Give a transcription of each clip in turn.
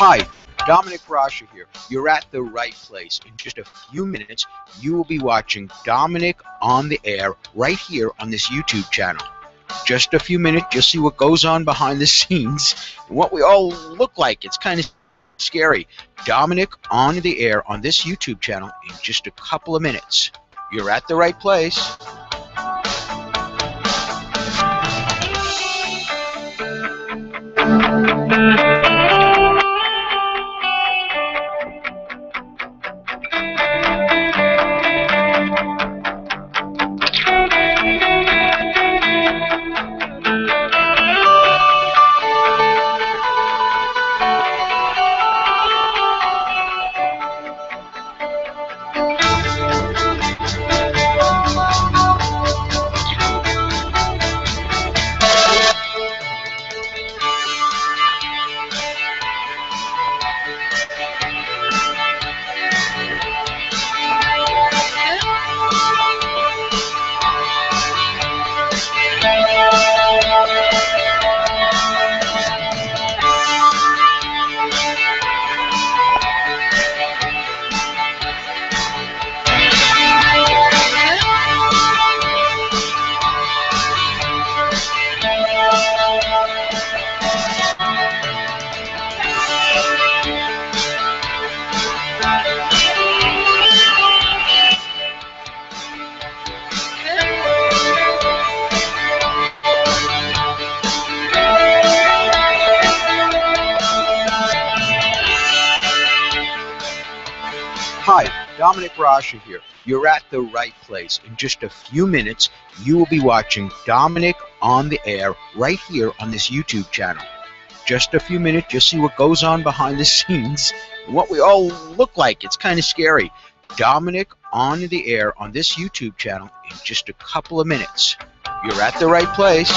Hi, Dominick here. You're at the right place. In just a few minutes, you will be watching Dominic on the air right here on this YouTube channel. Just a few minutes, you'll see what goes on behind the scenes and what we all look like. It's kind of scary. Dominic on the air on this YouTube channel in just a couple of minutes. You're at the right place. Hi, Dominic here. You're at the right place. In just a few minutes, you will be watching Dominic on the air right here on this YouTube channel. Just a few minutes, you'll see what goes on behind the scenes and what we all look like. It's kind of scary. Dominic on the air on this YouTube channel in just a couple of minutes. You're at the right place.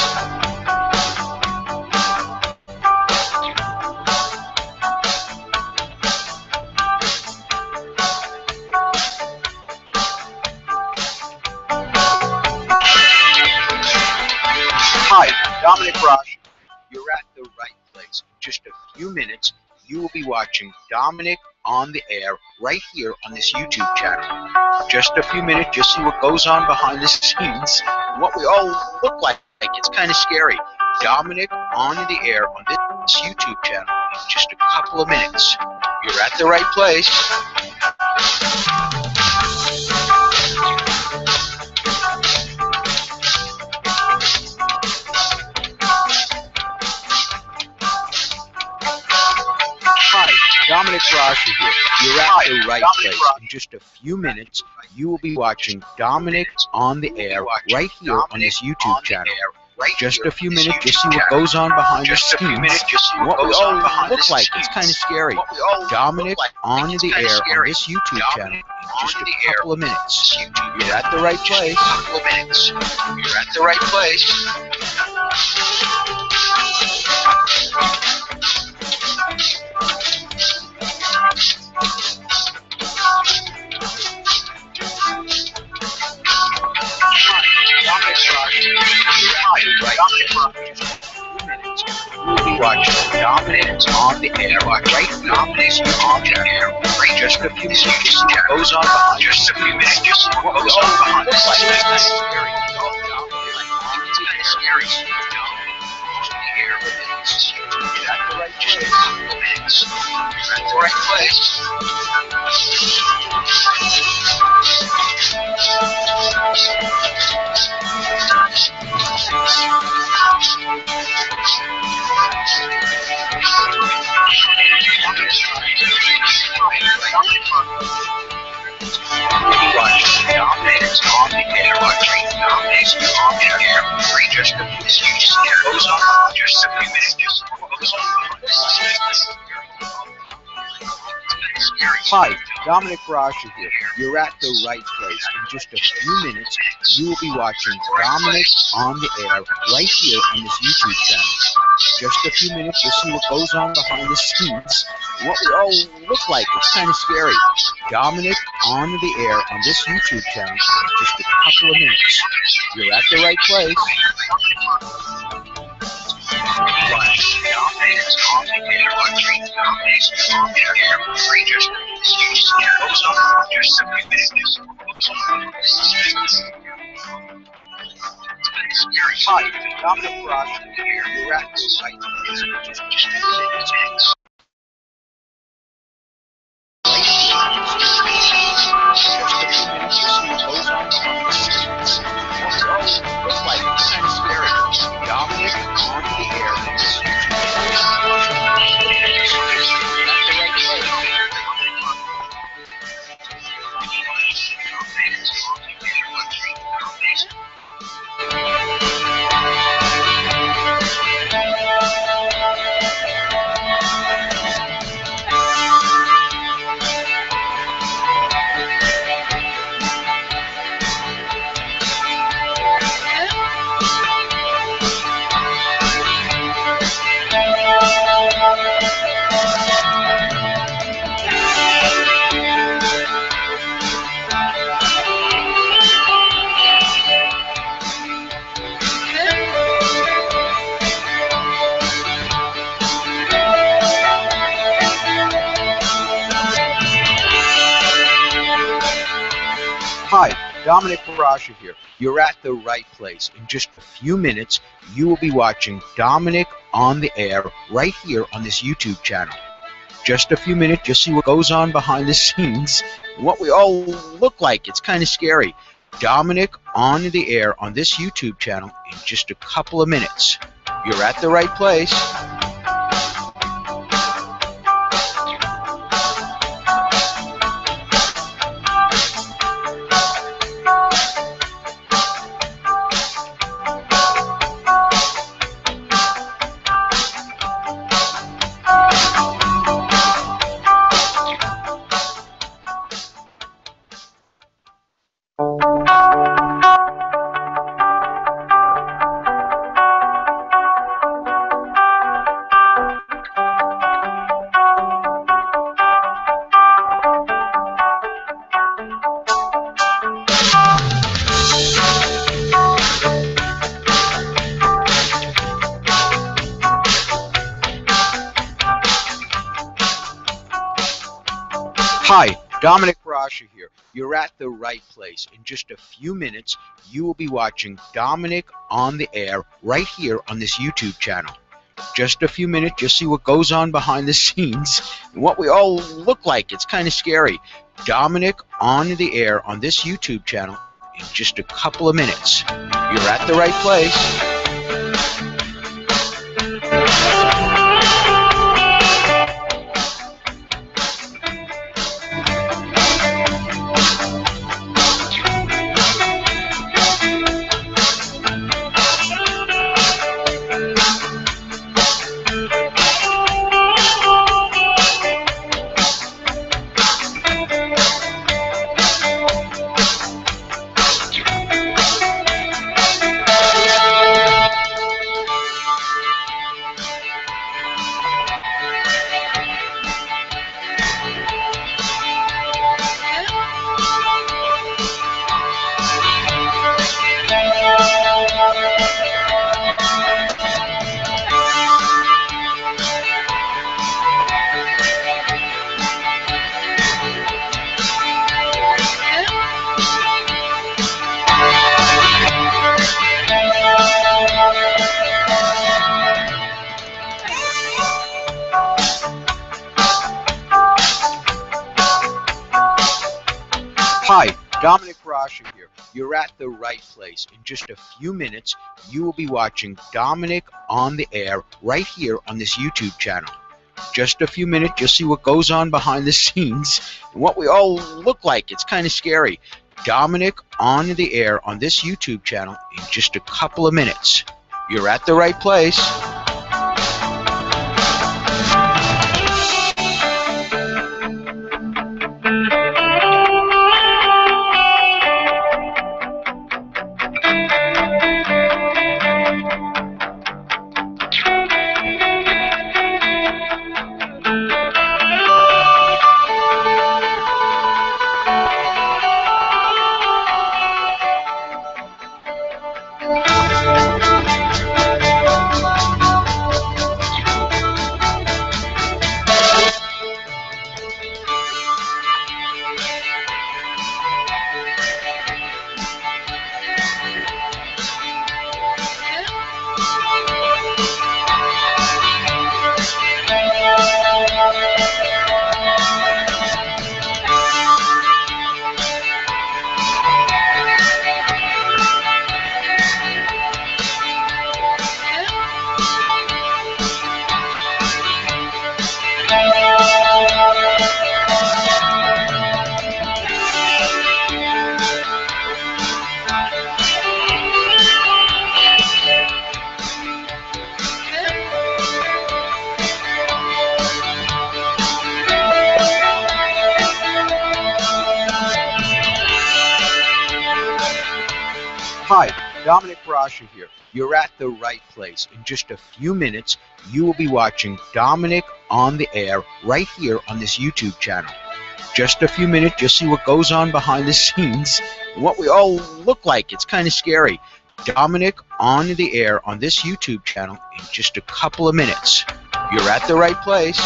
Hi, Dominic You're at the right place. In just a few minutes, you will be watching Dominic on the air right here on this YouTube channel. Just a few minutes, you'll see what goes on behind the scenes and what we all look like. It's kind of scary. Dominic on the air on this YouTube channel in just a couple of minutes. You're at the right place. Dominic here. You're at the right place. In just a few minutes, you will be watching Dominic on the air right here on this YouTube channel. Just a few minutes, you'll see what goes on behind the scenes and what we all look like. It's kind of scary. Dominic on the air on this YouTube channel in just a couple of minutes. You're at the right place. You're at the right place. Watch Dominic on the air, right? Dominic on the air, right? Just a few minutes, just what goes on behind. Just a few minutes, just what goes on behind. It's kind of scary. It's kind of scary. You're at the right place. You're at the right place. Watch Dominic on the air, right? Dominic on the air, right? Just a few minutes, just what goes on. Just a few minutes, just what goes on. Hi, Dominic here. You're at the right place. In just a few minutes, you will be watching Dominic on the air right here on this YouTube channel. Just a few minutes, you'll see what goes on behind the scenes and what we all look like. It's kind of scary. Dominic on the air on this YouTube channel in just a couple of minutes. You're at the right place. Hi, Dominick here. You're at the right place. Just a few minutes. You'll see what goes on behind the scenes. What it all looks like. It's kind of scary. Dominick on the air. Hi, Dominick here. You're at the right place. In just a few minutes, you will be watching Dominick on the air right here on this YouTube channel. Just a few minutes, you'll see what goes on behind the scenes, what we all look like. It's kind of scary. Dominick on the air on this YouTube channel in just a couple of minutes. You're at the right place. Hi, Dominick here. You're at the right place. In just a few minutes, you will be watching Dominick on the air right here on this YouTube channel. Just a few minutes, you'll see what goes on behind the scenes, what we all look like. It's kind of scary. Dominick on the air on this YouTube channel in just a couple of minutes. You're at the right place. Hi, Dominick here. You're at the right place. In just a few minutes, you will be watching Dominick on the air right here on this YouTube channel. Just a few minutes, you'll see what goes on behind the scenes, what we all look like. It's kind of scary. Dominick on the air on this YouTube channel in just a couple of minutes. You're at the right place. Hi, Dominick here. You're at the right place. In just a few minutes, you will be watching Dominick on the air right here on this YouTube channel. Just a few minutes, you'll see what goes on behind the scenes, and what we all look like. It's kind of scary. Dominick on the air on this YouTube channel in just a couple of minutes. You're at the right place.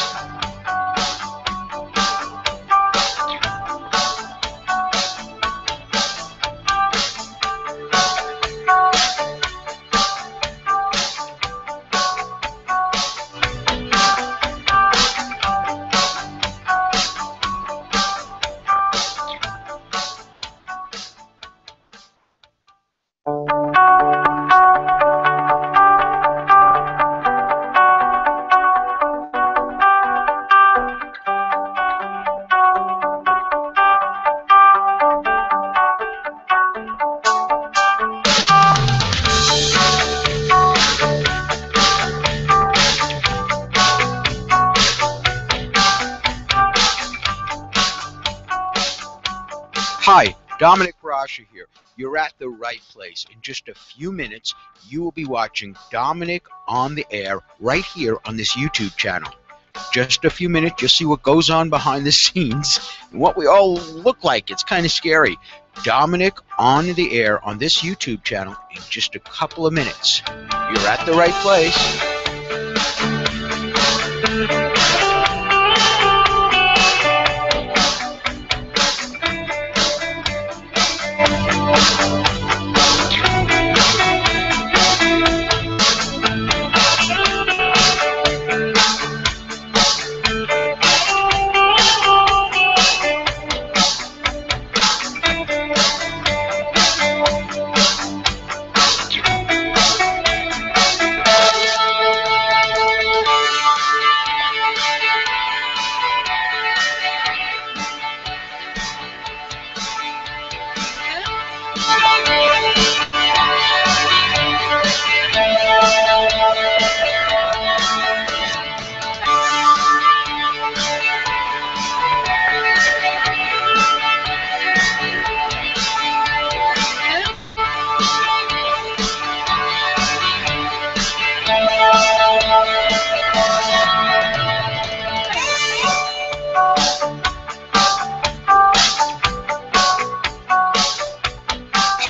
Hi, Dominick here. You're at the right place. In just a few minutes, you will be watching Dominick on the air right here on this YouTube channel. Just a few minutes, you'll see what goes on behind the scenes, and what we all look like. It's kind of scary. Dominick on the air on this YouTube channel in just a couple of minutes. You're at the right place.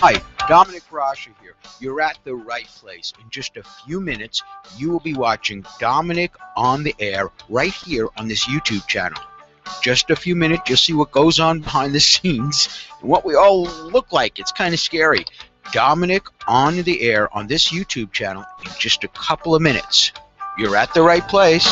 Hi, Dominick here. You're at the right place. In just a few minutes, you will be watching Dominick on the air right here on this YouTube channel. Just a few minutes, you'll see what goes on behind the scenes, and what we all look like. It's kind of scary. Dominick on the air on this YouTube channel in just a couple of minutes. You're at the right place.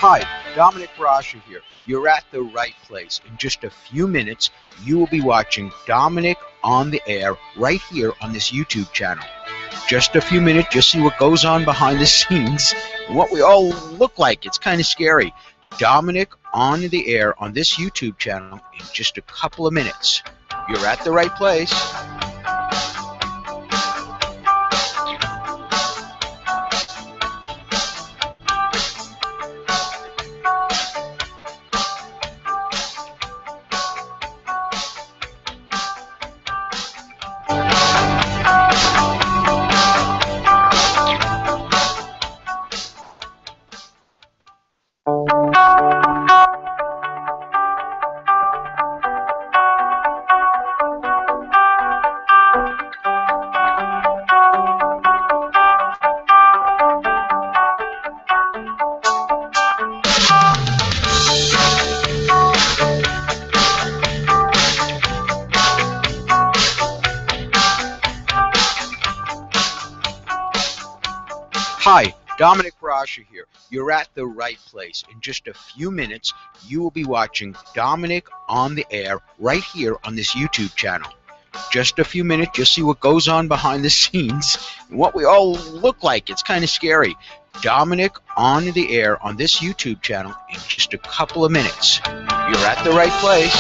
Hi, Dominick here. You're at the right place. In just a few minutes, you will be watching Dominick on the air right here on this YouTube channel. Just a few minutes, you'll see what goes on behind the scenes, and what we all look like. It's kind of scary. Dominick on the air on this YouTube channel in just a couple of minutes. You're at the right place. Hi, Dominick here. You're at the right place. In just a few minutes, you will be watching Dominic on the Air right here on this YouTube channel. Just a few minutes, you'll see what goes on behind the scenes and what we all look like. It's kind of scary. Dominic on the Air on this YouTube channel in just a couple of minutes. You're at the right place.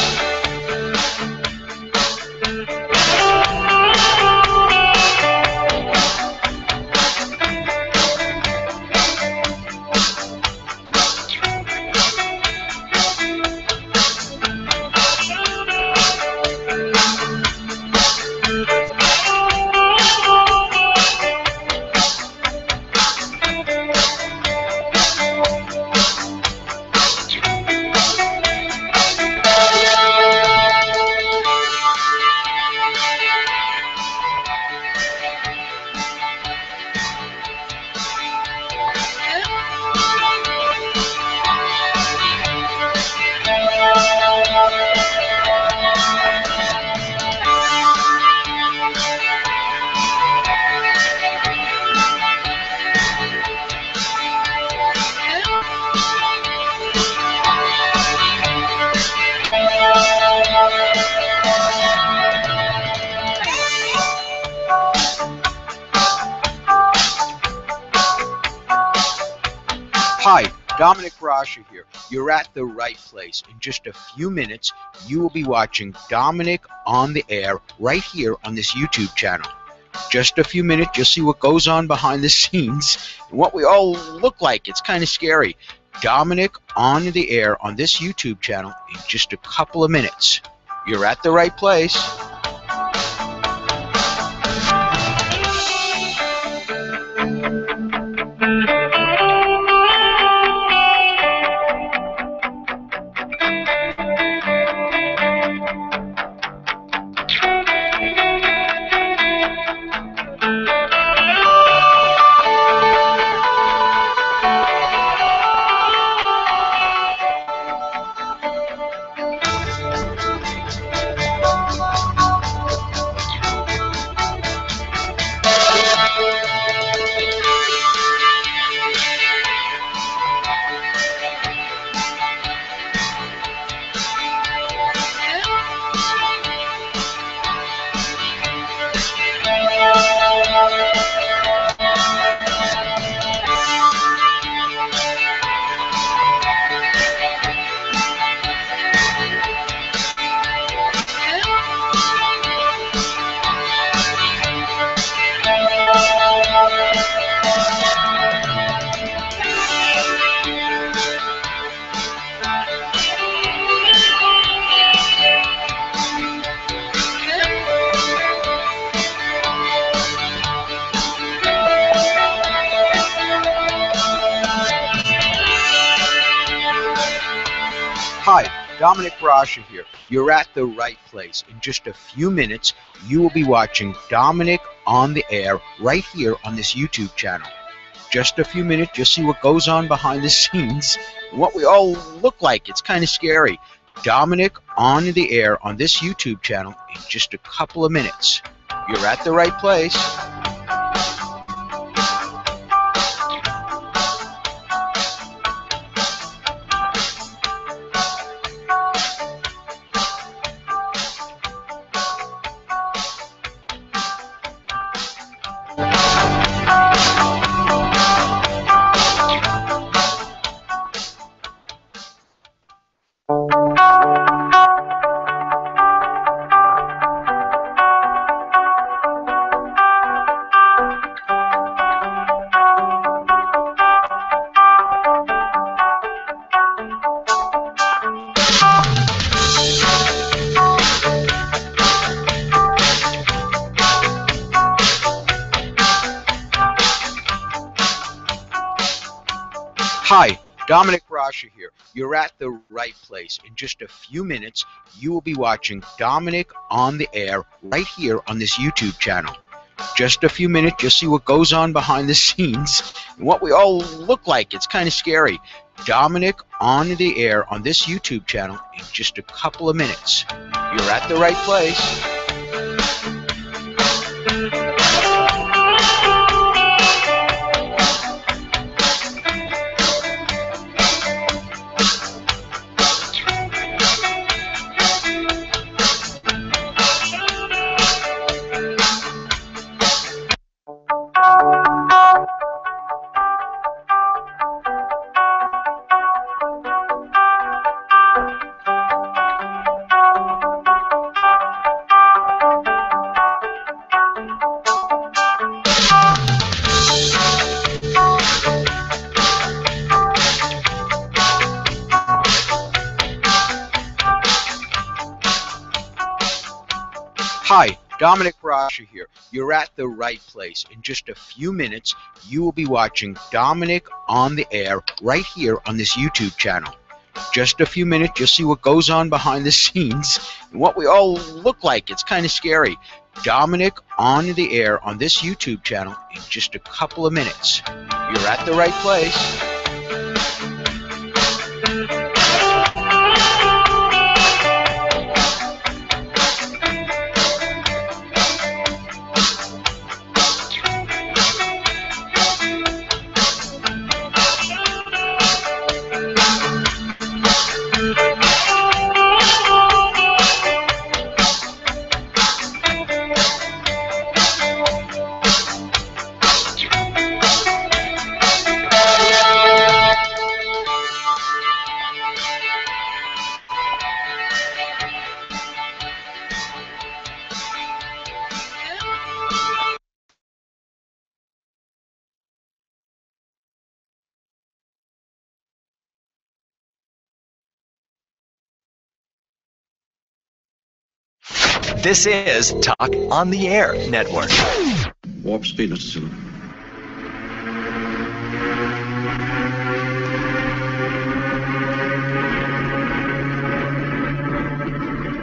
Hi, Dominic here. You're at the right place. In just a few minutes, you will be watching Dominic on the Air right here on this YouTube channel. Just a few minutes, you'll see what goes on behind the scenes and what we all look like. It's kind of scary. Dominic on the Air on this YouTube channel in just a couple of minutes. You're at the right place. Hi, Dominic here. You're at the right place. In just a few minutes, you will be watching Dominic on the Air right here on this YouTube channel. Just a few minutes, you'll see what goes on behind the scenes and what we all look like. It's kind of scary. Dominic on the Air on this YouTube channel in just a couple of minutes. You're at the right place. Hi, Dominic here. You're at the right place. In just a few minutes, you will be watching Dominic on the Air right here on this YouTube channel. Just a few minutes, you'll see what goes on behind the scenes and what we all look like. It's kind of scary. Dominic on the Air on this YouTube channel in just a couple of minutes. You're at the right place. Dominick Brascia here. You're at the right place. In just a few minutes, you will be watching Dominick on the Air right here on this YouTube channel. Just a few minutes, you'll see what goes on behind the scenes and what we all look like. It's kind of scary. Dominick on the Air on this YouTube channel in just a couple of minutes. You're at the right place. This is Talk on the Air Network. Warp speed, Mr. Sulu.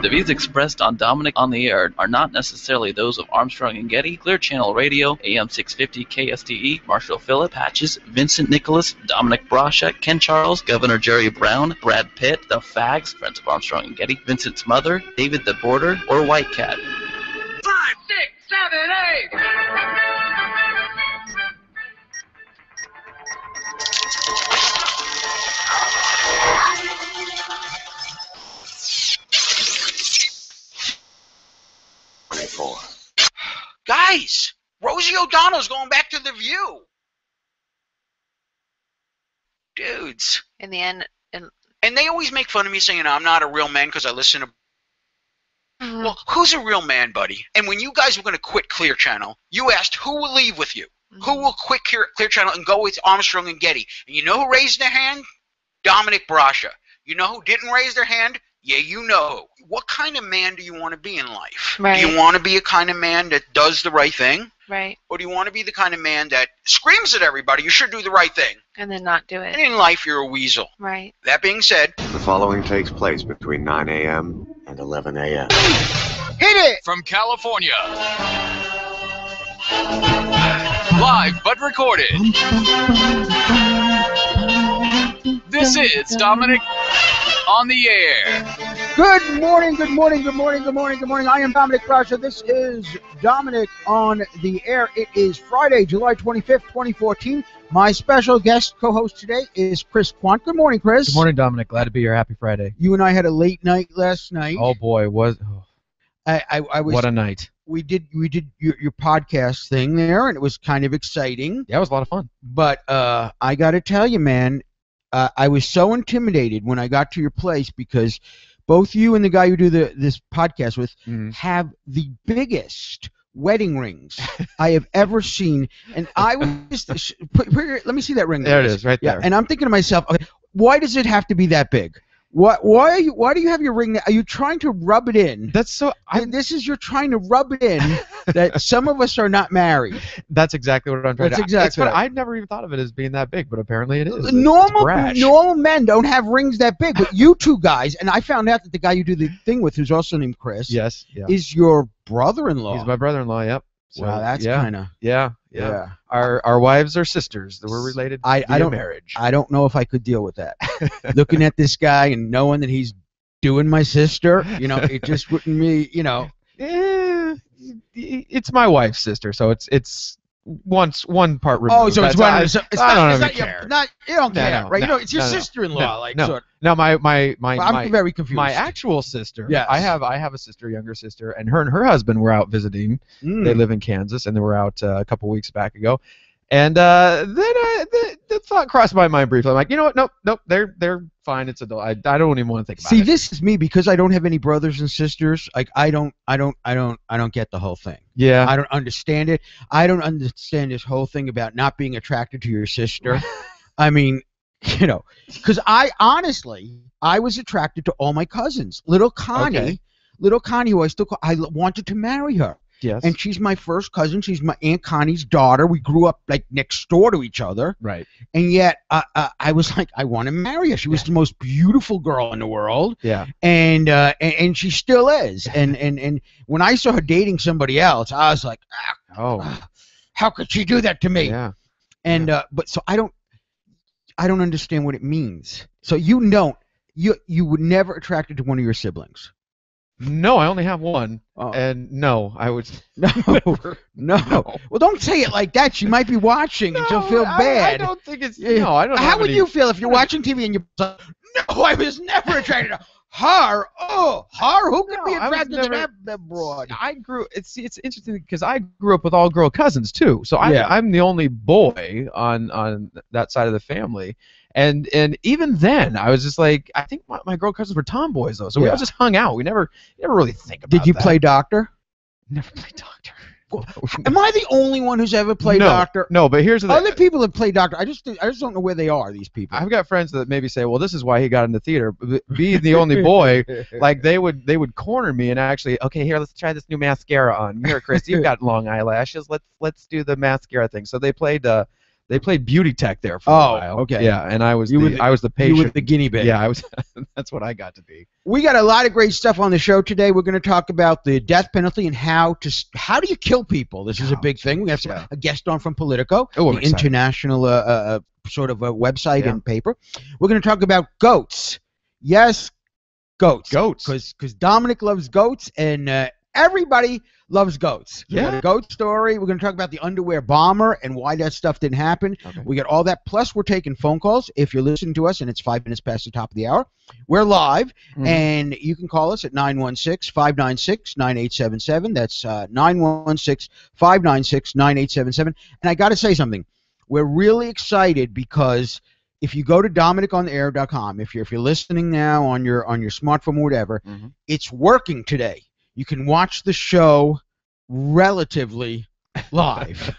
The views expressed on Dominick on the Air are not necessarily those of Armstrong and Getty, Clear Channel Radio, AM 650 KSTE, Marshall Phillip, Patches, Vincent Nicholas, Dominick Brascia, Ken Charles, Governor Jerry Brown, Brad Pitt, The Fags, Friends of Armstrong and Getty, Vincent's mother, David the Border, or White Cat. 5, 6, 7, 8. Guys, Rosie O'Donnell's going back to The View. Dudes. In the end, And they always make fun of me saying I'm not a real man because I listen to... Well, who's a real man, buddy? And when you guys were going to quit Clear Channel, you asked who will leave with you? Who will quit Clear Channel and go with Armstrong and Getty? And you know who raised their hand? Dominick Brascia. You know who didn't raise their hand? Yeah, you know. What kind of man do you want to be in life? Right. Do you want to be a kind of man that does the right thing? right, Or do you want to be the kind of man that screams at everybody, you should do the right thing? and then not do And it. in life, you're a weasel. Right. That being said, The following takes place between 9 a.m. and 11 a.m. hit it! From California. Live but recorded. This is Dominick on the Air. Good morning, good morning, good morning, good morning, good morning. I am Dominick Brascia. This is Dominick on the Air. It is Friday, July 25th, 2014. My special guest co-host today is Chris Quant. Good morning, Chris. Good morning, Dominic. Glad to be here. Happy Friday. You and I had a late night last night. Oh boy, I was. what a night. We did your podcast thing there, and it was kind of exciting. Yeah, it was a lot of fun. But I got to tell you, man, I was so intimidated when I got to your place because both you and the guy you do this podcast with have the biggest wedding rings I have ever seen. And I was let me see that ring. There it is, right there. And I'm thinking to myself, okay, why does it have to be that big? Why do you have your ring? Are you trying to rub it in? That's so. You're trying to rub it in that some of us are not married. That's exactly what I'm trying That's to. exactly It's funny, right. I'd never even thought of it as being that big, but apparently it is. Normal men don't have rings that big, but you two guys, and I found out that the guy you do the thing with, who's also named Chris, Yes. Yeah. is your brother-in-law. He's my brother-in-law. Yep. So, Wow, that's yeah, kind of yeah. Our wives are sisters. We're related. I via don't marriage. I don't know if I could deal with that. Looking at this guy and knowing that he's doing my sister, it just wouldn't be, It's my wife's sister, so it's one part removed. Oh, so it's That's- one. I don't even not care. You don't care, No, right? no, It's your no, sister-in-law, no. No, my I'm very confused. my actual sister. Yes. I have a sister, younger sister, and her husband were out visiting. They live in Kansas, and they were out a couple weeks back ago. And then the thought crossed my mind briefly. I'm like, you know what? Nope. They're fine. It's adult. I don't even want to think about it. See, this is me because I don't have any brothers and sisters. Like I don't get the whole thing. Yeah. I don't understand it. I don't understand this whole thing about not being attracted to your sister. I mean, because I was attracted to all my cousins. Little Connie, Okay. who I wanted to marry her. Yes. And she's my first cousin. She's my Aunt Connie's daughter. We grew up like next door to each other. Right. And yet I was like, I want to marry her. She was the most beautiful girl in the world. Yeah. And she still is. And when I saw her dating somebody else, I was like, how could she do that to me? Yeah. And but so I don't understand what it means. So you were never attracted to one of your siblings. No, I only have one. Oh. And no, I would No. Well, don't say it like that. She might be watching and she'll feel bad. I don't think it's. No, I don't. How would you feel if you're watching TV and you're like, no, I was never attracted to her. Oh, her? Who could be attracted to that broad? I grew. It's interesting because I grew up with all girl cousins too. So I'm the only boy on that side of the family. And even then, I was just like, I think my girl cousins were tomboys though, so we all just hung out. We never really think about. Did you play doctor? Never played doctor. Am I the only one who's ever played doctor? No, but here's the thing. Other people have played doctor. I just don't know where they are. These people. I've got friends that maybe say, well, this is why he got into theater. Being the only boy, like they would corner me and actually, okay, here, let's try this new mascara on. Here, Chris, you've got long eyelashes. Let's do the mascara thing. So they played beauty tech there for a while. Okay. Yeah, and I was the patient. You were the guinea pig. Yeah, I was. That's what I got to be. We got a lot of great stuff on the show today. We're going to talk about the death penalty and how do you kill people. This is a big thing. We have a guest on from Politico, the international sort of a website and paper. We're going to talk about goats. Yes, goats. Goats. Because Dominic loves goats and everybody loves goats. We got a goat story. We're going to talk about the underwear bomber and why that stuff didn't happen. Okay. We got all that. Plus, we're taking phone calls. If you're listening to us and it's 5 minutes past the top of the hour, we're live, and you can call us at 916-596-9877. That's 916-596-9877. And I got to say something. We're really excited because if you go to DominickOnTheAir.com, if you're listening now on your smartphone or whatever, it's working today. You can watch the show relatively live.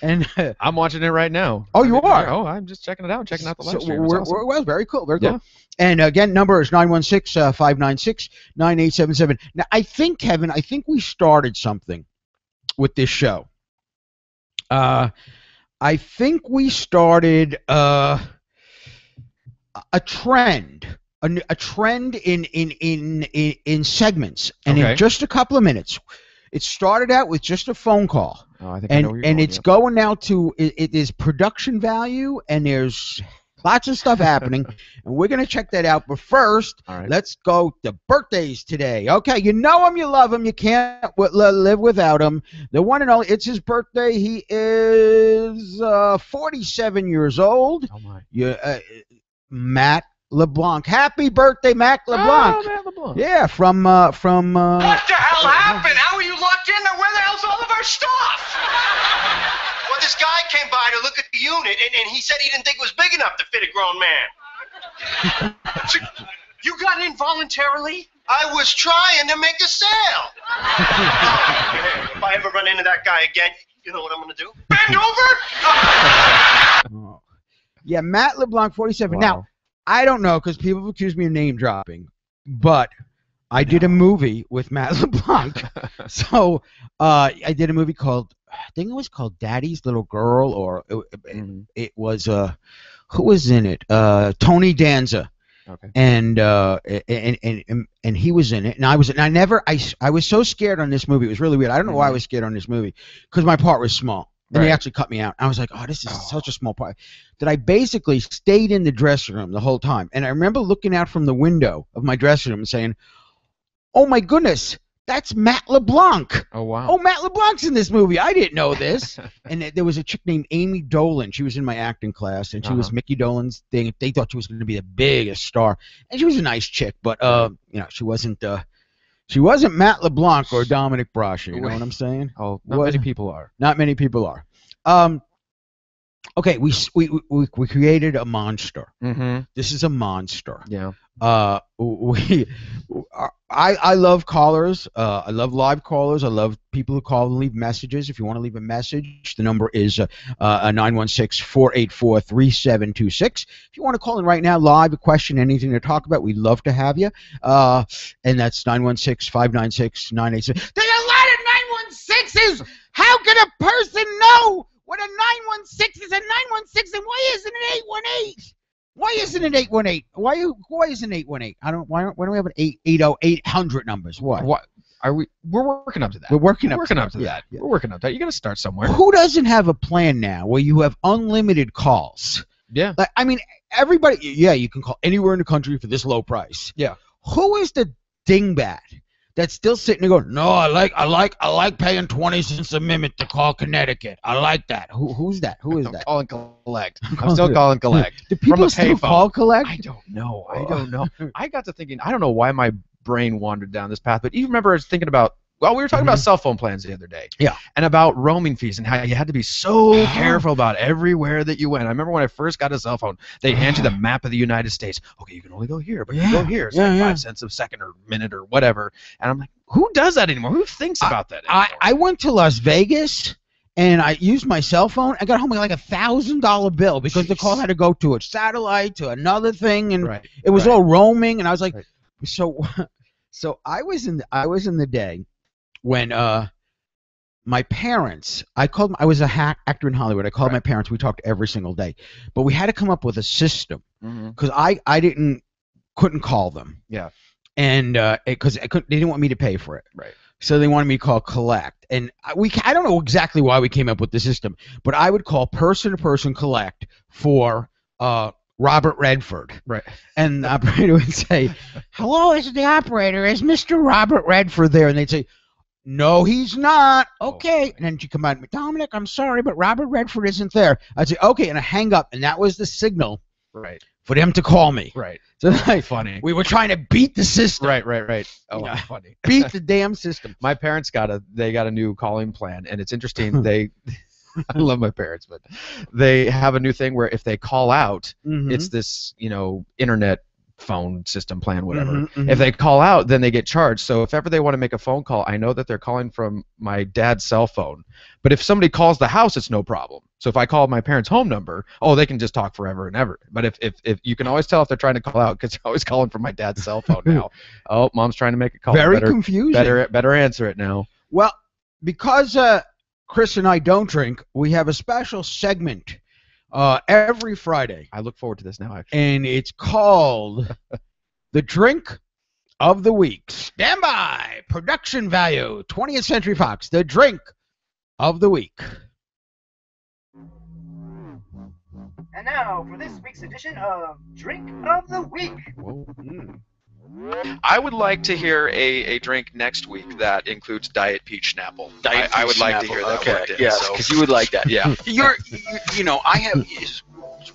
I'm watching it right now. Oh, you are? Oh, I'm just checking it out, checking out the live stream. Well, very cool, very cool. And again, number is 916-596-9877. Now, I think, Kevin, we started something with this show. I think we started a trend. A trend in segments, and in just a couple of minutes, it started out with just a phone call, it's going now to it is production value, and there's lots of stuff happening, and we're gonna check that out. But first, let's go to birthdays today. Okay, you know him, you love him, you can't live without him. The one and only, it's his birthday. He is 47 years old. Oh my! Matt LeBlanc. Happy birthday, Matt LeBlanc. Oh, Matt LeBlanc. Yeah, from What the hell happened? How are you locked in there? Where the hell's all of our stuff? Well, this guy came by to look at the unit, and he said he didn't think it was big enough to fit a grown man. So, you got in voluntarily? I was trying to make a sale. If I ever run into that guy again, you know what I'm going to do? Bend over? Yeah, Matt LeBlanc, 47. Wow. Now, I don't know because people have accused me of name dropping, but I did a movie with Matt LeBlanc. So I did a movie called, I think it was called Daddy's Little Girl, or it was who was in it? Tony Danza. Okay. And he was in it, and I was so scared on this movie. It was really weird. I don't know why I was scared on this movie, because my part was small. And they actually cut me out. I was like, oh, this is such a small part. That I basically stayed in the dressing room the whole time. And I remember looking out from the window of my dressing room and saying, oh, my goodness, that's Matt LeBlanc. Oh, wow. Oh, Matt LeBlanc's in this movie. I didn't know this. And there was a chick named Amy Dolan. She was in my acting class, and she was Mickey Dolan's thing. They thought she was going to be the biggest star. And she was a nice chick, but she wasn't Matt LeBlanc or Dominic Braschi. You know what I'm saying? Oh, not many people are. Not many people are. Okay, we created a monster. This is a monster. Yeah. I love callers. I love live callers. I love people who call and leave messages. If you want to leave a message, the number is 916-484-3726. If you want to call in right now, live, a question, anything to talk about, we'd love to have you. And that's 916-596-987. There's a lot of 916s? How can a person know what a 916 is a 916 and why isn't it 818? Why isn't it 818? Why isn't it 818? Why don't we have an 800 numbers? Why? What are we? We're working up to that. We're working up to that. Yeah. We're working up to that. You got to start somewhere. Who doesn't have a plan now where you have unlimited calls? Yeah. Like, I mean, everybody. Yeah, you can call anywhere in the country for this low price. Yeah. Who is the dingbat that's still sitting there going, no, I like paying 20 cents a minute to call Connecticut. I like that. Who's that? Who is that? Calling collect. I'm still calling collect. Do people still call collect? I don't know. I got to thinking. I don't know why my brain wandered down this path, but you remember I was thinking about. Well, we were talking about cell phone plans the other day. Yeah. And about roaming fees and how you had to be so careful about everywhere that you went. I remember when I first got a cell phone, they hand you the map of the United States. Okay, you can only go here, but you can go here. It's like 5 cents a second or minute or whatever. And I'm like, who does that anymore? Who thinks about that anymore? I went to Las Vegas and I used my cell phone. I got home with like $1,000 bill because the call had to go to a satellite, to another thing, and it was all roaming. And I was like, so I was in the day when my parents, I was a actor in Hollywood. I called my parents. We talked every single day, but we had to come up with a system because I couldn't call them. Yeah, and because they didn't want me to pay for it. Right. So they wanted me to call collect, and I don't know exactly why we came up with the system, but I would call person to person collect for Robert Redford. Right. And the operator would say, "Hello, this is the operator. Is Mr. Robert Redford there?" And they'd say, "No, he's not." Okay. And then she'd come out, "Dominic, I'm sorry, but Robert Redford isn't there." I'd say, "Okay," and I hang up, and that was the signal for them to call me. Right. So like, funny. We were trying to beat the system. Right. Oh, funny. Beat the damn system. My parents got a new calling plan, and it's interesting. I love my parents, but they have a new thing where if they call out, it's this, internet phone system plan, whatever. If they call out, then they get charged. So if ever they want to make a phone call, I know that they're calling from my dad's cell phone. But if somebody calls the house, it's no problem. So if I call my parents' home number, they can just talk forever and ever. But if you can always tell if they're trying to call out because they're always calling from my dad's cell phone now. Oh, mom's trying to make a call. Very confusing. Better answer it now. Well, because Chris and I don't drink, we have a special segment every Friday. I look forward to this now, actually. And it's called The Drink of the Week. Stand by. Production value, 20th Century Fox. The Drink of the Week. And now for this week's edition of Drink of the Week. Whoa. I would like to hear a drink next week that includes Diet Peach Snapple. I would like to hear that. Okay, yes, because you would like that. Yeah. I have...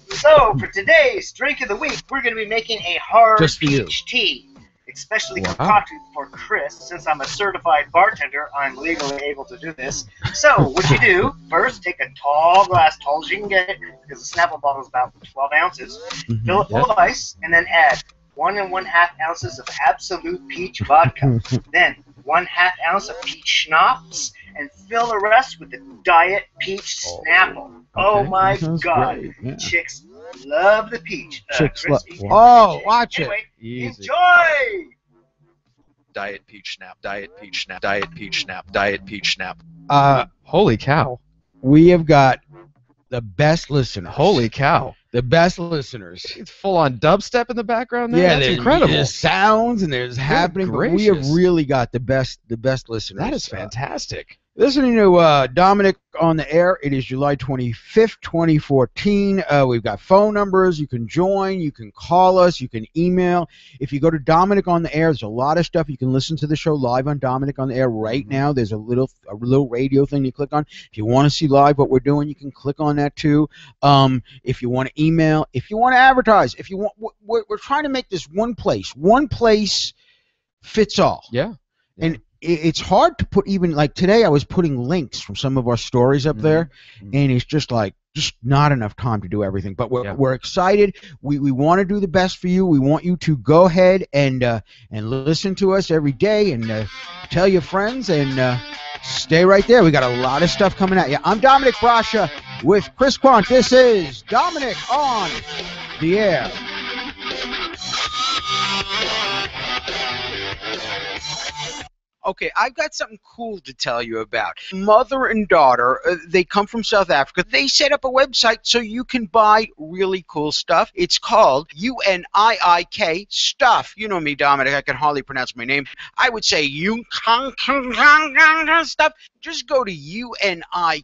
So, for today's Drink of the Week, we're going to be making a hard Just for you. peach tea. Especially concocted for Chris. Since I'm a certified bartender, I'm legally able to do this. So, what you do, first take a tall glass, tall as you can get it, because the Snapple bottle is about 12 ounces, fill it full of ice, and then add 1 1/2 ounces of Absolute Peach vodka. Then 1/2 ounce of peach schnapps, and fill the rest with the Diet Peach Snapple. Oh my God. Great. Yeah. Chicks love the peach. Chicks Chris, watch it. Anyway, Easy. enjoy! Diet Peach Snap. Diet Peach Snap. Diet Peach Snap. Diet Peach Snap. Holy cow. We have got the best listeners. Holy cow. The best listeners. It's full on dubstep in the background there. Yeah, that's incredible. There's sounds and there's happening, but we have really got the best listeners. That is fantastic. Listening to Dominic on the Air, it is July 25th, 2014. We've got phone numbers. You can join. You can call us. You can email. If you go to Dominic on the Air, there's a lot of stuff. You can listen to the show live on Dominic on the Air right now. There's a little radio thing you click on. If you want to see live what we're doing, you can click on that too. If you want to email, if you want to advertise, if you want, we're trying to make this one place fits all. Yeah. And it's hard to put, even like today I was putting links from some of our stories up there, and it's just not enough time to do everything. But we're excited. We want to do the best for you. We want you to go ahead and listen to us every day and tell your friends and stay right there. We got a lot of stuff coming at you. I'm Dominic Brasha with Chris Quant. This is Dominic on the Air. Okay, I've got something cool to tell you about. Mother and daughter, they come from South Africa. They set up a website so you can buy really cool stuff. It's called UNIIK Stuff. You know me, Dominic. I can hardly pronounce my name. I would say Stuff. Just go to UNIIK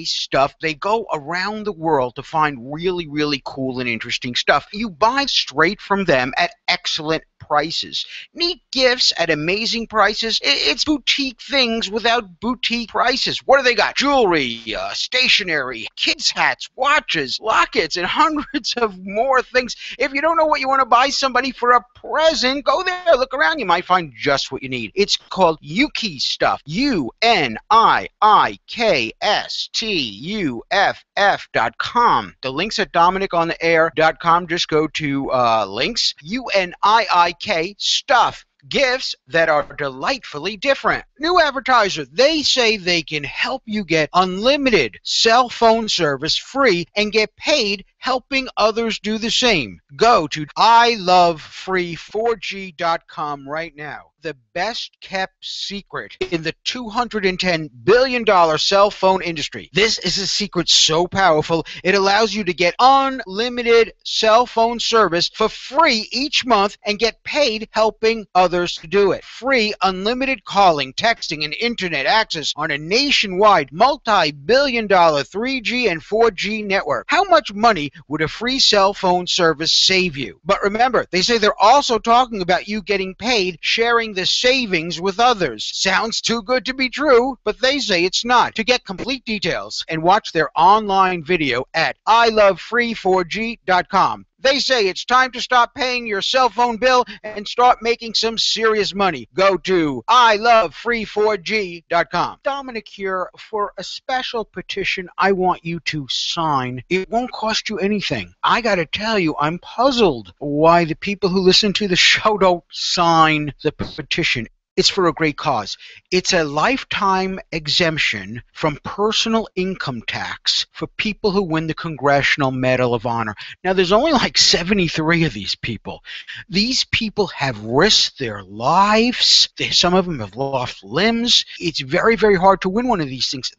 Stuff. They go around the world to find really, really cool and interesting stuff. You buy straight from them at excellent prices. Neat gifts at amazing prices. It's boutique things without boutique prices. What do they got? Jewelry, stationery, kids' hats, watches, lockets, and hundreds of more things. If you don't know what you want to buy somebody for a present, go there, look around. You might find just what you need. It's called UNIIK Stuff. UNIIKSTUFF.com. The links at DominickOnTheAir.com. Just go to links. UNIIK Stuff. Gifts that are delightfully different. New advertiser. They say they can help you get unlimited cell phone service free and get paid helping others do the same. Go to ilovefree4g.com right now. The best kept secret in the $210 billion cell phone industry. This is a secret so powerful, it allows you to get unlimited cell phone service for free each month and get paid helping others to do it. Free unlimited calling, texting, and internet access on a nationwide multi-billion-dollar 3G and 4G network. How much money would a free cell phone service save you? But remember, they say they're also talking about you getting paid sharing the savings with others. Sounds too good to be true, but they say it's not. To get complete details and watch their online video at ilovefree4g.com. They say it's time to stop paying your cell phone bill and start making some serious money. Go to ilovefree4g.com. Dominic here for a special petition I want you to sign. It won't cost you anything. I gotta tell you, I'm puzzled why the people who listen to the show don't sign the petition. It's for a great cause. It's a lifetime exemption from personal income tax for people who win the Congressional Medal of Honor. Now, there's only like 73 of these people. These people have risked their lives. Some of them have lost limbs. It's very, very hard to win one of these things.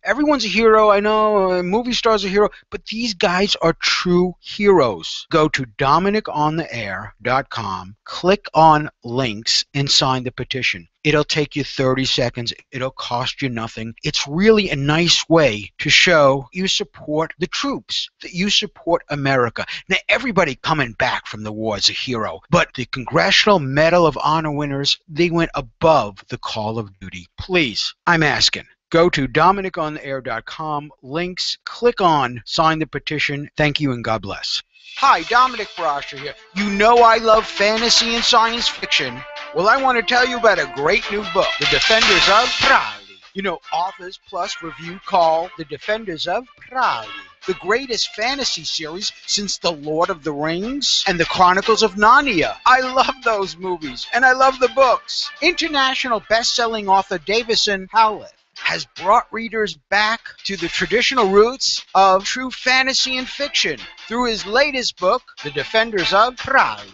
Everyone's a hero. I know a movie star's a hero, but these guys are true heroes. Go to DominickOnTheAir.com, click on links, and sign the petition. It'll take you 30 seconds. It'll cost you nothing. It's really a nice way to show you support the troops, that you support America. Now, everybody coming back from the war is a hero, but the Congressional Medal of Honor winners, they went above the call of duty. Please, I'm asking. Go to DominickOnTheAir.com, links, click on sign the petition. Thank you and God bless. Hi, Dominick Brasher here. You know I love fantasy and science fiction. Well, I want to tell you about a great new book, The Defenders of Prowley. You know, Authors Plus Review call The Defenders of Prowley the greatest fantasy series since The Lord of the Rings and The Chronicles of Narnia. I love those movies, and I love the books. International best-selling author Davison Howlett has brought readers back to the traditional roots of true fantasy and fiction through his latest book, The Defenders of Prowley.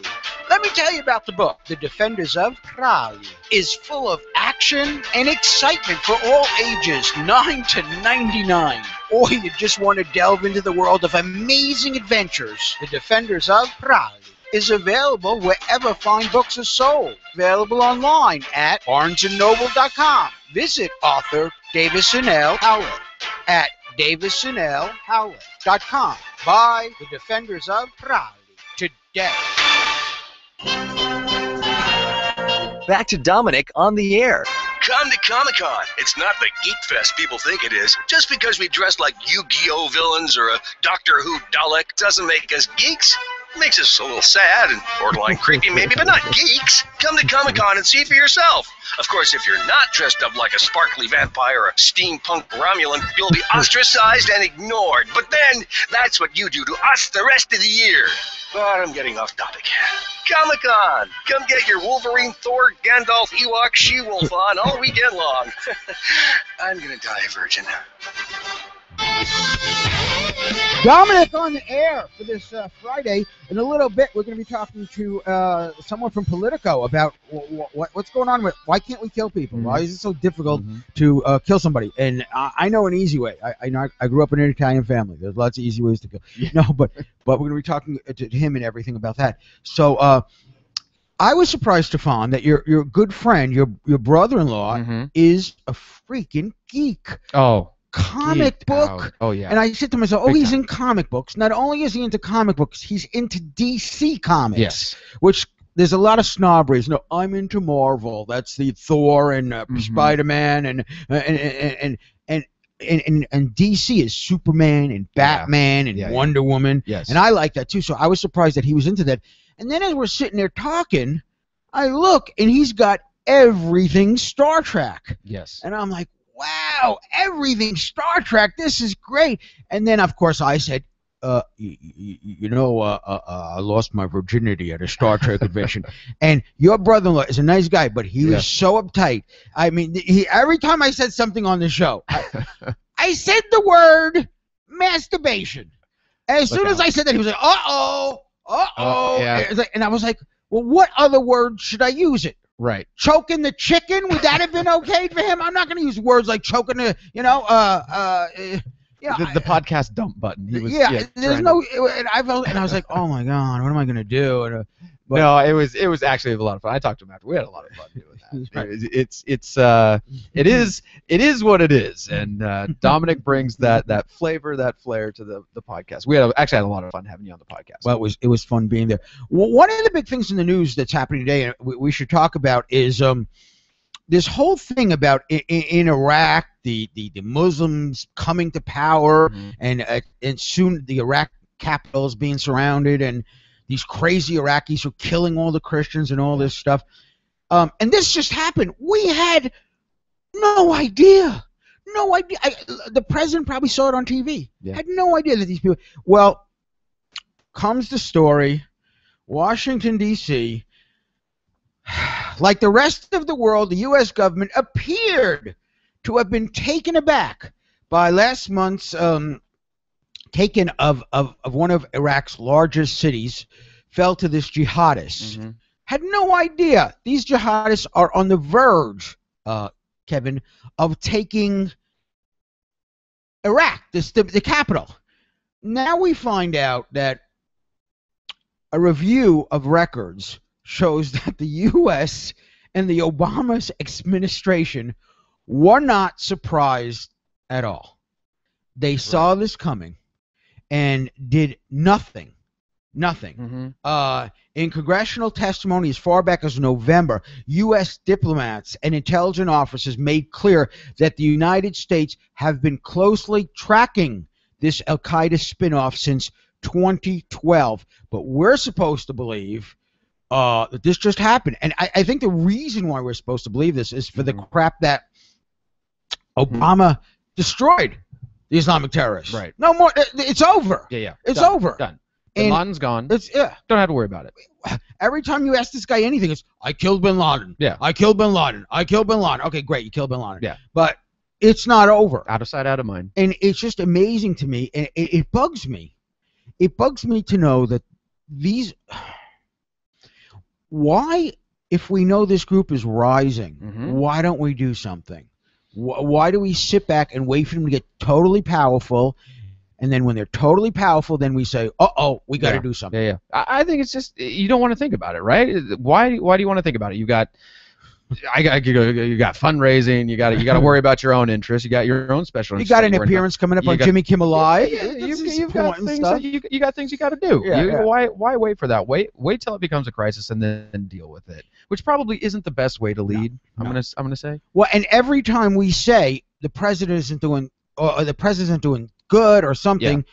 Let me tell you about the book. The Defenders of Prowley is full of action and excitement for all ages, 9 to 99. Or you just want to delve into the world of amazing adventures. The Defenders of Prowley is available wherever fine books are sold. Available online at barnesandnoble.com. Visit author Davison L. Howlett at davisonlhowlett.com. Buy The Defenders of Prowley today. Back to Dominic on the air. Come to Comic-Con. It's not the Geek Fest people think it is. Just because we dress like Yu-Gi-Oh! Villains or a Doctor Who Dalek doesn't make us geeks. It makes us a little sad and borderline creepy maybe, but not geeks. Come to Comic-Con and see for yourself. Of course, if you're not dressed up like a sparkly vampire or a steampunk Romulan, you'll be ostracized and ignored. But then, that's what you do to us the rest of the year. But I'm getting off topic. Comic-Con! Come get your Wolverine, Thor, Gandalf, Ewok, She-Wolf on all weekend long. I'm gonna die a virgin. Dominic on the air for this Friday. In a little bit, we're going to be talking to someone from Politico about what's going on with why can't we kill people? Why is it so difficult to kill somebody? And I know an easy way. I know I grew up in an Italian family. There's lots of easy ways to kill. No, but we're going to be talking to him and everything about that. So I was surprised to find that your good friend, your brother-in-law, is a freaking geek. Oh. Comic book. Out. Oh, yeah. And I said to myself, he's in comic books. Not only is he into comic books, he's into DC Comics. Yes. Which there's a lot of snobbery. No, I'm into Marvel. That's the Thor and Spider-Man and DC is Superman and Batman and Wonder Woman. Yes. And I like that too. So I was surprised that he was into that. And then as we're sitting there talking, I look and he's got everything Star Trek. Yes. And I'm like, wow, everything Star Trek. This is great. And then, of course, I said, I lost my virginity at a Star Trek convention. And your brother-in-law is a nice guy, but he was so uptight. I mean, every time I said something on the show, I said the word masturbation. As soon as I said that, he was like, uh-oh. Yeah. And I was like, well, what other word should I use it? Right. Choking the chicken? Would that have been okay for him? I'm not going to use words like choking the, the podcast dump button. He was, there's no, and I was like, oh my God, what am I going to do? But, no, it was actually a lot of fun. I talked to him after. We had a lot of fun doing that. Right. It is what it is, and Dominic brings that flavor, that flair to the podcast. We actually had a lot of fun having you on the podcast. Well, it was fun being there. One of the big things in the news that's happening today, and we should talk about, is this whole thing about in Iraq, the Muslims coming to power, and soon the Iraq capital is being surrounded, and these crazy Iraqis are killing all the Christians and all this stuff. And this just happened. We had no idea. No idea. The president probably saw it on TV. Yeah. Had no idea that these people. Well, comes the story. Washington, D.C., like the rest of the world, the U.S. government appeared to have been taken aback by last month's taking of one of Iraq's largest cities, fell to this jihadist. Had no idea. These jihadists are on the verge, Kevin, of taking Iraq, the capital. Now we find out that a review of records shows that the U.S. and the Obama administration were not surprised at all. They saw this coming and did nothing. In congressional testimony as far back as November, U.S. diplomats and intelligence officers made clear that the United States have been closely tracking this al-Qaeda spinoff since 2012. But we're supposed to believe that this just happened. And I think the reason why we're supposed to believe this is for the crap that Obama destroyed the Islamic terrorists. Right. No more. It's over. Yeah. It's Done. over. Done. Bin Laden's gone. Don't have to worry about it. Every time you ask this guy anything, it's, I killed Bin Laden. Yeah. I killed Bin Laden. I killed Bin Laden. Okay, great. You killed Bin Laden. Yeah. But it's not over. Out of sight, out of mind. And it's just amazing to me. And it bugs me. It bugs me to know that these... Why, if we know this group is rising, why don't we do something? Why do we sit back and wait for them to get totally powerful? And then when they're totally powerful, then we say, uh-oh, we got to do something. Yeah. I think it's just, you don't want to think about it, right? Why do you want to think about it? You got fundraising. You got to worry about your own interests. You got your own special interests. You got an appearance coming up on Jimmy Kimmel Live. You've got things. You got things you got to do. Why wait for that? Wait till it becomes a crisis and then deal with it. Which probably isn't the best way to lead. I'm gonna say. Well, and every time we say the president isn't doing, or the president's doing good or something,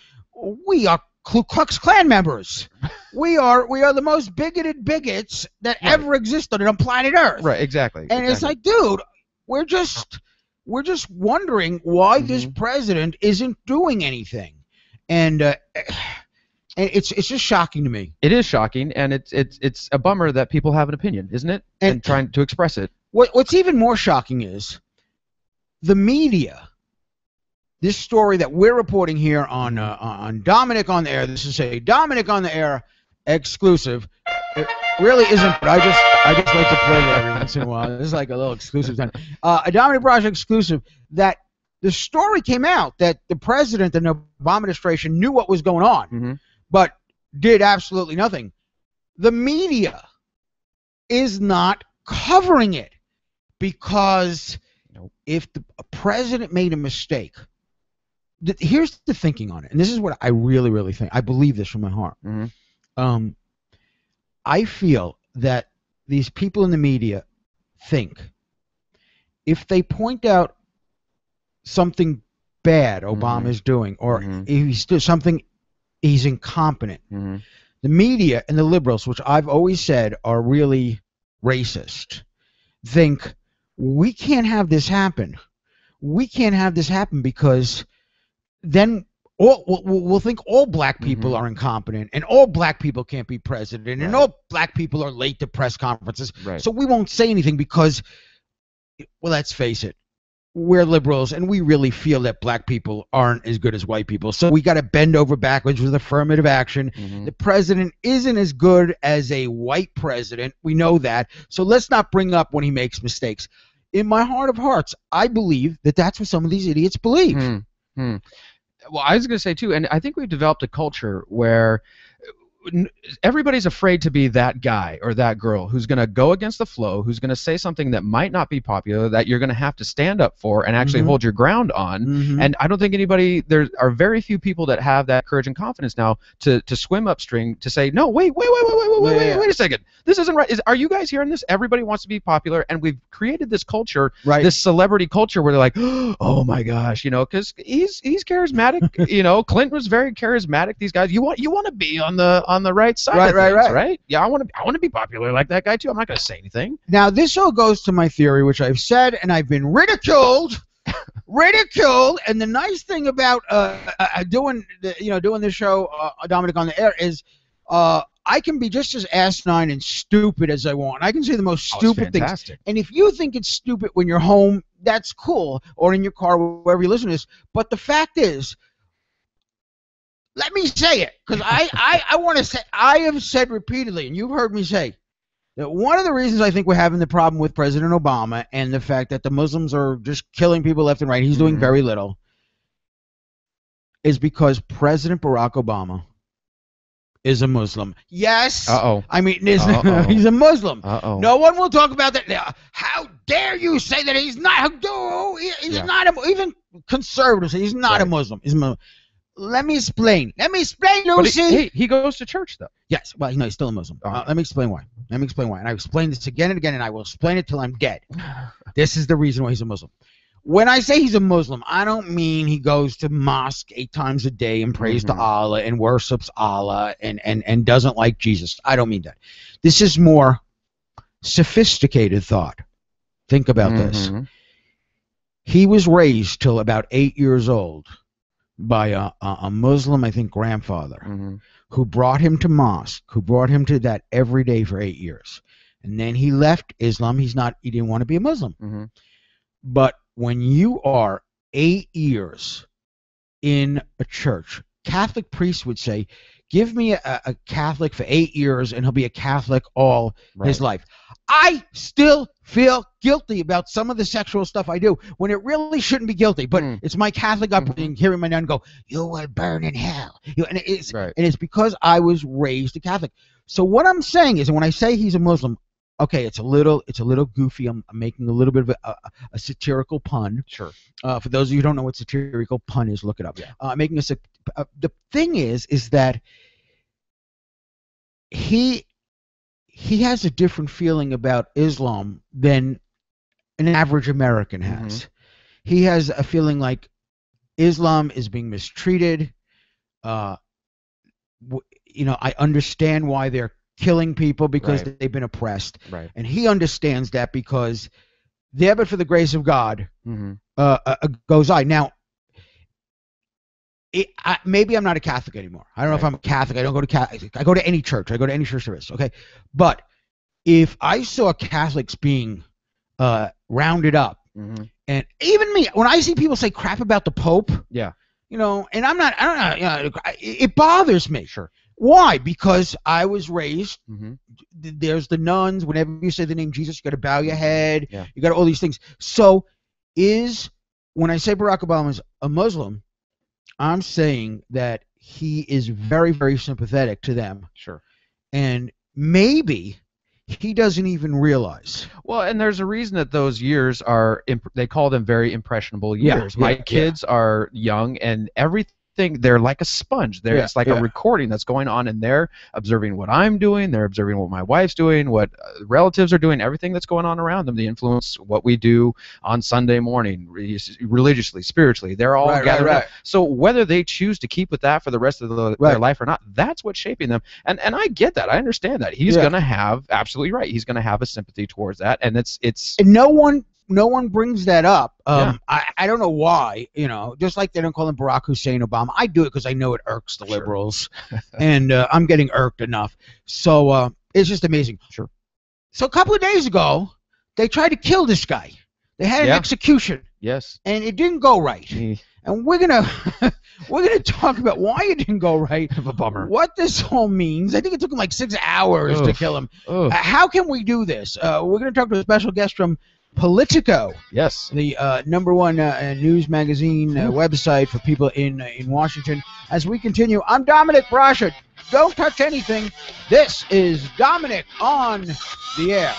we are Ku Klux Klan members. We are the most bigoted bigots that ever existed on planet Earth. Right, exactly. And it's like, dude, we're just wondering why this president isn't doing anything. And it's just shocking to me. It is shocking, and it's a bummer that people have an opinion, isn't it? And trying to express it. What's even more shocking is the media this story that we're reporting here on Dominick on the Air. This is a Dominick on the Air exclusive. It really isn't, but I just like to play it every once in a while. This is like a little exclusive time. A Dominick Brasheck exclusive that the story came out that the president and the Obama administration knew what was going on, but did absolutely nothing. The media is not covering it because if the president made a mistake, here's the thinking on it, and this is what I really, really think. I believe this from my heart. I feel that these people in the media think if they point out something bad Obama is doing, or he's doing something, he's incompetent. The media and the liberals, which I've always said are really racist, think we can't have this happen. We can't have this happen because then we'll think all black people are incompetent and all black people can't be president and all black people are late to press conferences. So we won't say anything because, well, let's face it, we're liberals and we really feel that black people aren't as good as white people. So we got to bend over backwards with affirmative action. The president isn't as good as a white president. We know that. So let's not bring up when he makes mistakes. In my heart of hearts, I believe that that's what some of these idiots believe. Well, I was going to say, too, and I think we've developed a culture where everybody's afraid to be that guy or that girl who's going to go against the flow, who's going to say something that might not be popular, that you're going to have to stand up for and actually hold your ground on. And I don't think there are very few people that have that courage and confidence now to swim upstream to say, no, wait a second. This isn't right. Are you guys hearing this? Everybody wants to be popular, and we've created this culture, this celebrity culture where they're like, oh my gosh, because he's charismatic. Clinton was very charismatic. These guys, you want to be on the right side, right? Yeah, I want to be popular like that guy too. I'm not going to say anything. Now, this all goes to my theory, which I've said, and I've been ridiculed. And the nice thing about doing this show, Dominick on the Air, is I can be just as asinine and stupid as I want. I can say the most stupid things. And if you think it's stupid when you're home, that's cool, or in your car, wherever you listen to this. But the fact is, let me say it, because I want to say, I have said repeatedly, and you've heard me say, that one of the reasons I think we're having the problem with President Obama and the fact that the Muslims are just killing people left and right, he's doing very little, is because President Barack Obama is a Muslim. Yes. I mean, he's a Muslim. No one will talk about that now. How dare you say that he's not? He's not even conservatives. He's not a Muslim. He's a Muslim. Let me explain, Lucy. He goes to church, though. Yes. Well, he's still a Muslim. Let me explain why. And I explain this again and again, and I will explain it till I'm dead. This is the reason why he's a Muslim. When I say he's a Muslim, I don't mean he goes to mosque 8 times a day and prays to Allah and worships Allah and doesn't like Jesus. I don't mean that. This is more sophisticated thought. Think about this. He was raised till about 8 years old by a Muslim, I think, grandfather, who brought him to mosque, who brought him to that every day for 8 years. And then he left Islam. He didn't want to be a Muslim. But when you are 8 years in a church, Catholic priests would say, give me a Catholic for 8 years and he'll be a Catholic all his life. I still feel guilty about some of the sexual stuff I do when it really shouldn't be guilty, but it's my Catholic upbringing, hearing my nun go, you will burn in hell. And it's because I was raised a Catholic. So what I'm saying is, when I say he's a Muslim, okay, it's a little goofy. I'm making a little bit of a satirical pun. Sure. For those of you who don't know what satirical pun is, look it up. Making the thing is that he has a different feeling about Islam than an average American has. He has a feeling like Islam is being mistreated. I understand why they're killing people, because they've been oppressed. And he understands that because there but for the grace of God goes I. Now, maybe I'm not a Catholic anymore. I don't know if I'm a Catholic. I don't go to Catholic. I go to any church. I go to any church service. Okay, but if I saw Catholics being rounded up Mm-hmm. And even me, when I see people say crap about the Pope, yeah, and I'm not, I don't know, it bothers me. Sure. Why? Because I was raised, mm-hmm. There's the nuns, whenever you say the name Jesus, you got to bow your head, yeah. You got all these things. So when I say Barack Obama is a Muslim, I'm saying that he is very, very sympathetic to them. Sure. And maybe he doesn't even realize. Well, and there's a reason that those years are, they call them very impressionable years. My kids are young, and everything, they're like a sponge. It's like a recording that's going on, and they're observing what I'm doing, they're observing what my wife's doing, what relatives are doing, everything that's going on around them, the influence, what we do on Sunday morning, religiously, spiritually, they're all gathered up. So whether they choose to keep with that for the rest of their life or not, that's what's shaping them. And I get that. I understand that. He's going to have, absolutely right, he's going to have a sympathy towards that, and it's and no one brings that up. I don't know why, just like they don't call him Barack Hussein Obama. I do it because I know it irks the liberals, and I'm getting irked enough. So it's just amazing. Sure. So a couple of days ago, they tried to kill this guy. They had an execution. Yes. And it didn't go right. And we're gonna talk about why it didn't go right. A bummer. What this all means. I think it took him like 6 hours to kill him. How can we do this? We're gonna talk to a special guest from Politico. Yes. The #1 news magazine website for people in Washington. As we continue, I'm Dominick Brascia. Don't touch anything. This is Dominick on the Air.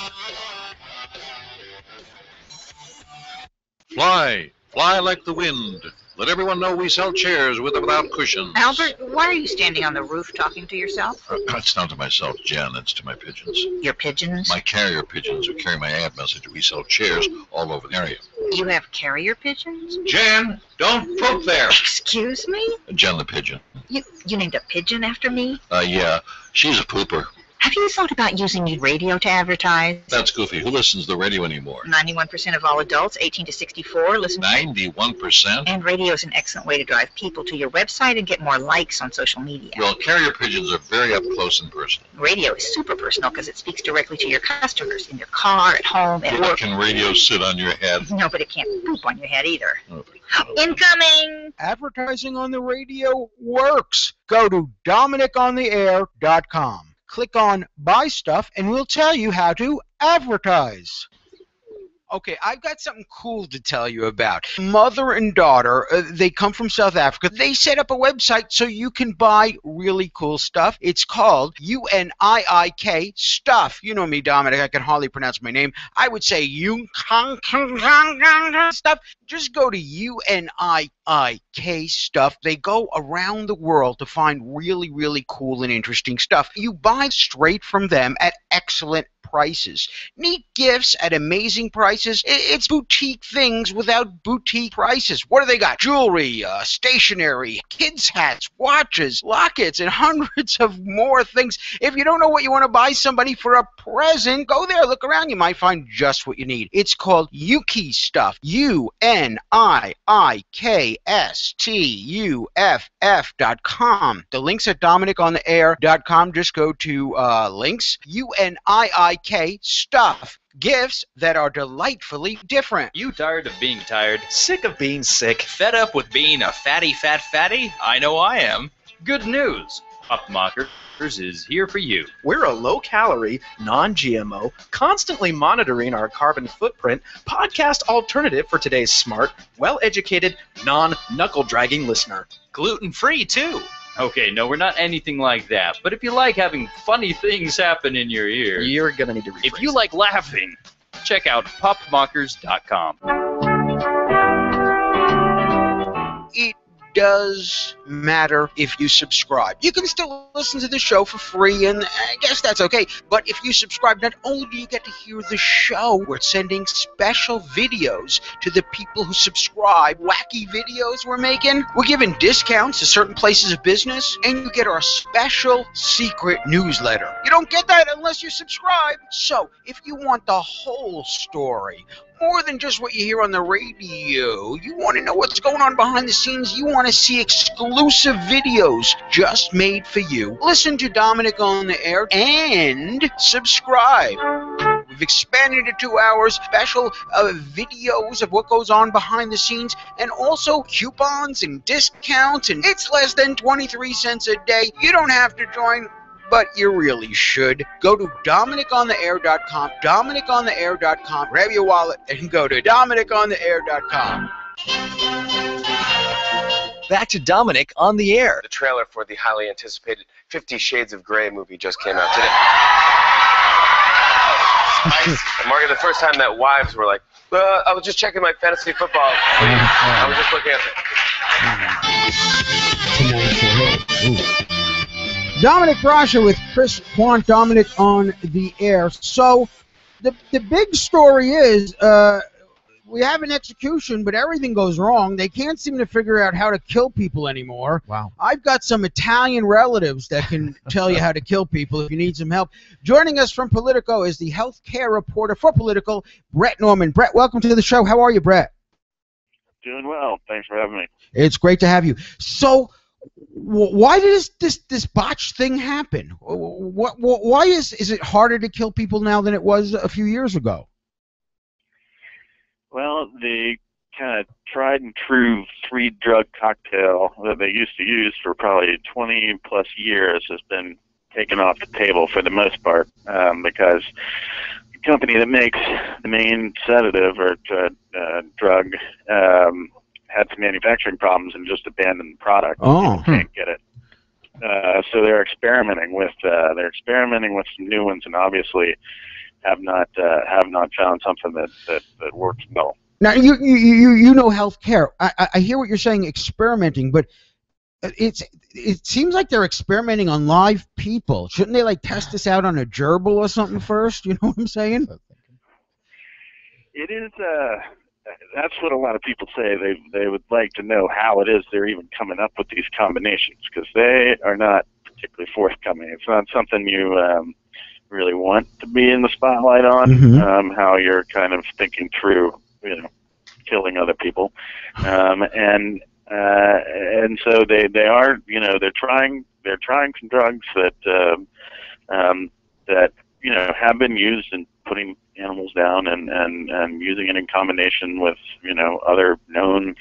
Fly like the wind. Let everyone know we sell chairs with or without cushions. Albert, why are you standing on the roof talking to yourself? It's not to myself, Jen. It's to my pigeons. Your pigeons? My carrier pigeons who carry my ad message. We sell chairs all over the area. You have carrier pigeons? Jen, don't poop there. Excuse me? Jen the pigeon. You named a pigeon after me? Yeah. She's a pooper. Have you thought about using radio to advertise? That's goofy. Who listens to the radio anymore? 91% of all adults, 18 to 64, listen. 91%? And radio is an excellent way to drive people to your website and get more likes on social media. Well, carrier pigeons are very up close and personal. Radio is super personal because it speaks directly to your customers in your car, at home, at work. Can radio sit on your head? No, but it can't poop on your head either. Incoming! Advertising on the radio works. Go to DominickOnTheAir.com. Click on Buy Stuff, and we'll tell you how to advertise. Okay, I've got something cool to tell you about. Mother and daughter, they come from South Africa. They set up a website so you can buy really cool stuff. It's called UNIIK Stuff. You know me, Dominic. I can hardly pronounce my name. I would say Stuff. Just go to UNIIK Stuff. They go around the world to find really, really cool and interesting stuff. You buy straight from them at excellent prices. Neat gifts at amazing prices. It's boutique things without boutique prices. What do they got? Jewelry, stationery, kids' hats, watches, lockets, and hundreds of more things. If you don't know what you want to buy somebody for a present, go there, look around. You might find just what you need. It's called UNIIK Stuff. UNIIKSTUFF.com. The links at DominickOnTheAir.com. Just go to links. UNIIK Stuff. Gifts that are delightfully different. You tired of being tired? Sick of being sick? Fed up with being a fatty? I know I am. Good news. Upmockers is here for you. We're a low-calorie, non-GMO, constantly monitoring our carbon footprint podcast alternative for today's smart, well-educated, non-knuckle-dragging listener. Gluten-free, too. Okay, no, we're not anything like that. But if you like having funny things happen in your ear, you're going to need to rephrase. If you like laughing, check out popmockers.com. It does matter if you subscribe. You can still listen to the show for free, and I guess that's okay. But if you subscribe, not only do you get to hear the show, we're sending special videos to the people who subscribe. Wacky videos we're making. We're giving discounts to certain places of business, and you get our special secret newsletter. You don't get that unless you subscribe. So, if you want the whole story, more than just what you hear on the radio, you want to know what's going on behind the scenes, you want to see exclusive videos just made for you, listen to Dominick on the Air and subscribe. We've expanded it to 2 hours, special videos of what goes on behind the scenes, and also coupons and discounts, and it's less than 23 cents a day. You don't have to join, but you really should. Go to DominickOnTheAir.com, DominickOnTheAir.com, grab your wallet, and go to DominickOnTheAir.com. Back to Dominick on the air. The trailer for the highly anticipated 50 Shades of Grey movie just came out today. And Margaret, the first time that wives were like, I was just checking my fantasy football. I was just looking at it. Dominick Brasha with Chris Quant, Dominick on the air. So the big story is we have an execution, but everything goes wrong. They can't seem to figure out how to kill people anymore. Wow. I've got some Italian relatives that can tell you how to kill people if you need some help. Joining us from Politico is the healthcare reporter for Politico, Brett Norman. Brett, welcome to the show. How are you, Brett? Doing well. Thanks for having me. It's great to have you. So why did this botched thing happen? Why is it harder to kill people now than it was a few years ago? Well, the kind of tried and true 3-drug cocktail that they used to use for probably 20-plus years has been taken off the table for the most part because the company that makes the main sedative or drug had some manufacturing problems and just abandoned the product. Oh. People can't get it. So they're experimenting with some new ones, and obviously have not found something that works well. Now you know healthcare. I hear what you're saying, experimenting, but it seems like they're experimenting on live people. Shouldn't they like test this out on a gerbil or something first? You know what I'm saying? It is. That's what a lot of people say. They would like to know how it is they're even coming up with these combinations, because they are not particularly forthcoming. It's not something you really want to be in the spotlight on. Mm-hmm. How you're kind of thinking through, killing other people, and so they are, they're trying some drugs that have been used in putting animals down and using it in combination with other known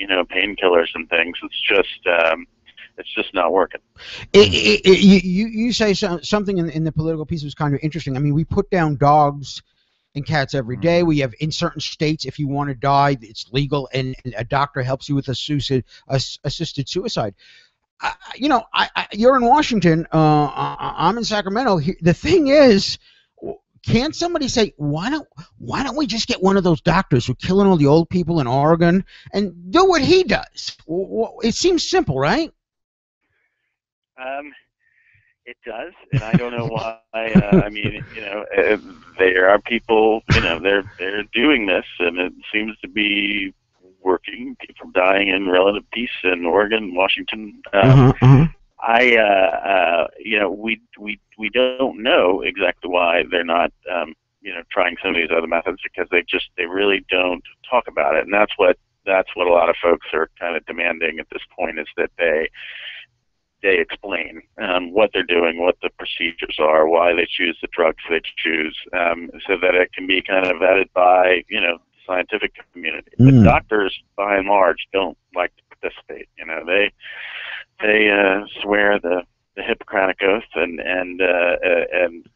painkillers and things. It's just not working. You say something in the Political piece was kind of interesting. I mean, we put down dogs and cats every day. We have, in certain states, if you want to die, it's legal, and a doctor helps you with assisted suicide. You're in Washington. I'm in Sacramento. The thing is, can't somebody say, why don't we just get one of those doctors who are killing all the old people in Oregon and do what he does? It seems simple, right? It does, and I don't know why. There are people, they're doing this, and it seems to be working. People dying in relative peace in Oregon, Washington. We don't know exactly why they're not, trying some of these other methods, because they really don't talk about it, and that's what a lot of folks are kind of demanding at this point, is that they explain what they're doing, what the procedures are, why they choose the drugs they choose, so that it can be kind of vetted by, the scientific community. But doctors, by and large, don't like to participate. They swear the Hippocratic Oath and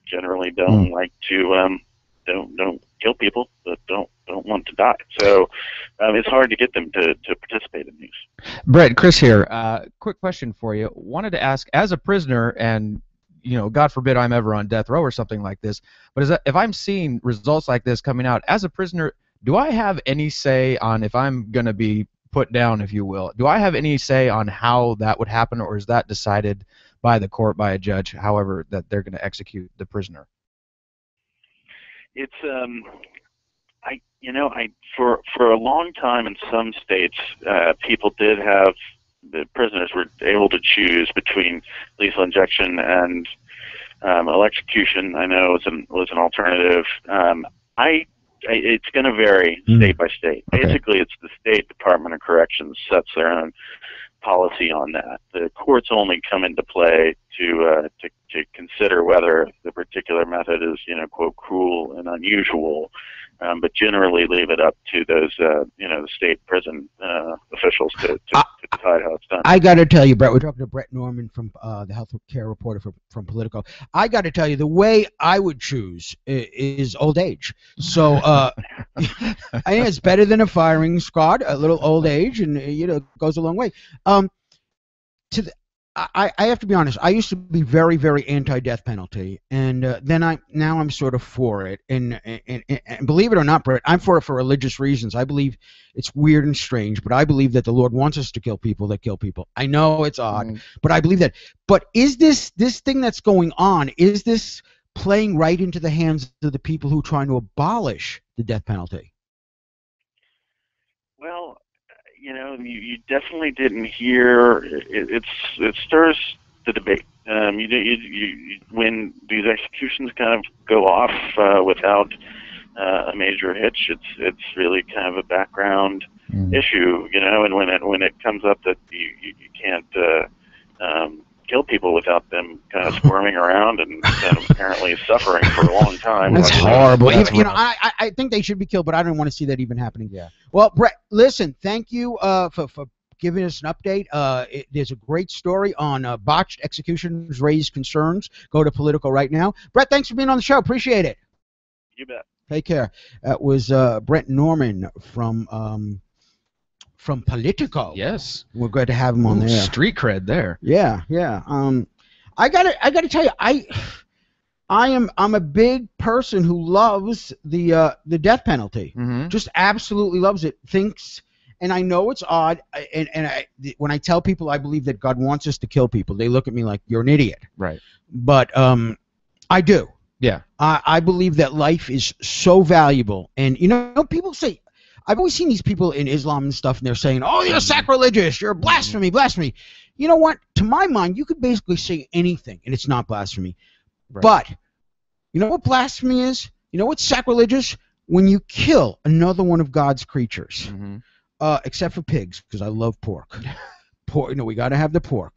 generally don't like to don't kill people, but don't want to die. So it's hard to get them to participate in these. Brett, Chris here. Quick question for you. Wanted to ask, as a prisoner, and God forbid I'm ever on death row or something like this, but if I'm seeing results like this coming out, as a prisoner, do I have any say on, if I'm going to be put down, if you will, do I have any say on how that would happen, or is that decided by the court, by a judge, however that they're going to execute the prisoner? It's for a long time in some states, people did have, the prisoners were able to choose between lethal injection and electrocution. I know was an alternative. It's going to vary state by state. Okay. Basically, it's the State Department of Corrections sets their own policy on that. The courts only come into play to consider whether the particular method is, quote, cruel and unusual, but generally leave it up to those, the state prison officials to decide how it's done. I got to tell you, Brett, we're talking to Brett Norman from the health care reporter from Politico. I got to tell you, the way I would choose is old age. So I think it's better than a firing squad, a little old age, and it goes a long way. I have to be honest. I used to be very, very anti-death penalty, and now I'm sort of for it. And believe it or not, Brett, I'm for it for religious reasons. I believe it's weird and strange, but I believe that the Lord wants us to kill people that kill people. I know it's odd, but I believe that. But is this thing that's going on? Is this playing right into the hands of the people who are trying to abolish the death penalty? Well, you definitely didn't hear it stirs the debate. When these executions kind of go off without a major hitch, it's really kind of a background issue, and when it comes up that you can't kill people without them kind of squirming around and kind of apparently suffering for a long time. That's horrible. I think they should be killed, but I don't want to see that even happening. Yeah. Well, Brett, listen, thank you for giving us an update. There's a great story on botched executions raise concerns. Go to Politico right now. Brett, thanks for being on the show. Appreciate it. You bet. Take care. That was Brett Norman from Politico. Yes. We're glad to have him on there. Street cred there. Yeah. I gotta tell you, I'm a big person who loves the death penalty. Just absolutely loves it. Thinks, and I know it's odd, when I tell people I believe that God wants us to kill people, they look at me like you're an idiot. Right. But I do. Yeah. I believe that life is so valuable, and people say, I've always seen these people in Islam and stuff, and they're saying, "Oh, you're sacrilegious, you're blasphemy, blasphemy." You know what? To my mind, you could basically say anything, and it's not blasphemy. Right. But you know what blasphemy is? You know what's sacrilegious? When you kill another one of God's creatures, except for pigs, because I love pork. Pork, we got to have the pork.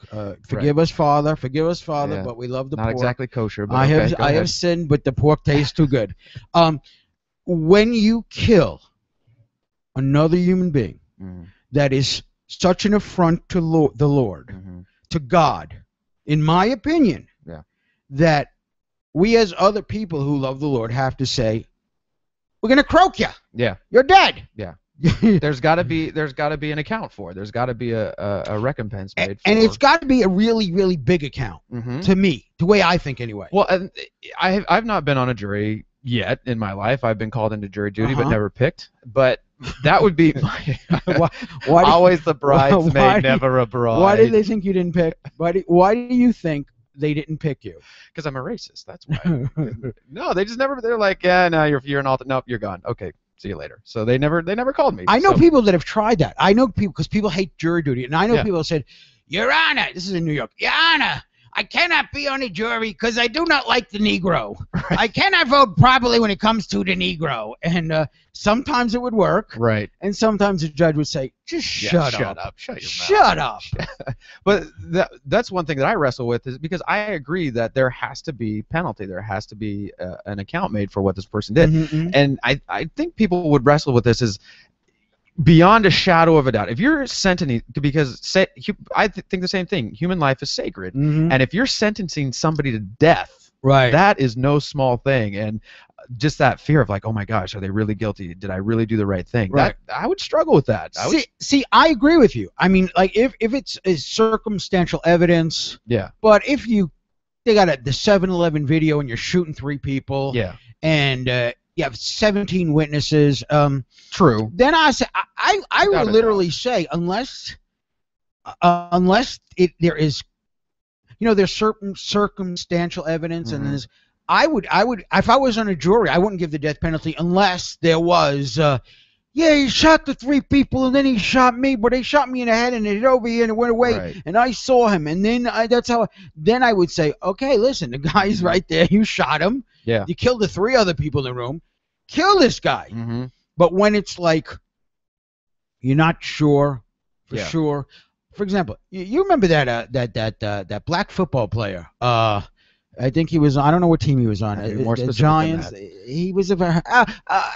Forgive us, Father. Forgive us, Father. Yeah. But we love the pork. Not exactly kosher. But I have sinned, but the pork tastes too good. When you kill another human being that is such an affront to the Lord, to God, in my opinion, that we as other people who love the Lord have to say, we're going to croak you. Yeah. You're dead. Yeah. There's got to be an account for it. There's got to be a recompense made for. And it's got to be a really, really big account to me, the way I think anyway. Well, I've not been on a jury yet in my life. I've been called into jury duty, but never picked. But that would be always the bridesmaid, never a bride. Why did they think you didn't pick? Why do you think they didn't pick you? Because I'm a racist. That's why. No, they just never. They're like, yeah, no, you're an alternate. Nope, you're gone. Okay, see you later. So they never called me. I know people that have tried that. I know people because people hate jury duty, and I know people said, "Your Honor," this is in New York. "Your Honor, I cannot be on a jury because I do not like the Negro. Right. I cannot vote properly when it comes to the Negro." And sometimes it would work. Right. And sometimes the judge would say, just shut up. Shut your Shut up. But that's one thing that I wrestle with is because I agree that there has to be penalty. There has to be an account made for what this person did. And I think people would wrestle with this is beyond a shadow of a doubt. If you're sentencing, because I think the same thing. Human life is sacred, and if you're sentencing somebody to death, that is no small thing. And just that fear of like, oh my gosh, are they really guilty? Did I really do the right thing? Right. I would struggle with that. See, I agree with you. I mean, like if it's circumstantial evidence, But if they got the 7-Eleven video and you're shooting 3 people, and you have 17 witnesses. True. Then I say I would literally say unless there is, there's certain circumstantial evidence, and there's I would if I was on a jury, I wouldn't give the death penalty unless there was. He shot the 3 people and then he shot me, but they shot me in the head and it over here and it went away and I saw him and then then I would say, okay, listen, the guy's right there, you shot him, you killed the 3 other people in the room, kill this guy. But when it's like you're not sure, for example, you remember that black football player? I think he was. I don't know what team he was on. The Giants. He was I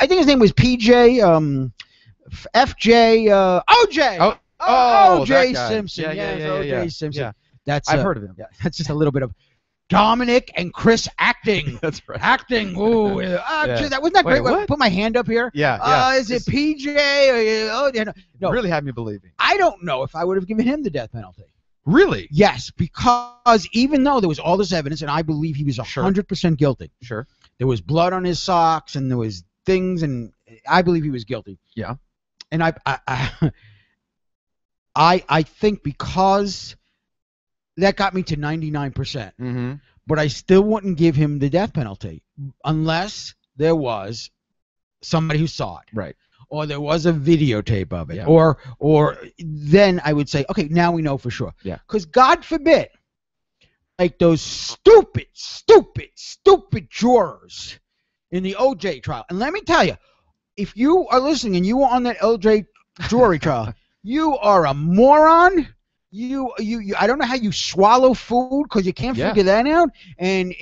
think his name was PJ. FJ. OJ. OJ Simpson. Yeah. OJ Simpson. Yeah. That's I've heard of him. Yeah, that's just a little bit of Dominic and Chris acting. That's right. Acting. Ooh, Yeah. that wasn't that Wait, great? what? Put my hand up here. Yeah. Is it PJ? No. Really had me believing. I don't know if I would have given him the death penalty. Really? Yes, because even though there was all this evidence, and I believe he was 100% guilty. Sure. There was blood on his socks, and there was things, and I believe he was guilty. Yeah. And I think because that got me to 99%. Mm-hmm. But I still wouldn't give him the death penalty unless there was somebody who saw it. Right. Or there was a videotape of it. Yeah. Or then I would say, okay, now we know for sure. Yeah. Because God forbid, like those stupid jurors in the OJ trial. And let me tell you, if you are listening and you were on that OJ jury trial, you are a moron. You I don't know how you swallow food because you can't figure that out. And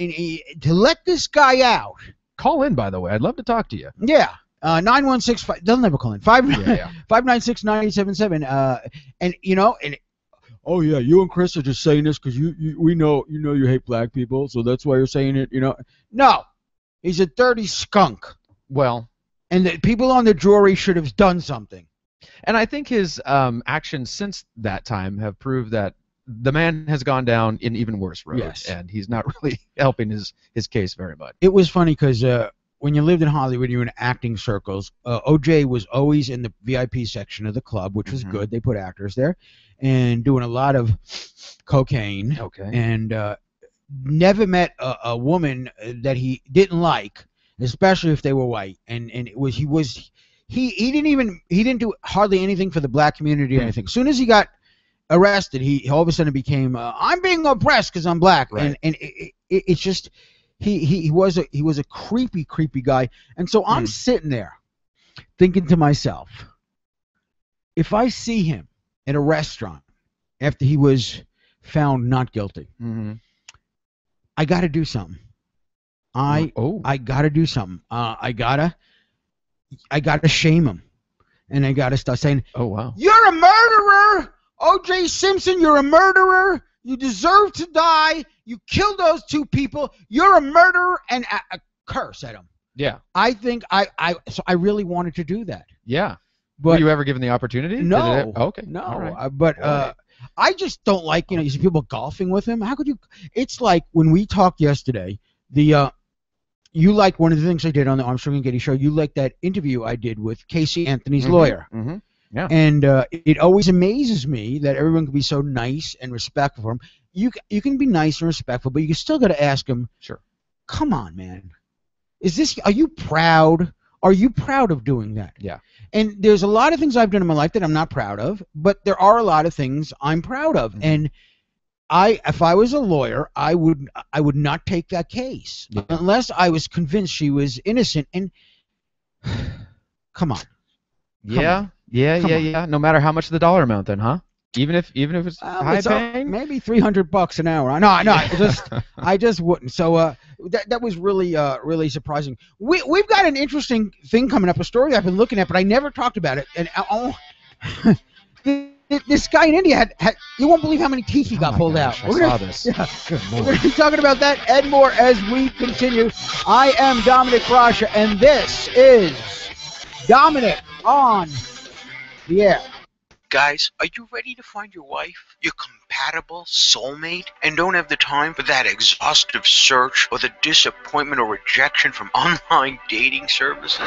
to let this guy out. Call in, by the way. I'd love to talk to you. Yeah. 916. They'll never call in. 596-9077. And oh yeah, you and Chris are just saying this because we know you hate black people, so that's why you're saying it. No, he's a dirty skunk. Well, and the people on the jury should have done something. And I think his actions since that time have proved that the man has gone down in even worse roads. Yes. And he's not really helping his case very much. It was funny because when you lived in Hollywood, you were in acting circles. OJ was always in the VIP section of the club, which was good. They put actors there, and doing a lot of cocaine. Okay. And never met a woman that he didn't like, especially if they were white. And he didn't do hardly anything for the black community or anything. As soon as he got arrested, he all of a sudden became I'm being oppressed because I'm black. Right. And it's just he was a creepy guy. And so I'm sitting there thinking to myself, if I see him at a restaurant after he was found not guilty, I got to do something. I got to do something. I gotta shame him, and I gotta start saying, "Oh wow, you're a murderer, O.J. Simpson. You're a murderer. You deserve to die. You killed those two people. You're a murderer," and a curse at him. Yeah. I think so I really wanted to do that. Yeah. But were you ever given the opportunity? No. Okay. No. All right. But I just don't like you see people golfing with him. How could you? It's like when we talked yesterday. You liked one of the things I did on the Armstrong and Getty show. You liked that interview I did with Casey Anthony's lawyer. Mm-hmm. Yeah. And it always amazes me that everyone can be so nice and respectful for him. You can be nice and respectful, but you still got to ask him. Sure. Come on, man. Are you proud? Are you proud of doing that? Yeah. And there's a lot of things I've done in my life that I'm not proud of, but there are a lot of things I'm proud of. And if I was a lawyer, I would not take that case unless I was convinced she was innocent. And come on. Yeah. No matter how much the dollar amount, then, huh? Even if it's high paying, maybe $300 an hour. No, I just wouldn't. So that was really surprising. We've got an interesting thing coming up, a story I've been looking at, but I never talked about it. And this guy in India had you won't believe how many teeth he got pulled out. I saw this. Yeah. Good We're Lord. going to be talking about that and more as we continue. I am Dominick Brascia, and this is Dominick on the Air. Guys, are you ready to find your wife, your compatible soulmate, and don't have the time for that exhaustive search or the disappointment or rejection from online dating services?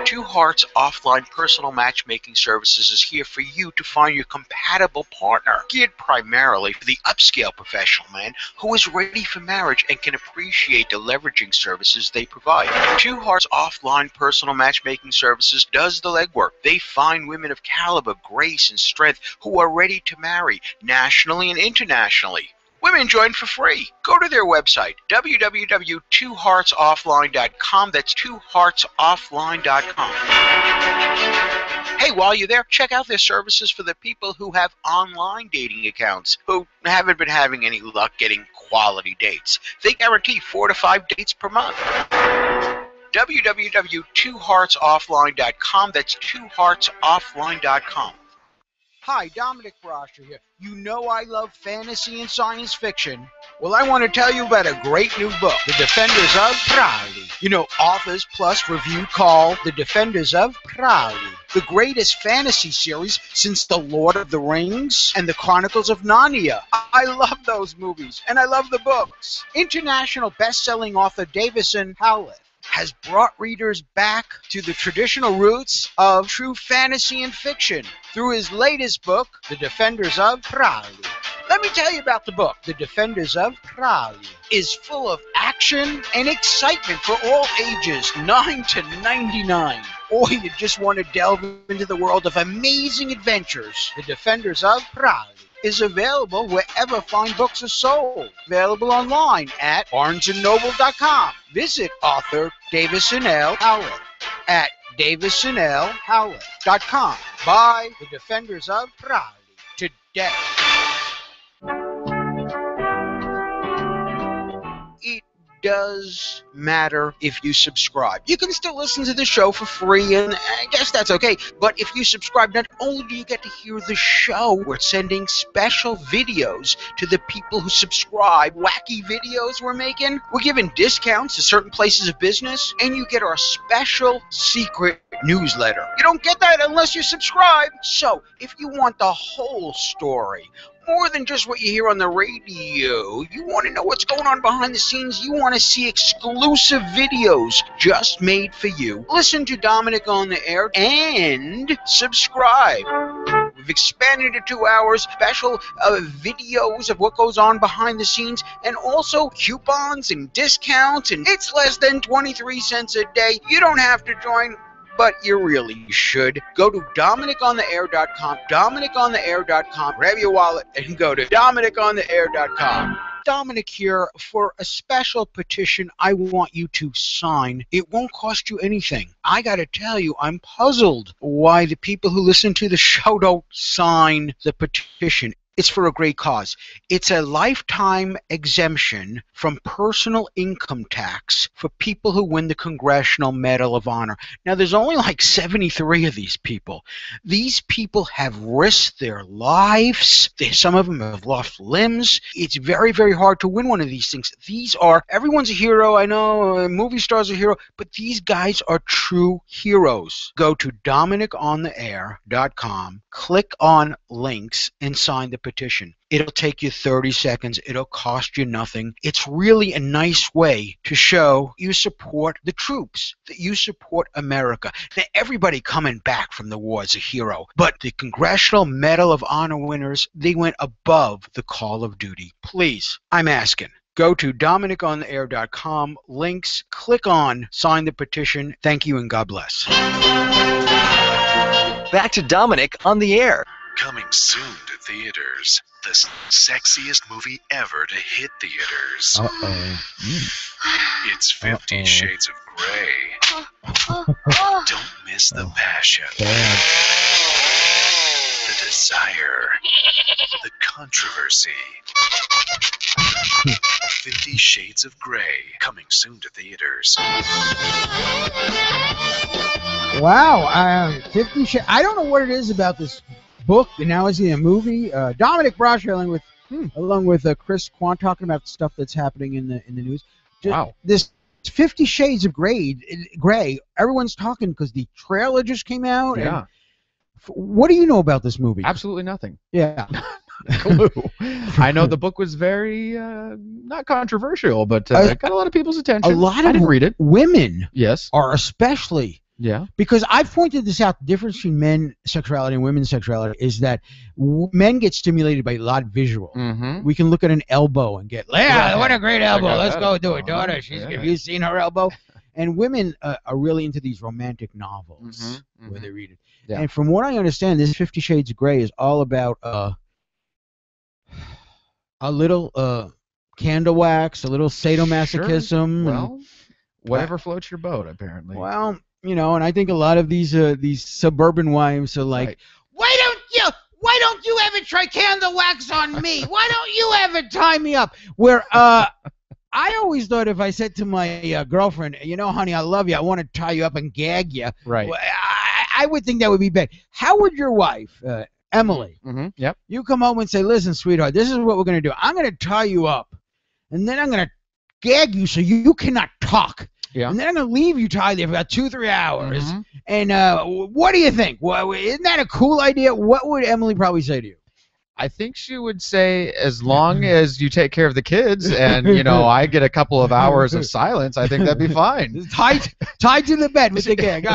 Two Hearts Offline Personal Matchmaking Services is here for you to find your compatible partner, geared primarily for the upscale professional man who is ready for marriage and can appreciate the leveraging services they provide. Two Hearts Offline Personal Matchmaking Services does the legwork. They find women of caliber, grace, and strength who are ready to marry nationally and internationally. Women join for free. Go to their website, www.twoheartsoffline.com. That's twoheartsoffline.com. Hey, while you're there, check out their services for the people who have online dating accounts, who haven't been having any luck getting quality dates. They guarantee 4 to 5 dates per month. www.twoheartsoffline.com. That's twoheartsoffline.com. Hi, Dominick Brasher here. You know I love fantasy and science fiction. Well, I want to tell you about a great new book, The Defenders of Prowley. You know, Authors Plus Review call The Defenders of Prowley the greatest fantasy series since The Lord of the Rings and The Chronicles of Narnia. I love those movies, and I love the books. International best-selling author Davison Howlett has brought readers back to the traditional roots of true fantasy and fiction through his latest book, The Defenders of Prowley. Let me tell you about the book. The Defenders of Prowley is full of action and excitement for all ages, 9 to 99. Or you just want to delve into the world of amazing adventures. The Defenders of Prowley is available wherever fine books are sold. Available online at barnesandnoble.com. Visit author Davison L. Howlett at davisonlhowlett.com. Buy The Defenders of Prowley today. It does matter if you subscribe. You can still listen to the show for free, and I guess that's okay. But if you subscribe, not only do you get to hear the show, we're sending special videos to the people who subscribe. Wacky videos we're making. We're giving discounts to certain places of business, and you get our special secret newsletter. You don't get that unless you subscribe. So, if you want the whole story, more than just what you hear on the radio, you want to know what's going on behind the scenes, you want to see exclusive videos just made for you, listen to Dominick on the Air and subscribe. We've expanded to 2 hours, special videos of what goes on behind the scenes, and also coupons and discounts, and it's less than 23 cents a day. You don't have to join, but you really should. Go to DominickOnTheAir.com, DominickOnTheAir.com, grab your wallet, and go to DominickOnTheAir.com. Dominick here for a special petition I want you to sign. It won't cost you anything. I gotta tell you, I'm puzzled why the people who listen to the show don't sign the petition. It's for a great cause. It's a lifetime exemption from personal income tax for people who win the Congressional Medal of Honor. Now, there's only like 73 of these people. These people have risked their lives. Some of them have lost limbs. It's very, very hard to win one of these things. Everyone's a hero, I know, movie stars are a hero, but these guys are true heroes. Go to DominickOnTheAir.com, click on links, and sign the petition. It'll take you 30 seconds. It'll cost you nothing. It's really a nice way to show you support the troops, that you support America. Now, everybody coming back from the war is a hero, but the Congressional Medal of Honor winners, they went above the call of duty. Please, I'm asking. Go to DominickOnTheAir.com, links, click on sign the petition. Thank you and God bless. Back to Dominick on the Air. Coming soon to theaters, the sexiest movie ever to hit theaters. It's 50 Shades of Grey. Don't miss the passion, the desire, the controversy. 50 Shades of Grey, coming soon to theaters. Wow, 50 Shades. I don't know what it is about this book, and now is he a movie? Dominick Brasher along with Chris Quan talking about stuff that's happening in the news. Wow. This 50 Shades of Grey, everyone's talking because the trailer just came out. Yeah. What do you know about this movie? Absolutely nothing. Yeah. Clue. I know the book was very not controversial, but got a lot of people's attention. A lot of I didn't read it. Women Yes. are especially. Yeah. Because I've pointed this out, the difference between men's sexuality and women's sexuality is that men get stimulated by a lot of visual. Mm-hmm. We can look at an elbow and get, what a great elbow. Let's go do it, daughter. Have you seen her elbow? And women are really into these romantic novels where they read it. Yeah. And from what I understand, this 50 Shades of Grey is all about a little candle wax, a little sadomasochism. Sure. Well, whatever floats your boat, apparently. Well, And I think a lot of these suburban wives are like, why don't you ever try candle wax on me? Why don't you ever tie me up? Where I always thought if I said to my girlfriend, honey, I love you, I want to tie you up and gag you, Right. I would think that would be bad. How would your wife, Emily, Yep. you come home and say, listen, sweetheart, this is what we're going to do. I'm going to tie you up, and then I'm going to gag you so you cannot talk. Yeah. And then I'm going to leave you tied there for about 2-3 hours. And what do you think? Well, isn't that a cool idea? What would Emily probably say to you? I think she would say, as long as you take care of the kids and, I get a couple of hours of silence, I think that'd be fine. Tied to the bed with the gag.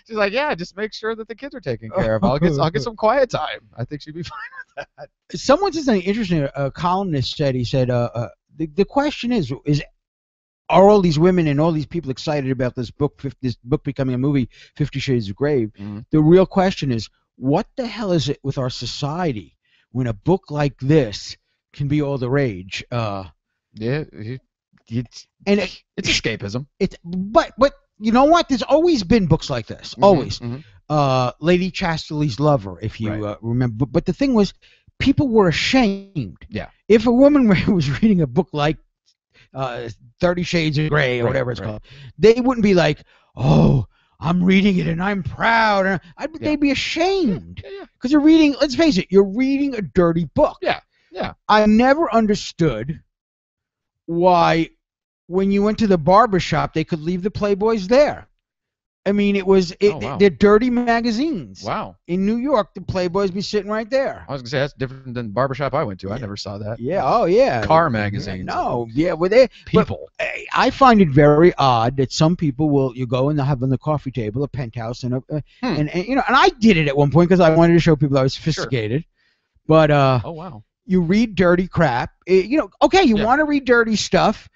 She's like, yeah, just make sure that the kids are taken care of. I'll get some quiet time. I think she'd be fine with that. Someone said something interesting. A columnist said, the question is are all these women and all these people excited about this book becoming a movie, 50 Shades of Grey? The real question is, what the hell is it with our society when a book like this can be all the rage? It's escapism. But you know what? There's always been books like this. Always. Lady Chastity's Lover, if you remember. But the thing was, people were ashamed. Yeah. If a woman was reading a book like 30 Shades of Grey or whatever it's called, they wouldn't be like, oh, I'm reading it and I'm proud. They'd be ashamed. Because you're reading, let's face it, you're reading a dirty book. Yeah. I never understood why when you went to the barber shop, they could leave the Playboys there. I mean, they're dirty magazines. Wow. In New York, the Playboys be sitting right there. I was going to say, that's different than the barbershop I went to. I never saw that. Yeah, oh yeah. Car magazines. No, yeah, well, people. I find it very odd that some people you go and they'll have on the coffee table a penthouse and and I did it at one point because I wanted to show people I was sophisticated. Sure. But oh wow. You read dirty crap. Okay, you want to read dirty stuff,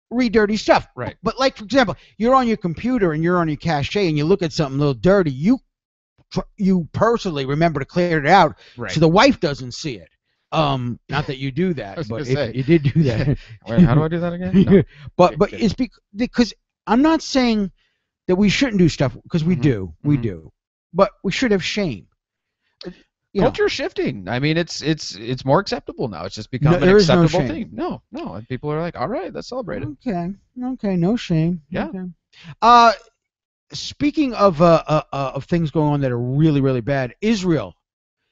read dirty stuff. Right. But like, for example, you're on your computer and you're on your cache and you look at something a little dirty, you personally remember to clear it out so the wife doesn't see it. Not that you do that, but if you did do that. Wait, how do I do that again? No. But it's because I'm not saying that we shouldn't do stuff, because we do. We do. But we should have shame. Culture shifting. I mean, it's more acceptable now. It's just become an acceptable thing. No. And people are like, all right, let's celebrate it. Okay, no shame. Yeah. Okay. Speaking of things going on that are really, really bad, Israel.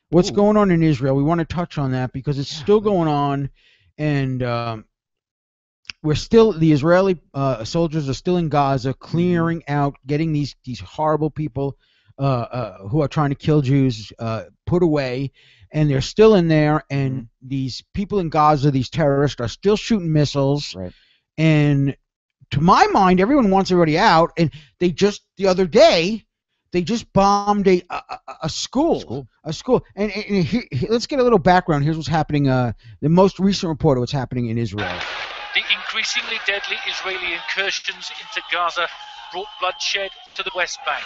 What's going on in Israel? We want to touch on that because it's still going on, and the Israeli soldiers are still in Gaza, clearing out, getting these horrible people who are trying to kill Jews put away, and they're still in there, and these people in Gaza, these terrorists, are still shooting missiles. Right. And to my mind, everyone wants everybody out, and the other day, they just bombed a school. And let's get a little background. Here's what's happening. The most recent report of what's happening in Israel. The increasingly deadly Israeli incursions into Gaza brought bloodshed to the West Bank,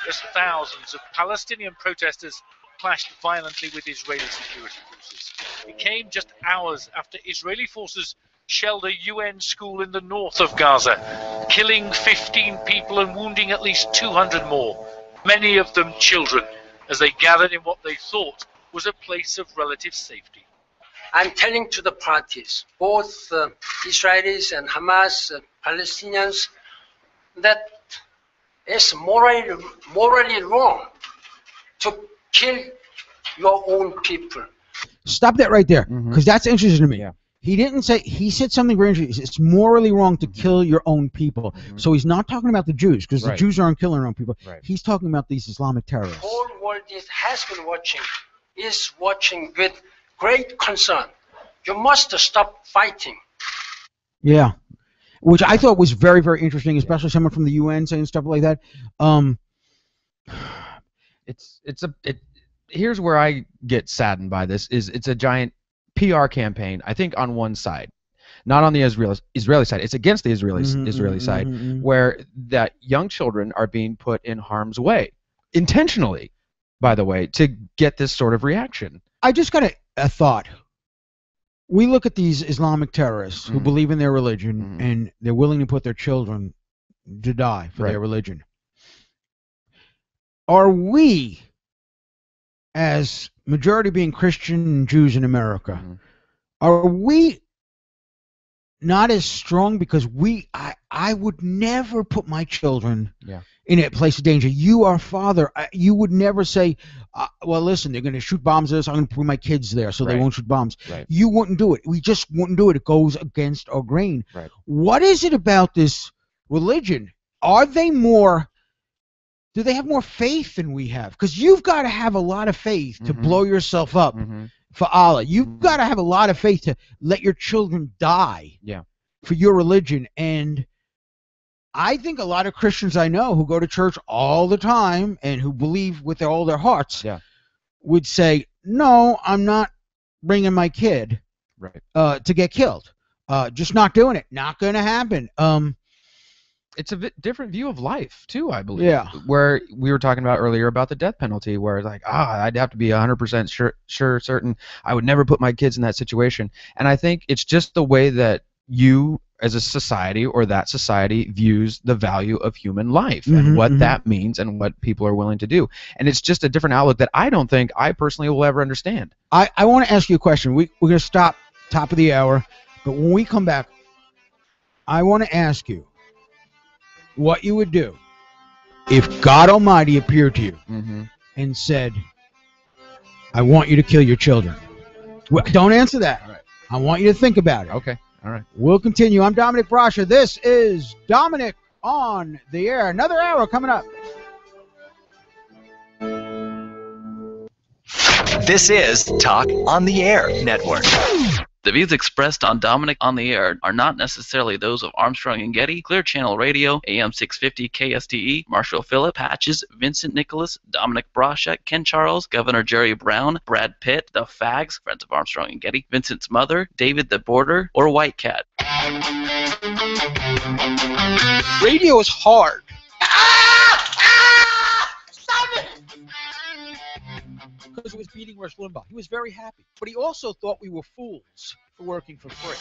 as thousands of Palestinian protesters clashed violently with Israeli security forces. It came just hours after Israeli forces shelled a UN school in the north of Gaza, killing 15 people and wounding at least 200 more, many of them children, as they gathered in what they thought was a place of relative safety. I'm telling to the parties, both Israelis and Hamas, Palestinians, that it's morally wrong to kill your own people. Stop that right there, because that's interesting to me. Yeah. He said something very interesting. It's morally wrong to kill your own people. So he's not talking about the Jews, because the Jews aren't killing their own people. Right. He's talking about these Islamic terrorists. The whole world has been watching with great concern. You must stop fighting. Yeah. Which I thought was very, very interesting, especially someone from the UN saying stuff like that. Here's where I get saddened by this. It's a giant PR campaign, I think, on one side, not on the Israeli side. It's against the Israeli side, where that young children are being put in harm's way, intentionally, by the way, to get this sort of reaction. I just got a thought. We look at these Islamic terrorists who believe in their religion, and they're willing to put their children to die for their religion. Are we, as majority being Christian and Jews in America, are we not as strong? Because I would never put my children in a place of danger. You are father. You would never say, well, listen, they're going to shoot bombs at us. I'm going to put my kids there so they won't shoot bombs. You wouldn't do it. We just wouldn't do it. It goes against our grain. What is it about this religion? Are they more... Do they have more faith than we have? Because you've got to have a lot of faith to blow yourself up for Allah. You've got to have a lot of faith to let your children die for your religion. And I think a lot of Christians I know who go to church all the time and who believe with all their hearts would say, no, I'm not bringing my kid to get killed. Just not doing it. Not going to happen. It's a different view of life too, I believe. Yeah. Where we were talking about earlier about the death penalty, where it's like, I'd have to be 100% certain I would never put my kids in that situation. And I think it's just the way that you, as a society, or that society views the value of human life and what that means and what people are willing to do. And it's just a different outlook that I don't think I personally will ever understand. I want to ask you a question. We're going to stop top of the hour, but when we come back, I want to ask you what you would do if God Almighty appeared to you and said, I want you to kill your children. Well, don't answer that. All right. I want you to think about it. Okay. All right. We'll continue. I'm Dominick Brascia. This is Dominick on the Air. Another hour coming up. This is Talk on the Air Network. The views expressed on Dominick on the Air are not necessarily those of Armstrong and Getty, Clear Channel Radio, AM 650 KSTE, Marshall Phillip, Patches, Vincent Nicholas, Dominick Brascia, Ken Charles, Governor Jerry Brown, Brad Pitt, The Fags, Friends of Armstrong and Getty, Vincent's mother, David the Border, or White Cat. Radio is hard. Because he was beating Rush Limbaugh. He was very happy. But he also thought we were fools for working for free.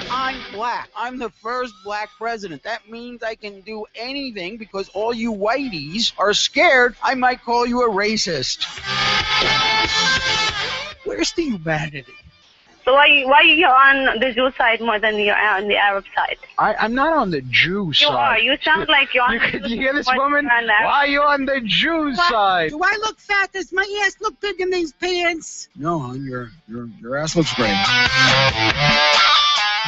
I'm black. I'm the first black president. That means I can do anything because all you whiteys are scared I might call you a racist. Where's the humanity? So why you on the Jew side more than you're on the Arab side? I'm not on the Jew side. You are. You sound like you're on You hear this woman? Why are you on the Jew side? Do I look fat? Does my ass look big in these pants? No, hon, your ass looks great.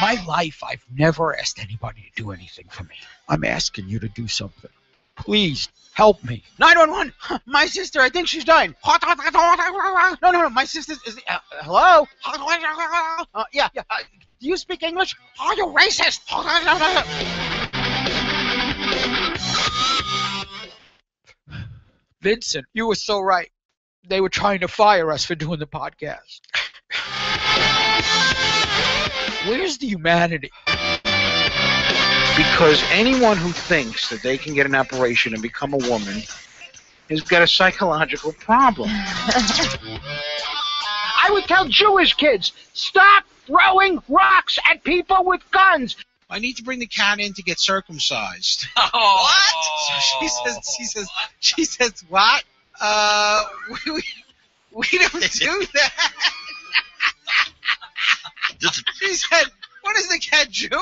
My life, I've never asked anybody to do anything for me. I'm asking you to do something. Please, help me. 911! My sister, I think she's dying. No, my sister is... hello? Yeah. Do you speak English? Are you racist? Vincent, you were so right. They were trying to fire us for doing the podcast. Where's the humanity? Because anyone who thinks that they can get an operation and become a woman has got a psychological problem. I would tell Jewish kids, stop throwing rocks at people with guns. I need to bring the cat in to get circumcised. Oh. What? So she says, what? We don't do that. She said, what is the cat, Jewish?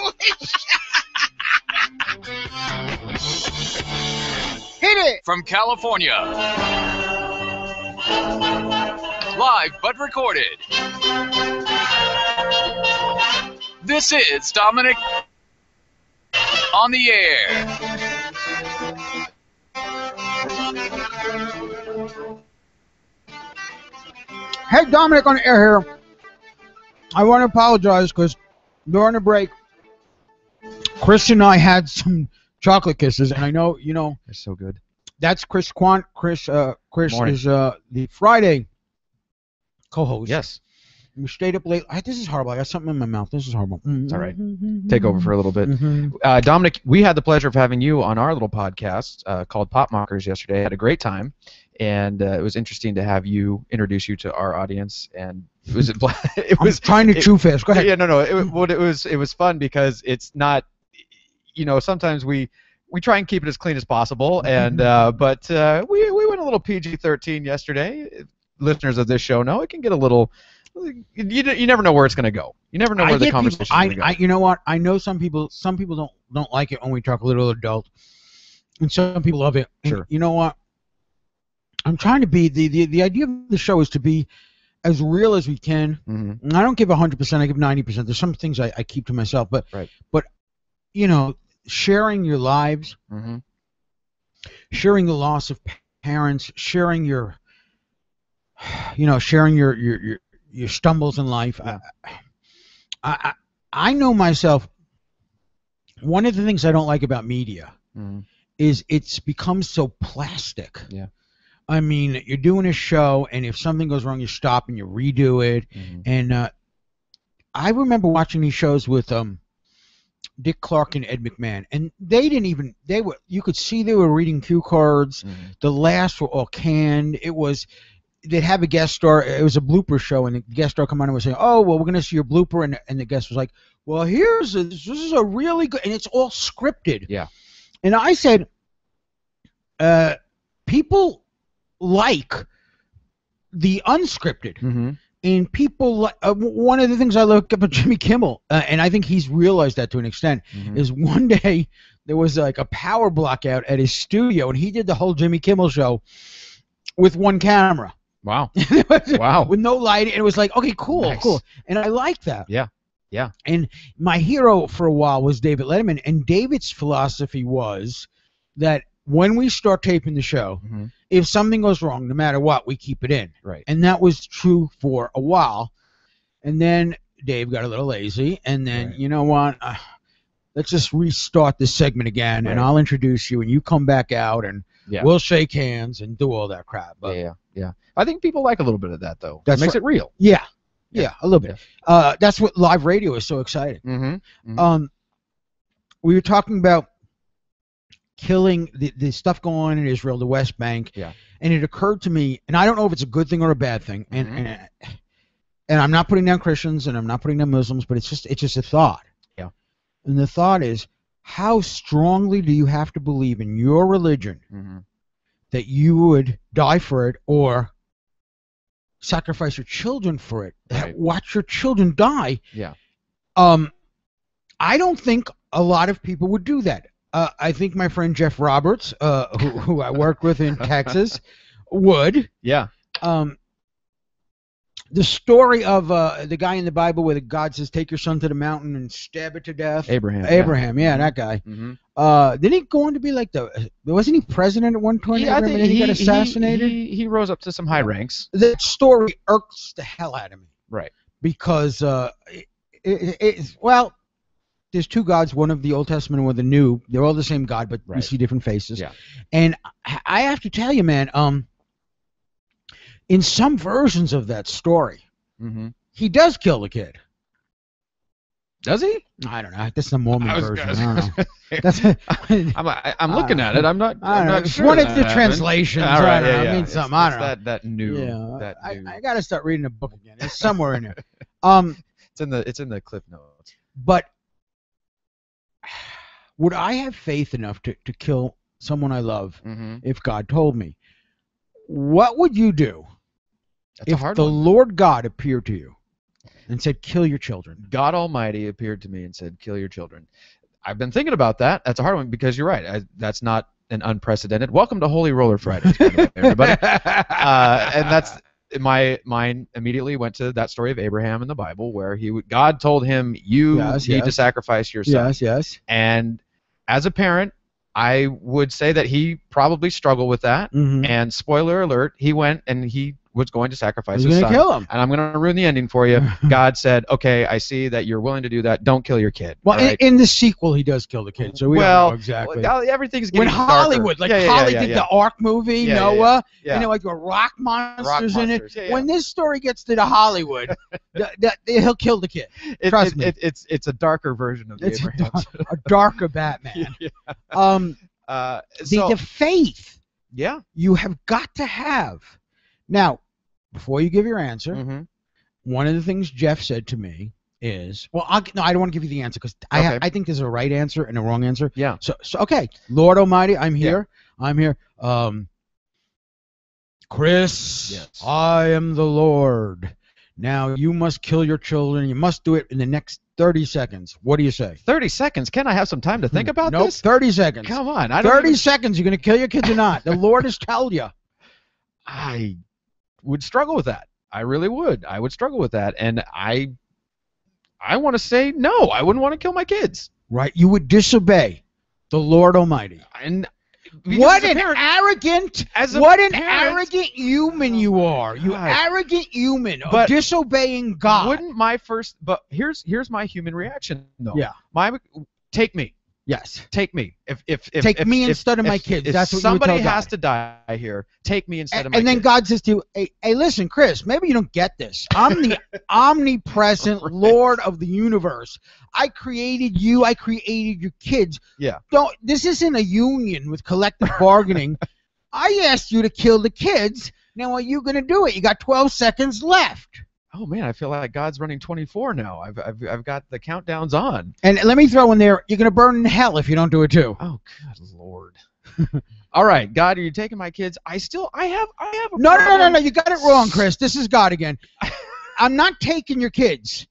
Hit it! From California. Live but recorded. This is Dominick on the Air. Hey, Dominick on the Air here. I want to apologize because during the break, Chris and I had some chocolate kisses, and I know, they're so good. That's Chris Quant. Chris Morning. is the Friday co-host. Yes. We stayed up late. This is horrible. I got something in my mouth. This is horrible. It's all right. Take over for a little bit. Dominick, we had the pleasure of having you on our little podcast called Pop Mockers yesterday. I had a great time, and it was interesting to have you introduce you to our audience. And it was I'm trying to chew fast. Go ahead. Yeah, no. It was fun because it's not. sometimes we try and keep it as clean as possible, and but we went a little PG-13 yesterday. Listeners of this show know it can get a little. You never know where it's going to go. You never know where the conversation is going to go. You know what? I know some people don't like it when we talk a little adult, and some people love it. Sure. And you know what? I'm trying to be the idea of the show is to be as real as we can. And I don't give 100%. I give 90%. There's some things I keep to myself, but sharing your lives, sharing the loss of parents, sharing your stumbles in life. I know myself. One of the things I don't like about media is it's become so plastic. Yeah. I mean, you're doing a show, and if something goes wrong, you stop and you redo it. And I remember watching these shows with Dick Clark and Ed McMahon, and you could see they were reading cue cards. The laughs were all canned. They'd have a guest star. It was a blooper show, and the guest star come on and was saying, "Oh, well, we're going to see your blooper," and the guest was like, "Well, this is a really good," and it's all scripted. Yeah. And I said, people like the unscripted, and people one of the things I look up at Jimmy Kimmel, and I think he's realized that to an extent, is one day there was like a power blackout at his studio, and he did the whole Jimmy Kimmel show with one camera. Wow. With no light, and it was like, okay, cool, cool, and I like that. Yeah. And my hero for a while was David Letterman, and David's philosophy was that when we start taping the show, if something goes wrong, no matter what, we keep it in. Right. And that was true for a while. And then Dave got a little lazy, and then, you know what, let's just restart this segment again, and I'll introduce you, and you come back out, and we'll shake hands and do all that crap. But yeah. I think people like a little bit of that, though. That makes it real. Yeah, a little bit. That's what live radio is so exciting. We were talking about killing the stuff going on in Israel, the West Bank, and it occurred to me, and I don't know if it's a good thing or a bad thing, and I'm not putting down Christians and I'm not putting down Muslims, but it's just a thought. Yeah. And the thought is, how strongly do you have to believe in your religion that you would die for it or sacrifice your children for it? Watch your children die. Yeah. I don't think a lot of people would do that. I think my friend Jeff Roberts, who I work with in Texas, would. Yeah. The story of the guy in the Bible where God says, "Take your son to the mountain and stab it to death." Abraham, that guy. Didn't he go on to be like wasn't he president at one point? Yeah, I think he got assassinated. He rose up to some high ranks. That story irks the hell out of me. Right. Because there's two gods, one of the Old Testament and one of the New. They're all the same God, but we see different faces. Yeah. And I have to tell you, man, in some versions of that story, he does kill the kid. Does he? I don't know. That's the Mormon version. I don't know. I'm looking at it. I'm not sure. One of the translations. All right, I mean something. I don't know. That new. Yeah. I got to start reading the book again. It's somewhere in there. It's in the clip notes. But would I have faith enough to kill someone I love if God told me? What would you do if the Lord God appeared to you and said, "Kill your children"? God Almighty appeared to me and said, "Kill your children." I've been thinking about that. That's a hard one because you're right. That's not an unprecedented. Welcome to Holy Roller Fridays, by the way, everybody. And that's my mind immediately went to that story of Abraham in the Bible where God told him, "You need to sacrifice your son." Yes. And as a parent, I would say that he probably struggled with that. And spoiler alert, he went and he was going to sacrifice his son. He's going to kill him. And I'm going to ruin the ending for you. God said, "Okay, I see that you're willing to do that. Don't kill your kid." Well, in the sequel, he does kill the kid, so we don't know exactly. Everything's getting when Hollywood, darker. Holly did the Ark movie, Noah, and there were rock monsters in it. When this story gets to the Hollywood, he'll kill the kid. Trust me. It's a darker version of Abraham. A darker Batman. The faith. Yeah. You have got to have. Now, before you give your answer, one of the things Jeff said to me is, well, no, I don't want to give you the answer because Okay. I think there's a right answer and a wrong answer. Yeah. So okay, Lord Almighty, I'm here. I'm here. Chris, Yes. I am the Lord. Now you must kill your children. You must do it in the next 30 seconds. What do you say? 30 seconds? Can I have some time to think about Nope, this? 30 seconds. Come on. I don't 30 even- seconds. You're going to kill your kids or not. The Lord has told you. I would struggle with that. I really would. I would struggle with that. And I want to say no. I wouldn't want to kill my kids. Right? You would disobey the Lord Almighty. And what as a an parent- arrogant, as a what an parent- arrogant human you are. You God. arrogant human But disobeying God. Wouldn't my first? But here's my human reaction though. Yeah. Take me. Yes. Take me. If Take me instead of my kids. If That's what you would somebody tell has God. to die here. Take me instead of my And then kids. God says to you, hey, listen, Chris, maybe you don't get this. I'm the omnipresent Lord of the universe. I created you. I created your kids. Yeah. This isn't a union with collective bargaining. I asked you to kill the kids. Now are you going to do it? You got 12 seconds left. Oh man, I feel like God's running 24 now. I've got the countdowns on. And let me throw in there, you're going to burn in hell if you don't do it too. Oh good Lord. All right, God, are you taking my kids? I have a No, problem. you got it wrong, Chris. This is God again. I'm not taking your kids.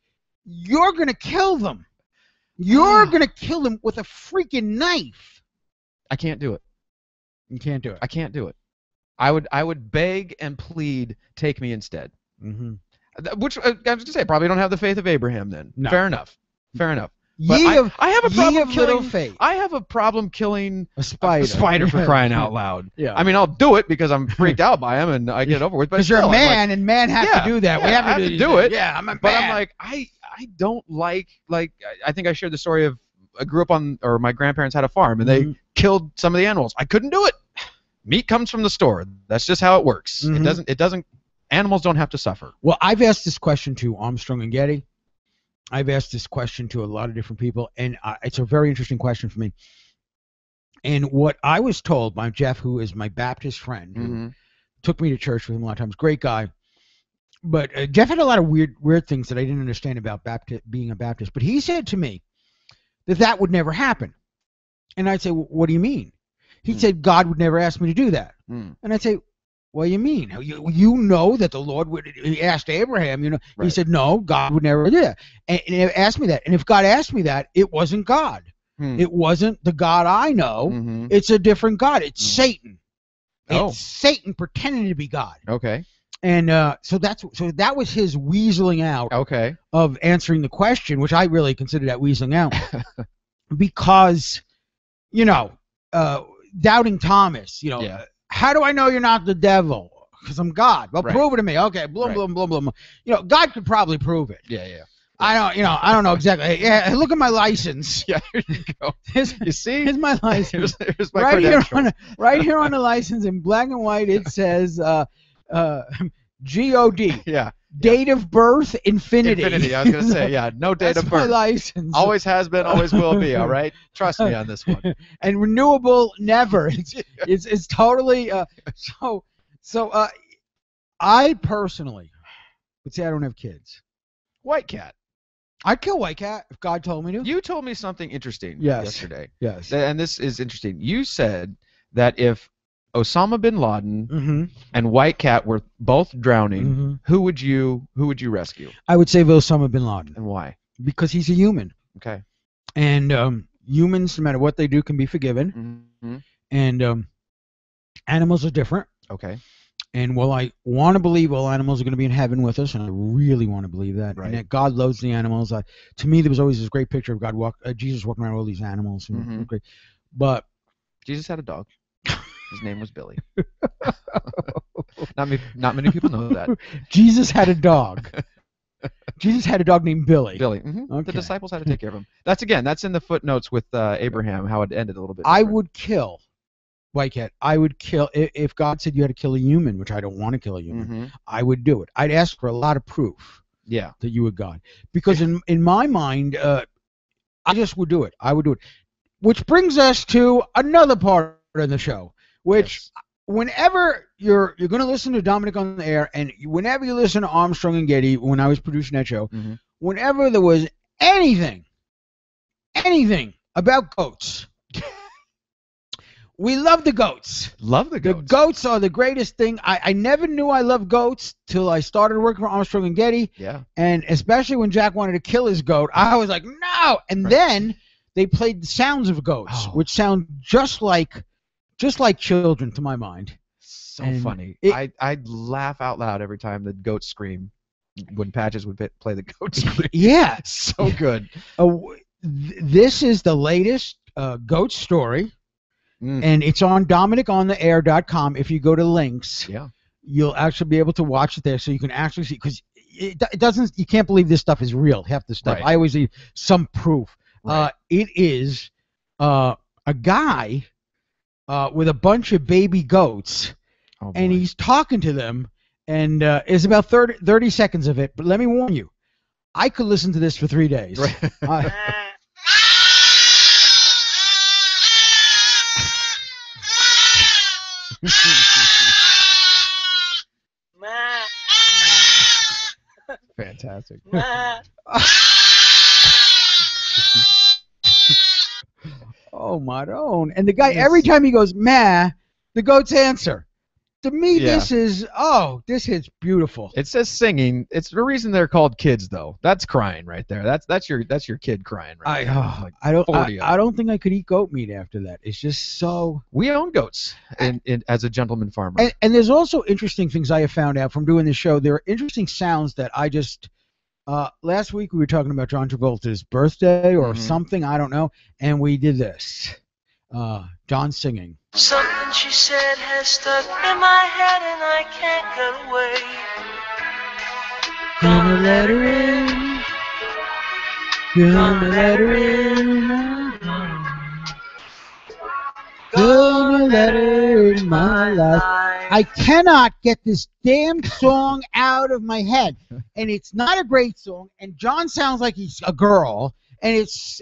You're going to kill them. You're going to kill them with a freaking knife. I can't do it. You can't do it. I can't do it. I would beg and plead, take me instead. Mm-hmm. Which I was going to say, probably don't have the faith of Abraham then. No. Fair enough. But Ye of- I have a ye problem of little killing. faith. I have a problem killing a spider. for crying out loud. Yeah. I mean, I'll do it because I'm freaked out by him and I get it over with. But Because you're a still, I'm like, man, and men have to do that. We yeah, have I have to to do it. Yeah, I'm a But man. I'm like, I don't like I think I shared the story of I grew up on, or my grandparents had a farm and they killed some of the animals. I couldn't do it. Meat comes from the store. That's just how it works. Mhm. It doesn't. Animals don't have to suffer. Well, I've asked this question to Armstrong and Getty. I've asked this question to a lot of different people, and it's a very interesting question for me. And what I was told by Jeff, who is my Baptist friend, who took me to church with him a lot of times, great guy. But Jeff had a lot of weird things that I didn't understand about being a Baptist. But he said to me that would never happen. And I'd say, well, what do you mean? He said God would never ask me to do that. And I'd say, what do you mean? You know that the Lord would. He asked Abraham. You know, he said no, God would never do that. And he asked me that. And if God asked me that, it wasn't God. It wasn't the God I know. It's a different God. It's Satan. Oh. It's Satan pretending to be God. Okay. And so that was his weaseling out. Okay. Of answering the question, which I really consider that weaseling out, because doubting Thomas. How do I know you're not the devil? Because I'm God. Well, prove it to me. Okay, blah blah blah blah blah. God could probably prove it. Yeah. I don't know exactly. Yeah, look at my license. Yeah, there you go. You see? Here's my license. Here's my right here credentials. right here on the license in black and white. It says G-O-D. Yeah. Date of birth, infinity. Infinity. I was gonna say, yeah, no date That's of my birth. license. Always has been, always will be. All right, trust me on this one. And renewable, never. It's totally. So I personally would say I don't have kids. White cat. I'd kill White Cat if God told me to. You told me something interesting Yes. yesterday. Yes. And this is interesting. You said that if Osama bin Laden and White Cat were both drowning, who would you rescue? I would save Osama bin Laden. And why? Because he's a human. Okay. And humans, no matter what they do, can be forgiven. And animals are different. Okay. And while I want to believe all animals are going to be in heaven with us, and I really want to believe that, and that God loves the animals. To me, there was always this great picture of Jesus walking around with all these animals. And great. But Jesus had a dog. His name was Billy. Not many people know that. Jesus had a dog. Jesus had a dog named Billy. Billy. Okay. The disciples had to take care of him. That's in the footnotes with Abraham, how it ended a little bit. I would kill White Cat. I would kill if God said you had to kill a human, which I don't want to kill a human. I would do it. I'd ask for a lot of proof. Yeah. That you were God, because in my mind, I just would do it. I would do it. Which brings us to another part of the show, which whenever you're going to listen to Dominick on the Air, and whenever you listen to Armstrong and Getty, when I was producing that show, whenever there was anything about goats. We love the goats. Love the goats. The goats are the greatest thing. I never knew I loved goats till I started working for Armstrong and Getty. Yeah. And especially when Jack wanted to kill his goat, I was like, no. And then they played the sounds of goats, which sound just like children to my mind. So And funny. it- I'd laugh out loud every time the goats scream when Patches would play the goat scream. Yeah. So good. This is the latest goat story. And it's on DominickOnTheAir.com. If you go to links, you'll actually be able to watch it there, so you can actually see, because it doesn't. You can't believe this stuff is real. Half the stuff. Right. I always need some proof. Right. It is a guy with a bunch of baby goats, and he's talking to them, and it's about 30 seconds of it. But let me warn you, I could listen to this for 3 days. Fantastic. Oh, my own. And the guy, every time he goes, "Meh," the goats answer. To me, this is beautiful. It says singing. It's the reason they're called kids, though. That's crying right there. That's your kid crying right there. Like I don't 40 of them. I don't think I could eat goat meat after that. It's just so. We own goats as a gentleman farmer. And there's also interesting things I have found out from doing this show. There are interesting sounds that I just. Last week we were talking about John Travolta's birthday or something, I don't know, and we did this. John singing. Something she said has stuck in my head and I can't get away. Gonna let her in. Gonna let her in. Gonna let her in my life. I cannot get this damn song out of my head, and it's not a great song. And John sounds like he's a girl, and it's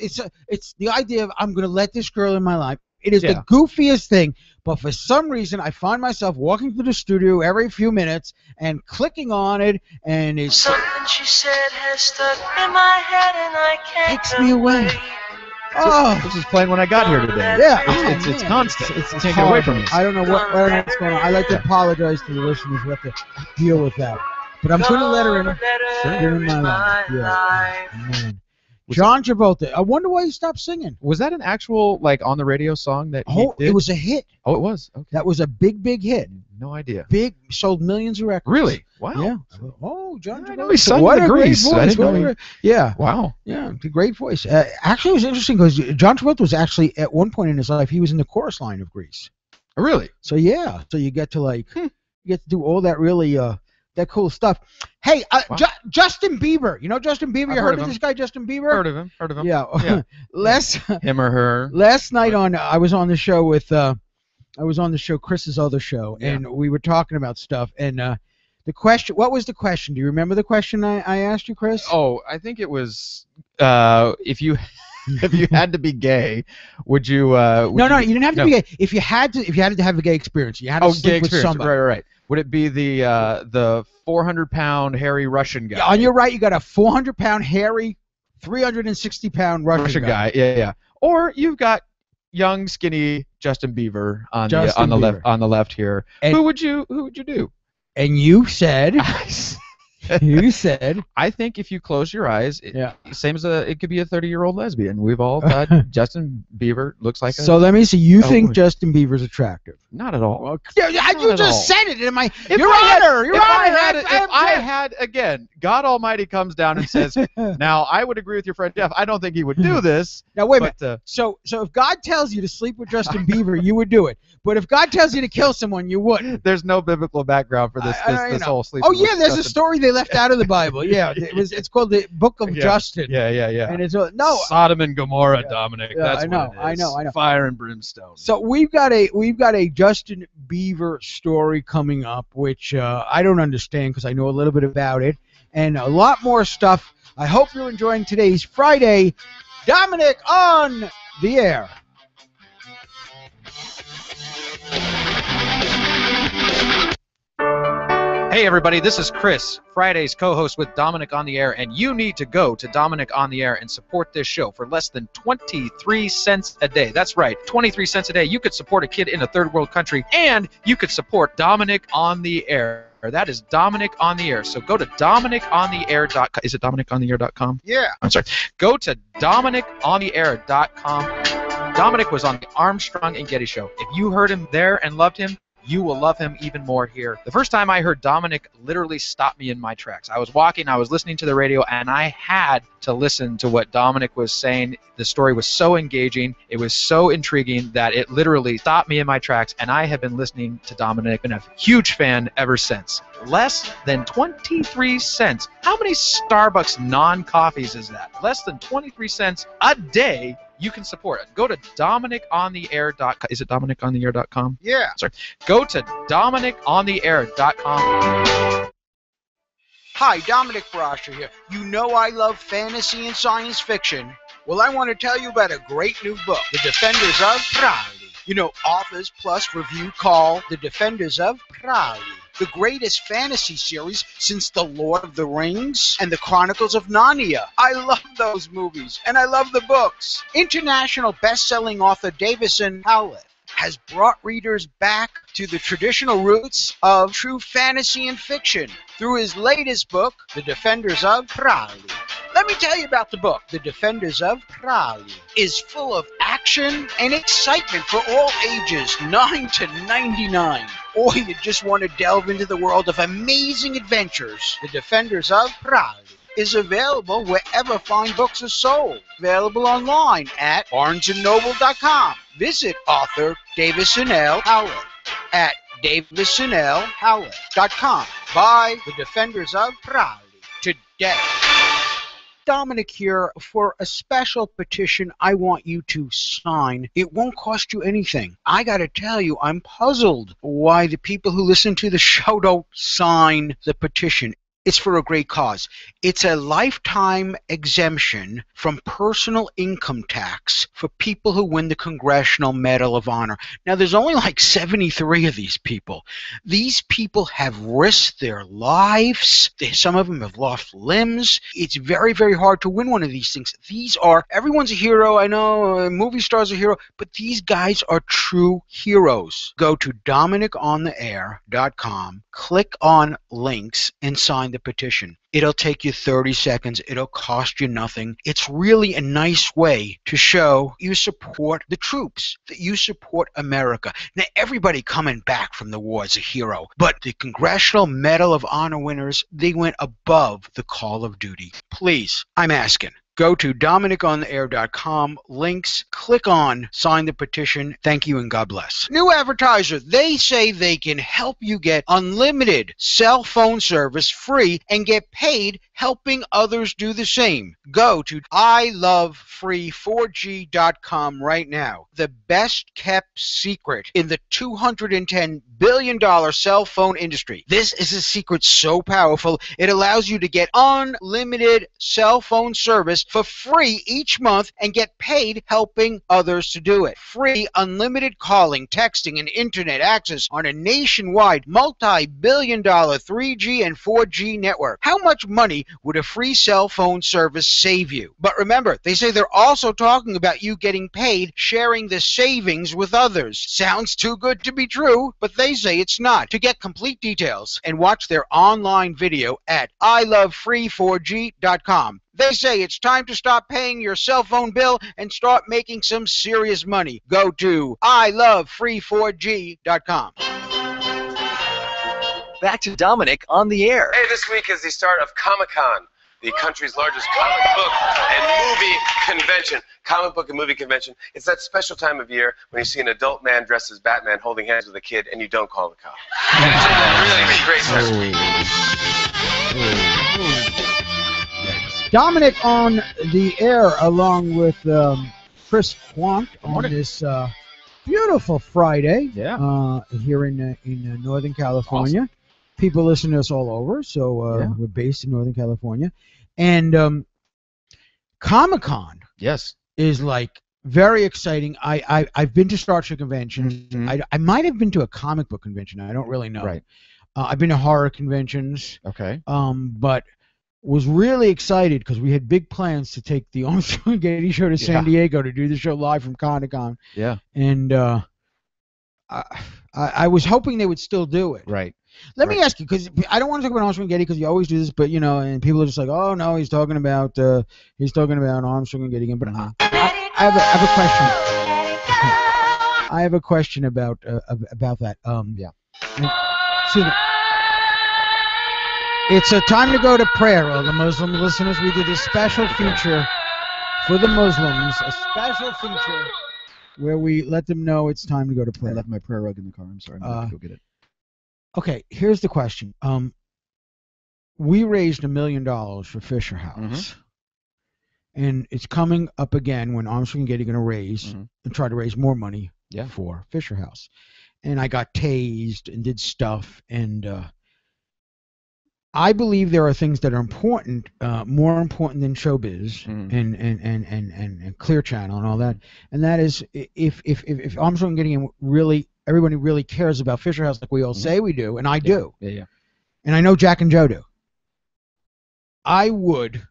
the idea of I'm gonna let this girl in my life. It is the goofiest thing, but for some reason I find myself walking through the studio every few minutes and clicking on it, and it's Something she said has stuck in my head and I can't takes me away. Oh, this is playing when I got here today. Yeah, it's constant. It's can't get away from this. I don't know what's going on. I like to apologize to the listeners who have to deal with that, but I'm going to let her in. Sure. In my life. Yeah. Man. John Travolta. I wonder why he stopped singing. Was that an actual on the radio song that he did? It was a hit. Oh, it was. Okay. That was a big hit. No idea. Big, sold millions of records. Really? Wow. Yeah. Oh, John Travolta. I know he sung what the a Grease. Great voice. Yeah. Wow. Yeah, a great voice. Actually, it was interesting because John Travolta was actually at one point in his life he was in the chorus line of Grease. Oh, really? So yeah, so you get to you get to do all that really that cool stuff. Hey, Justin Bieber. You know Justin Bieber? You heard of this guy, Justin Bieber? Heard of him. Yeah. Him or her. Last night I was on the show with Chris's other show, and we were talking about stuff. And the question, what was the question? Do you remember the question I asked you, Chris? Oh, I think it was if you had to be gay, would you? No, you didn't have to be gay. If you had to have a gay experience, you had to sleep with somebody. Right. Would it be the 400-pound hairy Russian guy? Yeah, on your right, you got a 400-pound hairy, 360-pound Russian guy. Yeah. Or you've got young, skinny Justin Bieber on the left here. And who would you do? And you said. You said. I think if you close your eyes, same as it could be a 30-year-old lesbian. We've all thought Justin Bieber looks like. So let me see. You think Justin Bieber's attractive? Not at all. Well, you just said it. Am I? Your Honor. Your Honor. If I had again, God Almighty comes down and says, "Now I would agree with your friend Jeff. I don't think he would do this." Now wait a minute. So if God tells you to sleep with Justin Bieber, you would do it. But if God tells you to kill someone, you wouldn't. There's no biblical background for this whole sleep. Oh yeah, there's a story they left out of the Bible. Yeah, it's called the Book of Justin. Yeah. And it's Sodom and Gomorrah, Dominic. Yeah, That's I know, what it is. I know. Fire and brimstone. So we've got a Justin Bieber story coming up, which I don't understand because I know a little bit about it, and a lot more stuff. I hope you're enjoying today's Friday Dominick on the Air. Hey everybody, this is Chris, Friday's co-host with Dominic on the Air, and you need to go to Dominic on the Air and support this show for less than 23 cents a day. That's right, 23 cents a day. You could support a kid in a third world country, and you could support Dominic on the Air. That is Dominic on the Air. So go to DominiconTheAir.com. Is it DominiconTheAir.com? Yeah. I'm sorry. Go to DominiconTheAir.com. Dominic was on the Armstrong and Getty Show. If you heard him there and loved him, you will love him even more here. The first time I heard Dominic literally stopped me in my tracks. I was walking, I was listening to the radio, and I had to listen to what Dominic was saying. The story was so engaging, it was so intriguing that it literally stopped me in my tracks, and I have been listening to Dominic and a huge fan ever since. Less than 23 cents. How many Starbucks non-coffees is that? Less than 23 cents a day. You can support it. Go to DominiconTheAir.com. Is it DominiconTheAir.com? Yeah. Sorry. Go to DominiconTheAir.com. Hi, Dominic Brasher here. You know I love fantasy and science fiction. Well, I want to tell you about a great new book, The Defenders of Prowley. You know, Authors Plus Review call The Defenders of Prowley the greatest fantasy series since The Lord of the Rings and The Chronicles of Narnia. I love those movies, and I love the books. International best-selling author Davison Howlett has brought readers back to the traditional roots of true fantasy and fiction through his latest book, The Defenders of Prowley. Let me tell you about the book. The Defenders of Prowley is full of action and excitement for all ages, 9 to 99. Or you just want to delve into the world of amazing adventures. The Defenders of Prowley is available wherever fine books are sold. Available online at barnesandnoble.com. Visit author Davison L. Howlett at davisonlhowlett.com. Buy The Defenders of Prowley today. Dominic here for a special petition I want you to sign. It won't cost you anything. I gotta tell you, I'm puzzled why the people who listen to the show don't sign the petition. It's for a great cause. It's a lifetime exemption from personal income tax for people who win the Congressional Medal of Honor. Now, there's only like 73 of these people. These people have risked their lives. Some of them have lost limbs. It's very, very hard to win one of these things. Everyone's a hero. I know movie stars are a hero, but these guys are true heroes. Go to DominiconTheAir.com, click on links, and sign the petition. It'll take you 30 seconds. It'll cost you nothing. It's really a nice way to show you support the troops, that you support America. Now, everybody coming back from the war is a hero, but the Congressional Medal of Honor winners, they went above the call of duty. Please, I'm asking. Go to DominiconTheAir.com, links, click on sign the petition. Thank you and God bless. New advertiser, they say they can help you get unlimited cell phone service free and get paid helping others do the same. Go to ilovefree4g.com right now. The best kept secret in the $210 billion cell phone industry. This is a secret so powerful, it allows you to get unlimited cell phone service for free each month and get paid helping others to do it. Free unlimited calling, texting, and internet access on a nationwide multi-billion-dollar 3G and 4G network. How much money would a free cell phone service save you? But remember, they say they're also talking about you getting paid sharing the savings with others. Sounds too good to be true, but they say it's not. To get complete details and watch their online video at ilovefree4g.com. They say it's time to stop paying your cell phone bill and start making some serious money. Go to ilovefree4g.com. Back to Dominic on the Air. Hey, this week is the start of Comic-Con, the country's largest comic book and movie convention. Comic book and movie convention. It's that special time of year when you see an adult man dressed as Batman holding hands with a kid and you don't call the cops. And it's really a great time. Dominic on the Air along with Chris Quant on this beautiful Friday here in Northern California. Awesome. People listen to us all over, so we're based in Northern California. And Comic-Con is like very exciting. I've been to Star Trek conventions. I might have been to a comic book convention. I don't really know. Right. I've been to horror conventions. Okay. But was really excited because we had big plans to take the Armstrong and Getty show to San Diego to do the show live from Comic-Con. Yeah. And I was hoping they would still do it. Right. Let me ask you, because I don't want to talk about Armstrong and Getty because you always do this, but and people are just like, oh no, he's talking about Armstrong and Getty again. But I have a question. I have a question about that. So it's a time to go to prayer, all the Muslim listeners. We did a special feature for the Muslims, a special feature where we let them know it's time to go to prayer. I left my prayer rug in the car. I'm sorry. I'm going to go get it. Okay, here's the question. We raised $1 million for Fisher House. And it's coming up again when Armstrong and Getty are going to raise and try to raise more money for Fisher House. And I got tased and did stuff. And I believe there are things that are important, more important than showbiz and Clear Channel and all that. And that is if Armstrong and Getty really, everybody really cares about Fisher House like we all say we do, and I do. Yeah. And I know Jack and Joe do. I would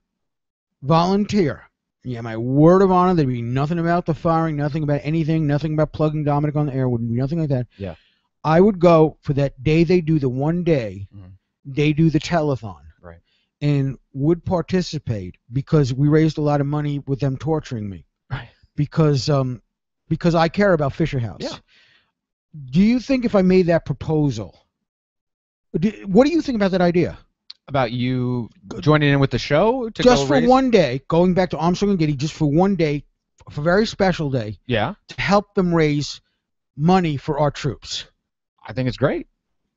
volunteer. Yeah, my word of honor, there'd be nothing about the firing, nothing about anything, nothing about plugging Dominic on the air, wouldn't be nothing like that. Yeah. I would go for that day they do the one day, they do the telethon. Right. And would participate because we raised a lot of money with them torturing me. Right. Because I care about Fisher House. Yeah. Do you think if I made that proposal, what do you think about that idea? About you joining in with the show to just go for raise? one day, going back to Armstrong and Getty, just for one day, for a very special day, to help them raise money for our troops. I think it's great.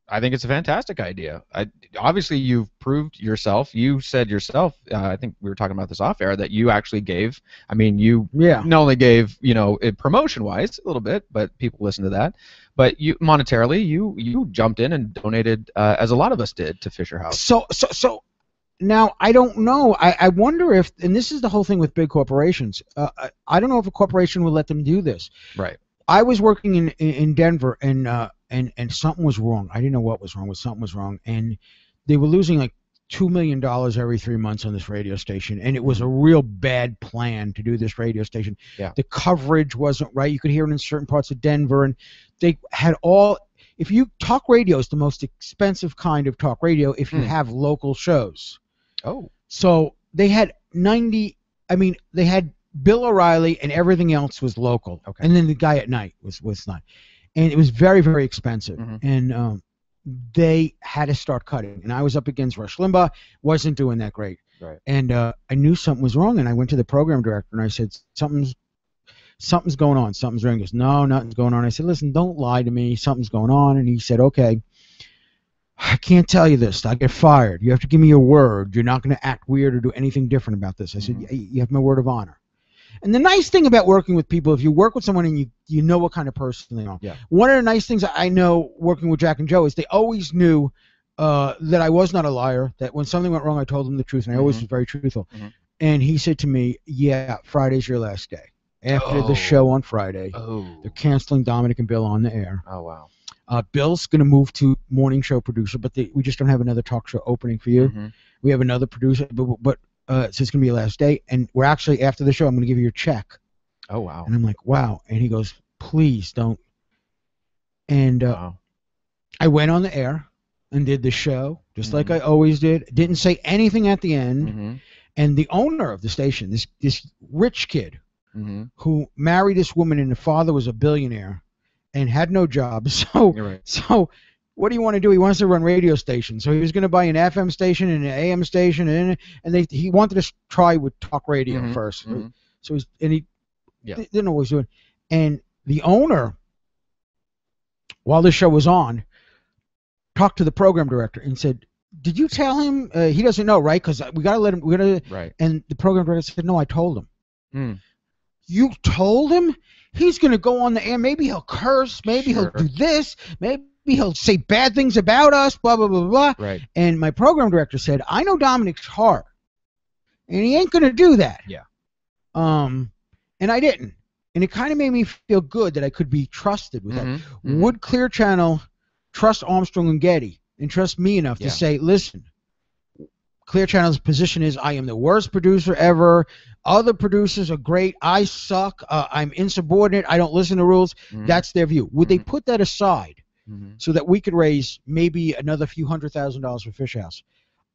I think it's a fantastic idea. Obviously, you've proved yourself. You said yourself, I think we were talking about this off air, that you actually gave. I mean, you not only gave, promotion-wise a little bit, but people listen to that. But you monetarily, you jumped in and donated, as a lot of us did, to Fisher House. So now I don't know. I wonder if, and this is the whole thing with big corporations. I don't know if a corporation will let them do this. Right. I was working in Denver, and something was wrong. I didn't know what was wrong, but something was wrong, and they were losing like $2 million every 3 months on this radio station, and it was a real bad plan to do this radio station. Yeah. The coverage wasn't right. You could hear it in certain parts of Denver, and they had all. If you talk radio is the most expensive kind of talk radio if you have local shows. Oh. So they had 90. I mean, they had Bill O'Reilly, and everything else was local. Okay. And then the guy at night was not. And it was very, very expensive. And they had to start cutting. And I was up against Rush Limbaugh, wasn't doing that great. Right. And I knew something was wrong, and I went to the program director, and I said, something's going on. Something's wrong. He goes, no, nothing's going on. I said, listen, don't lie to me. Something's going on. And he said, okay, I can't tell you this. I get fired. You have to give me your word. You're not going to act weird or do anything different about this. I said, you have my word of honor. And the nice thing about working with people, if you work with someone and you know what kind of person they are. Yeah. One of the nice things I know working with Jack and Joe is they always knew that I was not a liar, that when something went wrong, I told them the truth, and I always was very truthful. And he said to me, yeah, Friday's your last day. After the show on Friday, they're canceling Dominic and Bill on the air. Oh, wow. Bill's going to move to morning show producer, but we just don't have another talk show opening for you. We have another producer, but so it's going to be your last day, and we're actually, after the show, I'm going to give you your check. Oh, wow. And I'm like, wow. And he goes, please don't. And I went on the air and did the show, just like I always did. Didn't say anything at the end. And the owner of the station, this rich kid who married this woman, and the father was a billionaire and had no job. So what do you want to do? He wants to run radio stations. So he was going to buy an FM station and an AM station, and he wanted to try with talk radio first. So he didn't know what he was doing. And the owner, while the show was on, talked to the program director and said, "Did you tell him he doesn't know, right? Because we got to let him. We got to." Right. And the program director said, "No, I told him." You told him? He's going to go on the air. Maybe he'll curse. Maybe he'll do this. Maybe he'll say bad things about us, blah, blah, blah, blah. Right. And my program director said, I know Dominic's heart, and he ain't going to do that. Yeah. And I didn't. And it kind of made me feel good that I could be trusted with that. Would Clear Channel trust Armstrong and Getty and trust me enough Yeah. to say, listen, Clear Channel's position is I am the worst producer ever. Other producers are great. I suck. I'm insubordinate. I don't listen to rules. That's their view. Would they put that aside so that we could raise maybe another few $100,000 for Fish House?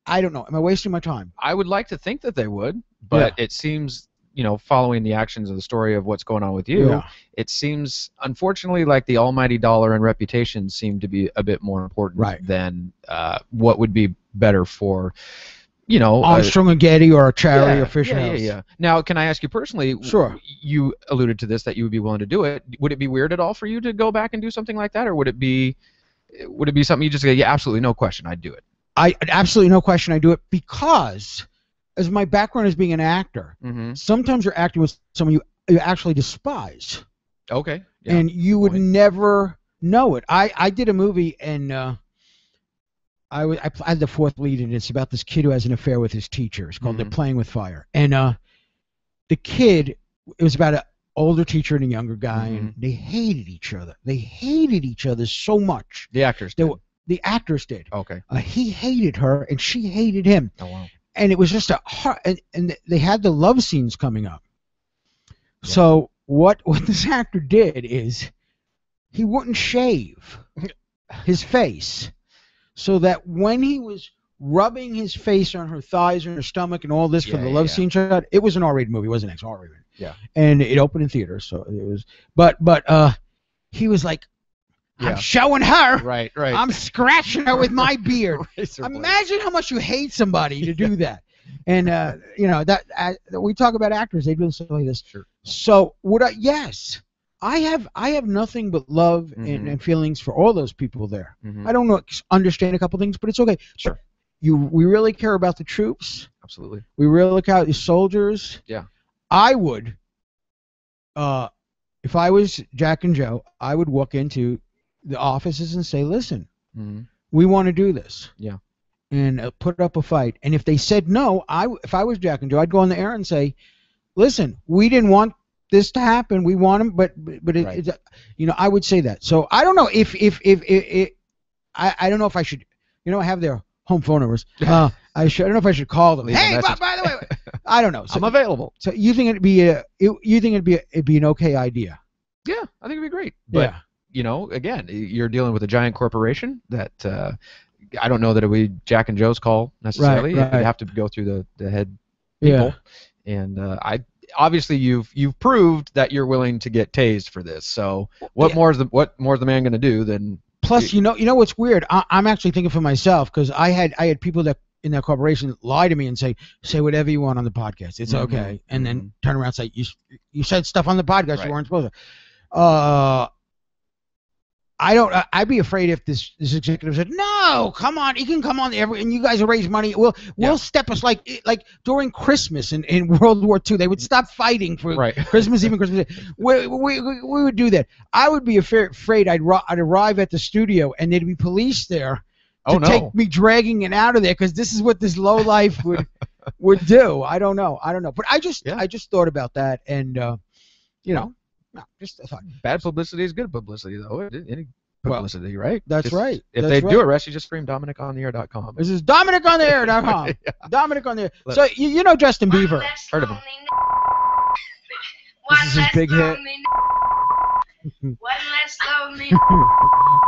I don't know. Am I wasting my time? I would like to think that they would, but it seems, following the actions of the story of what's going on with you, it seems, unfortunately, like the almighty dollar and reputation seem to be a bit more important than what would be better for, Armstrong and Getty or a charity or Fish House. Yeah. Now, can I ask you personally? Sure. You alluded to this, that you would be willing to do it. Would it be weird at all for you to go back and do something like that, or would it be something you just say, yeah, absolutely no question, I'd do it? Absolutely no question I do it, because as my background as being an actor, sometimes you're acting with someone you actually despise. Okay. And you would never know it. I did a movie, and I had the fourth lead, and it's about this kid who has an affair with his teacher. It's called They're Playing with Fire. And the kid, it was about an older teacher and a younger guy, and they hated each other. They hated each other so much. The actors did. The actors did. Okay. He hated her, and she hated him. Oh, wow. And it was just and they had the love scenes coming up. Yeah. So what this actor did is he wouldn't shave his face, so that when he was rubbing his face on her thighs and her stomach and all this for the love scene shot, it was an R-rated movie. It wasn't X-R-rated. Yeah. And it opened in theaters, so it was. But he was like, I'm showing her. Right. I'm scratching her with my beard. Imagine how much you hate somebody to do that. And that we talk about actors, they do stuff like this. Sure. So yes, I have nothing but love and feelings for all those people there. I don't understand a couple things, but it's okay. Sure. We really care about the troops. Absolutely. We really care about the soldiers. Yeah. I would, if I was Jack and Joe, I would walk into the offices and say, listen, we want to do this. Yeah. And put up a fight. And if they said no, if I was Jack and Joe, I'd go on the air and say, listen, we didn't want this to happen. We want them, but it's, I would say that. So I don't know if I don't know if I should, I have their home phone numbers. I don't know if I should call them. Hey, by the way, I don't know. So, I'm available. So you think it'd be an okay idea? Yeah, I think it'd be great. But, again, you're dealing with a giant corporation that I don't know that it would be Jack and Joe's call necessarily. Right. You'd have to go through the head people. Yeah. And obviously you've proved that you're willing to get tased for this. So what more is the man going to do than? Plus, you know what's weird? I'm actually thinking for myself, because I had people that in that corporation lie to me and say whatever you want on the podcast. It's okay, and then turn around and say you said stuff on the podcast you weren't supposed to. I'd be afraid if this executive said, no, come on, he can come on and you guys will raise money. We'll step us like during Christmas in World War II. They would stop fighting for Christmas Eve and Christmas Day. We would do that. I would be afraid I'd arrive at the studio and there'd be police there to take me dragging it out of there, because this is what this low life would do. I don't know. But I just thought about that, and just a thought. Bad publicity is good publicity, though. Any publicity, right? That's right. If they do arrest you, just scream DominickOnTheAir.com. This is DominickOnTheAir.com. Dominick on the Air. So you know Justin Bieber. Heard of him. This is his big hit.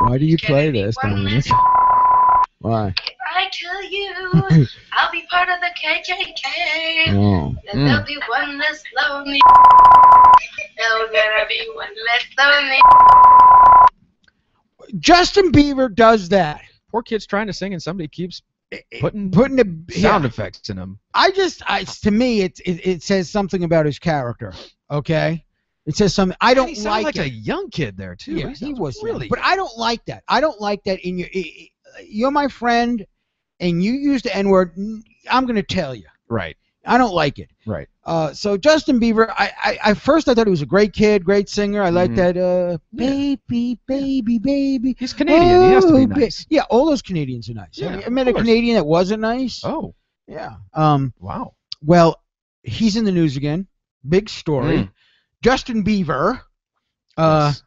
Why do you play this, Dominick? Why? I tell you, I'll be part of the KKK. Oh. And there'll be one less lonely. There'll gonna be one less lonely. Justin Bieber does that. Poor kid's trying to sing and somebody keeps putting the sound effects in them. To me, it says something about his character. Okay. It says something. I don't like a young kid there too. Yeah, he was really, but I don't like that. I don't like that in your. You're my friend, and you use the N-word. I'm going to tell you. Right. I don't like it. Right. So Justin Bieber, I first I thought he was a great kid, great singer. I like that baby, baby, baby. He's Canadian. He has to be nice. Yeah, all those Canadians are nice. Yeah, I met a Canadian that wasn't nice. Oh. Yeah. Wow. Well, he's in the news again. Big story. Justin Bieber. Yes.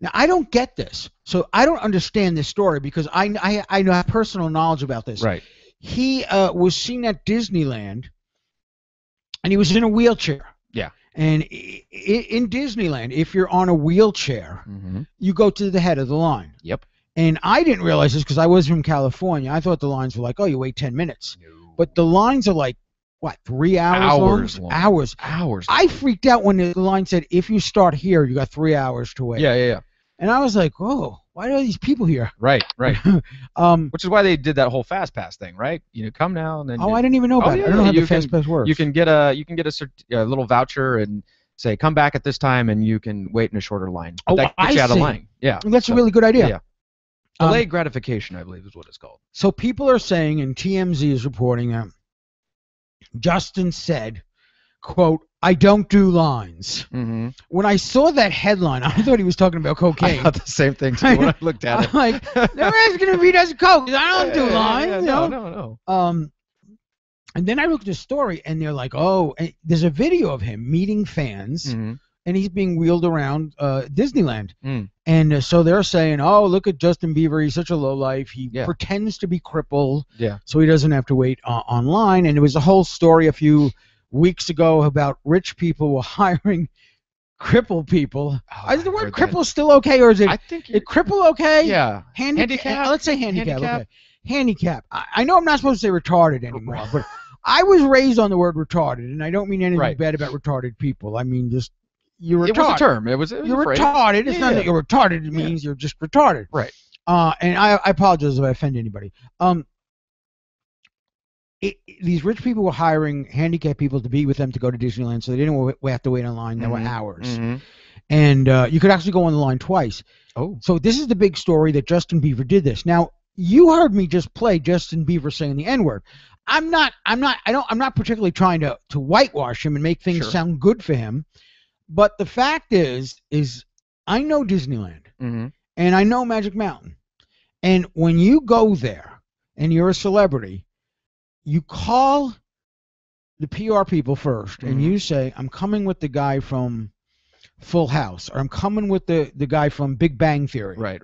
Now, I don't get this. So I don't understand this story because I know have personal knowledge about this. Right. He was seen at Disneyland, and he was in a wheelchair. Yeah. And in Disneyland, if you're on a wheelchair, you go to the head of the line. Yep. And I didn't realize this because I was from California. I thought the lines were like, oh, you wait 10 minutes. No. But the lines are like, what, 3 hours long? Hours. I freaked out when the line said, if you start here, you got 3 hours to wait. Yeah. And I was like, oh, why are these people here? Right. Which is why they did that whole fast pass thing, right? Come now and then. I didn't even know about it. I don't know how the fast pass works. You can get a little voucher and say come back at this time and you can wait in a shorter line. That gets you out of line. Yeah. That's a really good idea. Yeah. Delayed gratification, I believe, is what it's called. So people are saying, and TMZ is reporting that Justin said, quote, I don't do lines. Mm-hmm. When I saw that headline, I thought he was talking about cocaine. I thought the same thing, too, when I looked at it. I'm like, they're asking if he does coke. I don't do lines. No. And then I looked at the story, and they're like, oh, and there's a video of him meeting fans, and he's being wheeled around Disneyland. And so they're saying, oh, look at Justin Bieber. He's such a lowlife. He pretends to be crippled so he doesn't have to wait online. And there was a whole story a few weeks ago about rich people were hiring crippled people. Is the word cripple still okay, or is it, cripple okay? Yeah. Handicap? Let's say handicap. Okay. Handicap. I know I'm not supposed to say retarded anymore, but I was raised on the word retarded, and I don't mean anything bad about retarded people. I mean just you're retarded. It was a term. It was you're retarded. It's not that you're retarded. It means you're just retarded. Right. And I apologize if I offend anybody. These rich people were hiring handicapped people to be with them to go to Disneyland, so they didn't have to wait in line. There were hours. And you could actually go on the line twice. Oh. So this is the big story that Justin Bieber did this. Now, you heard me just play Justin Bieber saying the N-word. I'm not particularly trying to whitewash him and make things sound good for him. But the fact is I know Disneyland and I know Magic Mountain. And when you go there and you're a celebrity, you call the PR people first and you say, I'm coming with the guy from Full House, or I'm coming with the guy from Big Bang Theory. Right.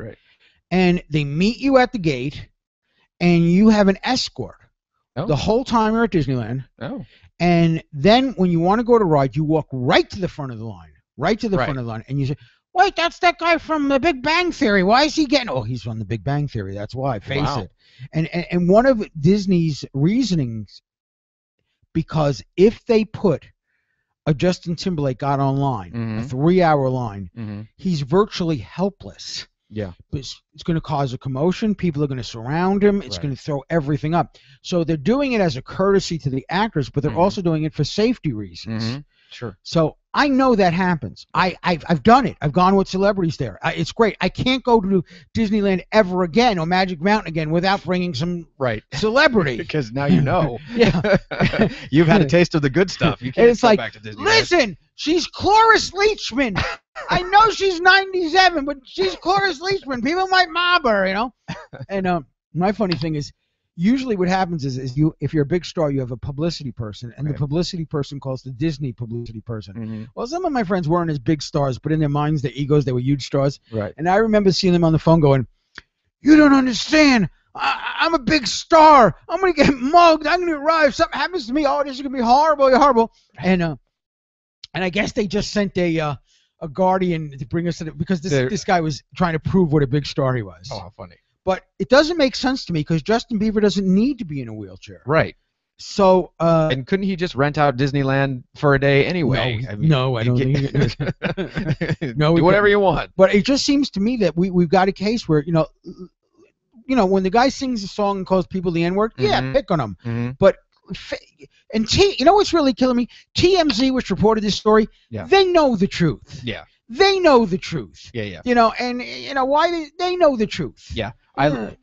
And they meet you at the gate and you have an escort the whole time you're at Disneyland. Oh. And then when you want to go to ride, you walk right to the front of the line. Right to the front of the line. And you say, wait, that's that guy from the Big Bang Theory. Why is he getting... Oh, he's from the Big Bang Theory. That's why. Face it. And one of Disney's reasonings, because if they put a Justin Timberlake out online, a 3-hour line, he's virtually helpless. Yeah. It's going to cause a commotion. People are going to surround him. It's going to throw everything up. So they're doing it as a courtesy to the actors, but they're also doing it for safety reasons. Sure. So I know that happens. I've done it. I've gone with celebrities there. It's great. I can't go to Disneyland ever again or Magic Mountain again without bringing some celebrity. Because now you know. Yeah. You've had a taste of the good stuff. You can't go back to Disneyland. Listen, she's Cloris Leachman. I know she's 97, but she's Cloris Leachman. People might mob her, And my funny thing is, usually what happens is if you're a big star, you have a publicity person, and the publicity person calls the Disney publicity person. Well, some of my friends weren't as big stars, but in their minds, their egos, they were huge stars. Right. And I remember seeing them on the phone going, you don't understand. I'm a big star. I'm going to get mugged. I'm going to arrive. If something happens to me, oh, this is going to be horrible. You're horrible. And I guess they just sent a guardian to bring us to because this guy was trying to prove what a big star he was. Oh, how funny. But it doesn't make sense to me because Justin Bieber doesn't need to be in a wheelchair. Right. So. And couldn't he just rent out Disneyland for a day anyway? No, I don't think it. No, do whatever you want. But it just seems to me that we've got a case where when the guy sings a song and calls people the N-word, pick on him. But you know what's really killing me? TMZ, which reported this story, they know the truth. Yeah. They know the truth. Yeah. Why they know the truth. Yeah. Anyway.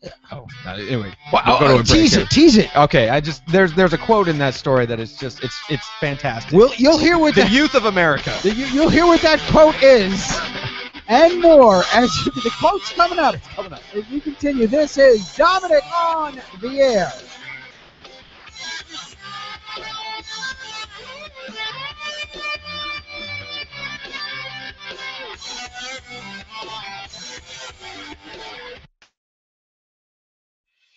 Tease it. Okay, there's a quote in that story that is just it's fantastic. You'll hear what the youth of America. You'll hear what that quote is, and more as the quote's coming up. As we continue, this is Dominick on the Air.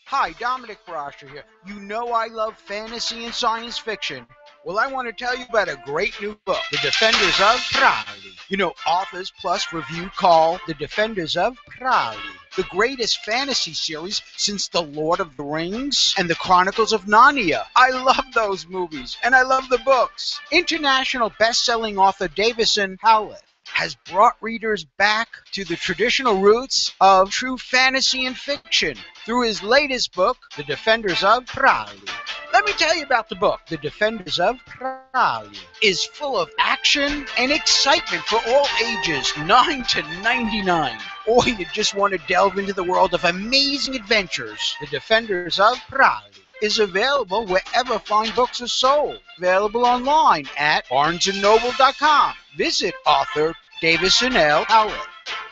Hi, Dominick Brasher here. You know I love fantasy and science fiction. Well, I want to tell you about a great new book, The Defenders of Prali. You know, Authors Plus Review call The Defenders of Prali the greatest fantasy series since The Lord of the Rings and The Chronicles of Narnia. I love those movies, and I love the books. International best-selling author Davison Howlett has brought readers back to the traditional roots of true fantasy and fiction through his latest book, The Defenders of Prali. Let me tell you about the book. The Defenders of Prali is full of action and excitement for all ages, 9 to 99. Or you just want to delve into the world of amazing adventures. The Defenders of Prali is available wherever fine books are sold. Available online at barnesandnoble.com. Visit author Davison L. Howlett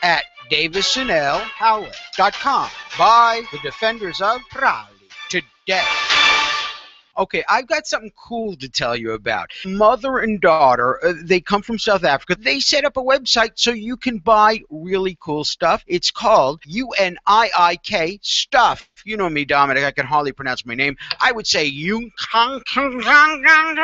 at davisonlhowlett.com. Buy The Defenders of Prali today. Okay, I've got something cool to tell you about. Mother and daughter, they come from South Africa. They set up a website so you can buy really cool stuff. It's called UNIIK Stuff. You know me, Dominic. I can hardly pronounce my name. I would say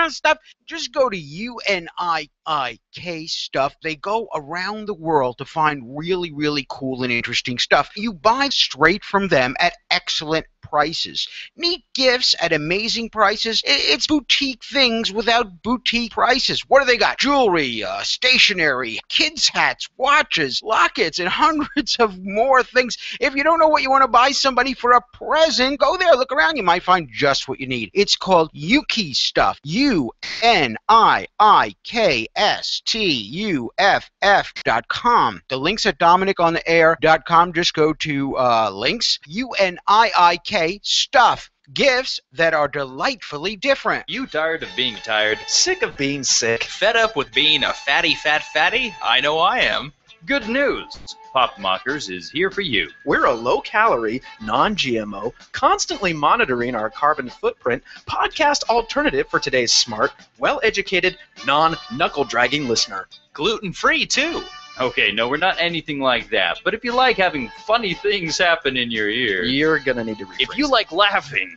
Stuff. Just go to UNIIK Stuff. They go around the world to find really, really cool and interesting stuff. You buy straight from them at excellent prices. Neat gifts at amazing prices. It's boutique things without boutique prices. What do they got? Jewelry, stationery, kids' hats, watches, lockets, and hundreds of more things. If you don't know what you want to buy somebody for a present, go there, look around. You might find just what you need. It's called Yuki Stuff. UNIIKSTUFF.com. The link's at DominickOnTheAir.com. Just go to links. UNIIK Stuff. Gifts that are delightfully different. You tired of being tired? Sick of being sick? Fed up with being a fatty? I know I am. Good news. Pop Mockers is here for you. We're a low-calorie, non-GMO, constantly monitoring our carbon footprint podcast alternative for today's smart, well-educated, non-knuckle-dragging listener. Gluten-free, too. Okay, no, we're not anything like that. But if you like having funny things happen in your ear, you're gonna need to rephrase. If you like laughing,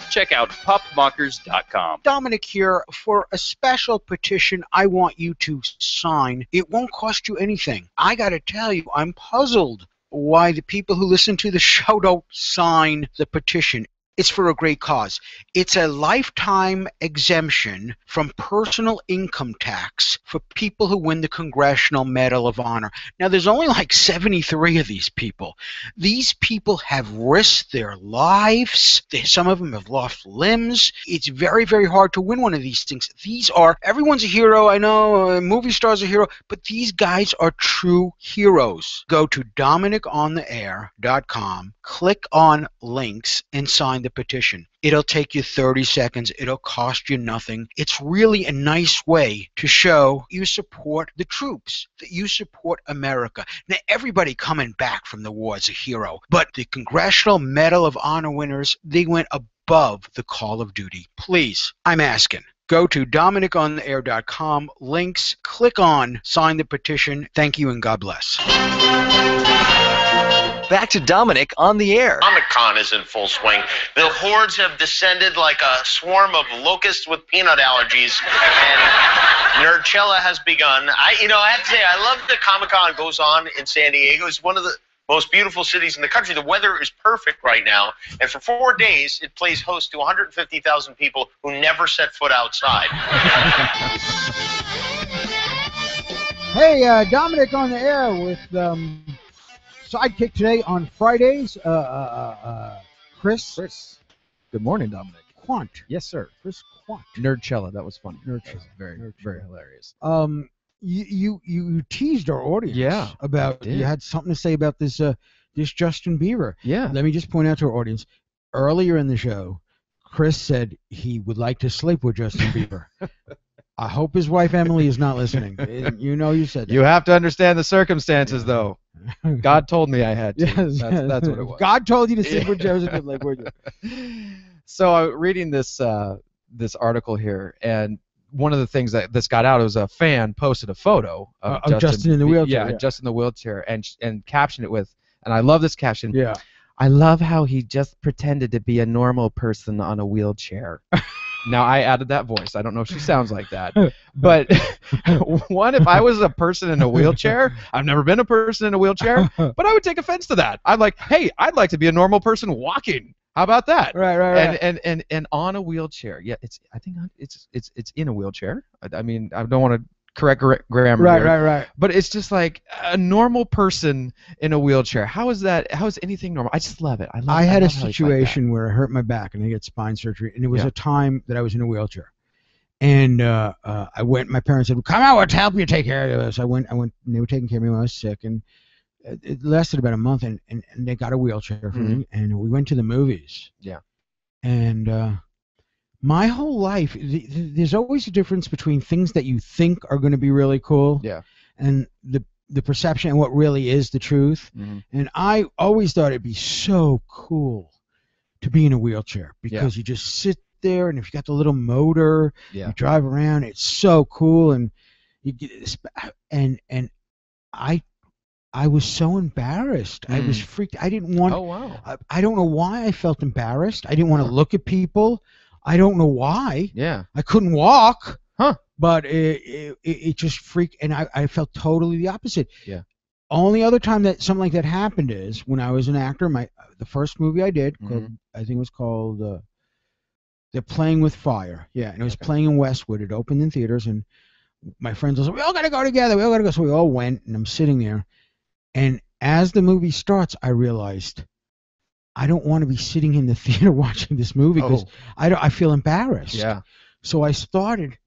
check out popmockers.com. Dominic here. For a special petition I want you to sign. It won't cost you anything. I gotta tell you, I'm puzzled why the people who listen to the show don't sign the petition. It's for a great cause. It's a lifetime exemption from personal income tax for people who win the Congressional Medal of Honor. Now, there's only like 73 of these people. These people have risked their lives. Some of them have lost limbs. It's very, very hard to win one of these things. Everyone's a hero, I know, movie stars are a hero, but these guys are true heroes. Go to DominickOnTheAir.com, click on links, and sign the petition. It'll take you 30 seconds. It'll cost you nothing. It's really a nice way to show you support the troops, that you support America. Now, everybody coming back from the war is a hero, but the Congressional Medal of Honor winners, they went above the call of duty. Please, I'm asking. Go to DominickOnTheAir.com, links, click on sign the petition. Thank you and God bless. Back to Dominic on the air. Comic-Con is in full swing. The hordes have descended like a swarm of locusts with peanut allergies, and Nerdchella has begun. I have to say, I love that Comic-Con goes on in San Diego. It's one of the most beautiful cities in the country. The weather is perfect right now, and for 4 days, it plays host to 150,000 people who never set foot outside. Hey, Dominic on the air with Sidekick today on Fridays. Chris. Good morning, Dominic. Quant. Yes, sir. Chris Quant. Nerdchella. That was funny. Nerdchella. Very, very hilarious. You teased our audience. Yeah, about you had something to say about this Justin Bieber. Yeah. Let me just point out to our audience. Earlier in the show, Chris said he would like to sleep with Justin Bieber. I hope his wife Emily is not listening. You know you said that. You have to understand the circumstances, though. God told me I had to. Yes, that's what it was. God told you to sleep with Joseph. Like, so I'm reading this article here, and one of the things that got out was a fan posted a photo of Justin in the wheelchair. Yeah, Justin in the wheelchair, and captioned it with, And I love this caption. Yeah. I love how he just pretended to be a normal person on a wheelchair. Now, I added that voice. I don't know if she sounds like that. But one, if I was a person in a wheelchair, I've never been a person in a wheelchair, but I would take offense to that. I'm like, hey, I'd like to be a normal person walking. How about that? Right. And on a wheelchair. Yeah, I think it's in a wheelchair. I mean, I don't want to correct grammar. Right. But it's just like a normal person in a wheelchair. How is that? How is anything normal? I just love it. I had a love how he's like that. situation where I hurt my back and I get spine surgery, and it was a time that I was in a wheelchair. And I went. My parents said, "Come out, let's help you take care of this." I went. And they were taking care of me when I was sick, and it lasted about a month. And they got a wheelchair for me, and we went to the movies. Yeah. And my whole life, there's always a difference between things that you think are going to be really cool, and the perception and what really is the truth. And I always thought it'd be so cool to be in a wheelchair because you just sit there, and if you got the little motor, you drive around. It's so cool, and you get this, and I was so embarrassed. I was freaked. I didn't want. Oh wow. I don't know why I felt embarrassed. I didn't want to look at people. I don't know why. Yeah. I couldn't walk. Huh. But it just freaked, and I felt totally the opposite. Yeah. Only other time that something like that happened is when I was an actor. The first movie I did, called, I think it was called They're Playing with Fire. Yeah, and it was playing in Westwood. It opened in theaters, and my friends was like, we all got to go together. We all got to go. So we all went, and I'm sitting there. And as the movie starts, I realized I don't want to be sitting in the theater watching this movie because I feel embarrassed. Yeah. So I started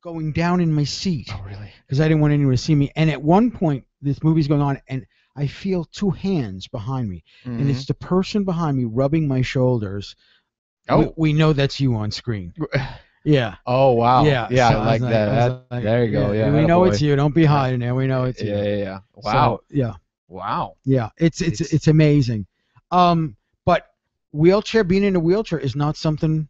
going down in my seat. Oh, really? Because I didn't want anyone to see me. And at one point, this movie's going on, and I feel two hands behind me. And it's the person behind me rubbing my shoulders. Oh. We know that's you on screen. Yeah. Oh, wow. Yeah. Yeah, So I like that. There you go. Yeah. We know attaboy. it's you. Don't be hiding there. We know it's you. Yeah. Wow. So, yeah. Wow. Yeah. It's amazing. But being in a wheelchair is not something.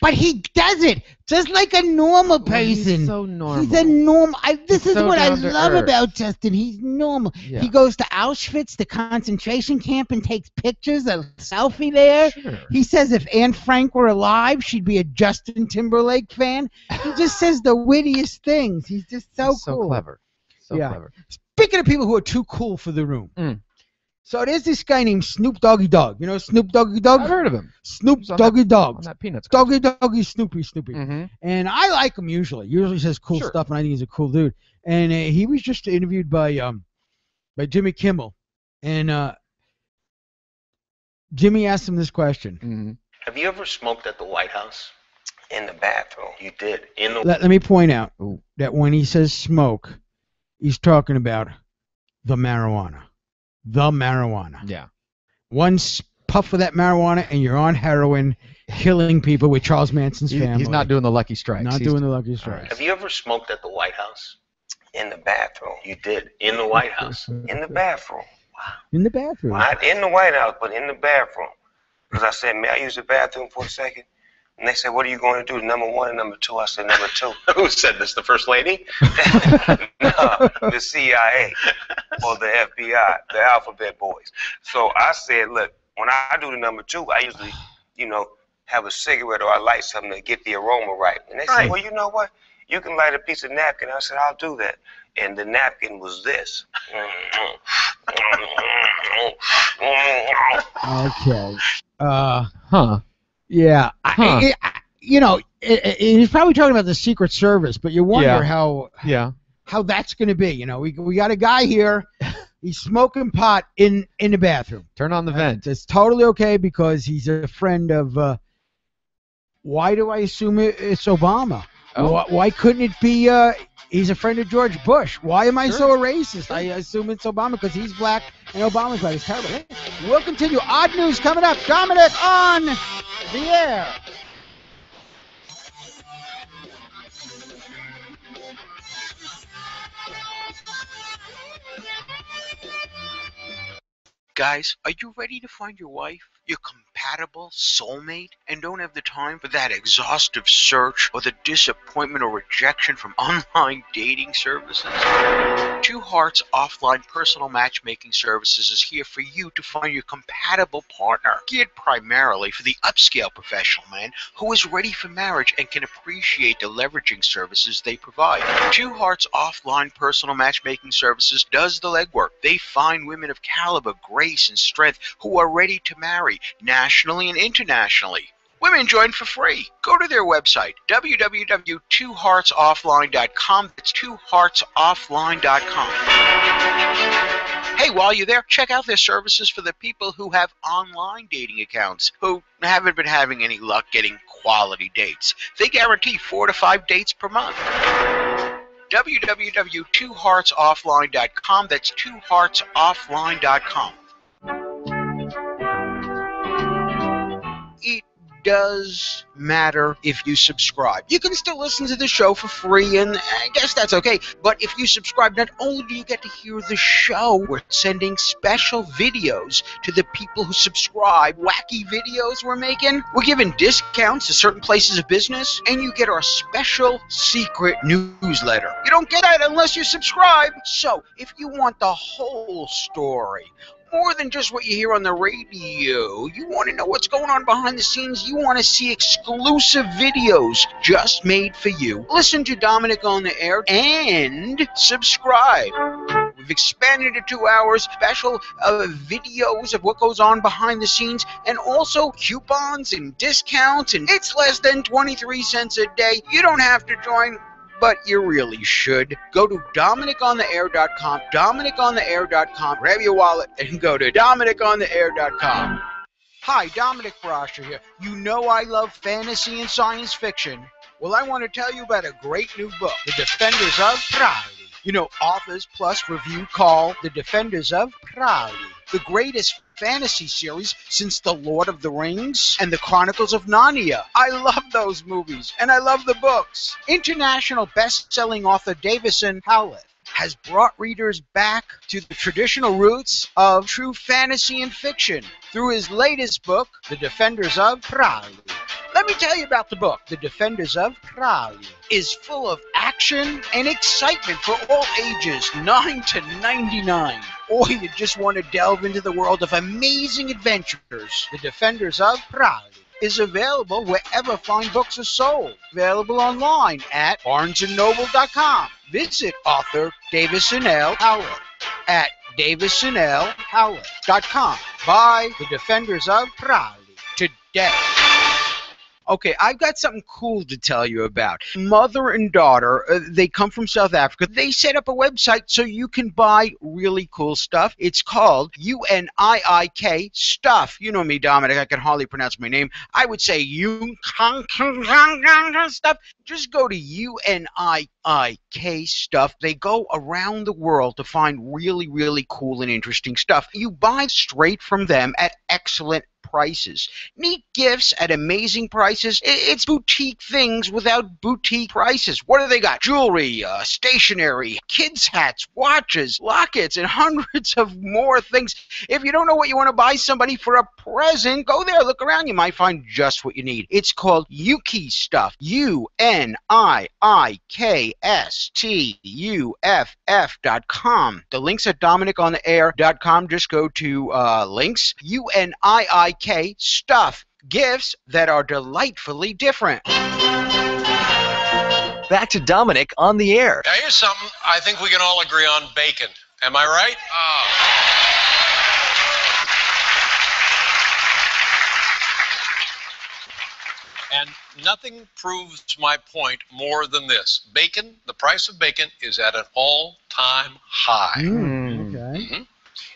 But he does it just like a normal person. He's so normal. He's a normal. This is so what I down to love earth. about Justin. He's normal. Yeah. He goes to Auschwitz, the concentration camp, and takes pictures, a selfie there. Sure. He says if Anne Frank were alive, she'd be a Justin Timberlake fan. He just says the wittiest things. He's just so He's cool. So clever. So clever. Speaking of people who are too cool for the room. So there's this guy named Snoop Doggy Dogg. You know Snoop Doggy Dogg? I've heard of him. Snoop Doggy Dogg. On that Peanuts. Doggy Doggy Snoopy. Mm-hmm. And I like him usually. Usually says cool stuff, and I think he's a cool dude. And he was just interviewed by Jimmy Kimmel. And Jimmy asked him this question. Have you ever smoked at the White House? In the bathroom. You did. In the. Let me point out that when he says smoke, he's talking about the marijuana. The marijuana. Yeah. One puff of that marijuana and you're on heroin, killing people with Charles Manson's family. He's not doing the Lucky Strikes. Not doing the Lucky Strikes. Have you ever smoked at the White House? In the bathroom. You did. In the White House. In the bathroom. Wow. In the bathroom. Not in the White House, but in the bathroom. Because I said, may I use the bathroom for a second? And they said, what are you going to do? Number one and number two? I said, number two. Who said this? The First Lady? No, the CIA or the FBI, the Alphabet Boys. So I said, look, when I do the number two, I usually, have a cigarette or I light something to get the aroma right. And they said, well, you know what? You can light a piece of napkin. I said, I'll do that. And the napkin was this. Okay. Yeah. He's probably talking about the Secret Service, but you wonder how that's going to be. We got a guy here. He's smoking pot in the bathroom. Turn on the vent. It's totally okay because he's a friend of. Why do I assume it's Obama? Oh. Why couldn't it be? He's a friend of George Bush. Why am I so racist? I assume it's Obama because he's black and Obama's black. It's terrible. We'll continue. Odd news coming up. Dominic on the air. Guys, are you ready to find your wife? Your compatible soulmate and don't have the time for that exhaustive search or the disappointment or rejection from online dating services? Two Hearts Offline Personal Matchmaking Services is here for you to find your compatible partner, geared primarily for the upscale professional man who is ready for marriage and can appreciate the leveraging services they provide. Two Hearts Offline Personal Matchmaking Services does the legwork. They find women of caliber, grace, and strength who are ready to marry, nationally and internationally. Women join for free. Go to their website, www.twoheartsoffline.com. That's twoheartsoffline.com. Hey, while you're there, check out their services for the people who have online dating accounts, who haven't been having any luck getting quality dates. They guarantee 4 to 5 dates per month. www.twoheartsoffline.com. That's twoheartsoffline.com. It does matter if you subscribe. You can still listen to the show for free, and I guess that's okay. But if you subscribe, not only do you get to hear the show, we're sending special videos to the people who subscribe. Wacky videos we're making. We're giving discounts to certain places of business, and you get our special secret newsletter. You don't get that unless you subscribe. So, if you want the whole story, more than just what you hear on the radio, you want to know what's going on behind the scenes, you want to see exclusive videos just made for you, listen to Dominic on the Air and subscribe. We've expanded to 2 hours, special videos of what goes on behind the scenes, and also coupons and discounts, and it's less than 23 cents a day. You don't have to join, but you really should. Go to DominiconTheAir.com, DominiconTheAir.com, grab your wallet, and go to DominiconTheAir.com. Hi, Dominic Brasher here. You know I love fantasy and science fiction. Well, I want to tell you about a great new book, The Defenders of Prowley. You know, Authors Plus Review call The Defenders of Prowley the greatest fantasy series since The Lord of the Rings and The Chronicles of Narnia. I love those movies, and I love the books. International best-selling author Davison Howlett has brought readers back to the traditional roots of true fantasy and fiction through his latest book, The Defenders of Prowley. Let me tell you about the book. The Defenders of Prowley is full of action and excitement for all ages, 9 to 99. Or you just want to delve into the world of amazing adventures. The Defenders of Prowley is available wherever fine books are sold. Available online at barnesandnoble.com. Visit author Davison L. Howlett at davisonlhowlett.com. Buy The Defenders of Prowley today. Okay, I've got something cool to tell you about. Mother and daughter, they come from South Africa. They set up a website so you can buy really cool stuff. It's called UNIIK Stuff. You know me, Dominic. I can hardly pronounce my name. I would say Stuff. Just go to UNIIK Stuff. They go around the world to find really, really cool and interesting stuff. You buy straight from them at excellent prices. Neat gifts at amazing prices. It's boutique things without boutique prices. What do they got? Jewelry, stationery, kids' hats, watches, lockets, and hundreds of more things. If you don't know what you want to buy somebody for a present, go there, look around. You might find just what you need. It's called Yuki Stuff. UNIIKSTUFF.com. The links at DominiconTheAir.com. Just go to links. UNIIK Stuff. Gifts that are delightfully different. Back to Dominic on the Air. Now here's something I think we can all agree on: bacon. Am I right? And nothing proves my point more than this. Bacon, the price of bacon, is at an all-time high. Okay.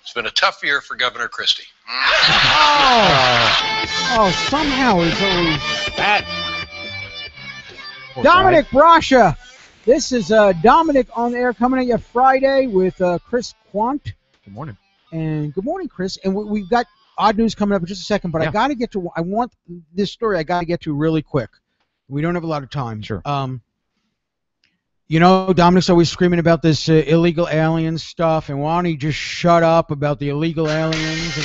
It's been a tough year for Governor Christie. Oh, somehow he's always that. Dominic Brasher. This is Dominic on the Air coming at you Friday with Chris Quant. Good morning. And good morning, Chris. And we've got odd news coming up in just a second, but I got to get to. I want this story. I got to get to really quick. We don't have a lot of time. Sure. You know, Dominic's always screaming about this illegal alien stuff, and why don't he just shut up about the illegal aliens? And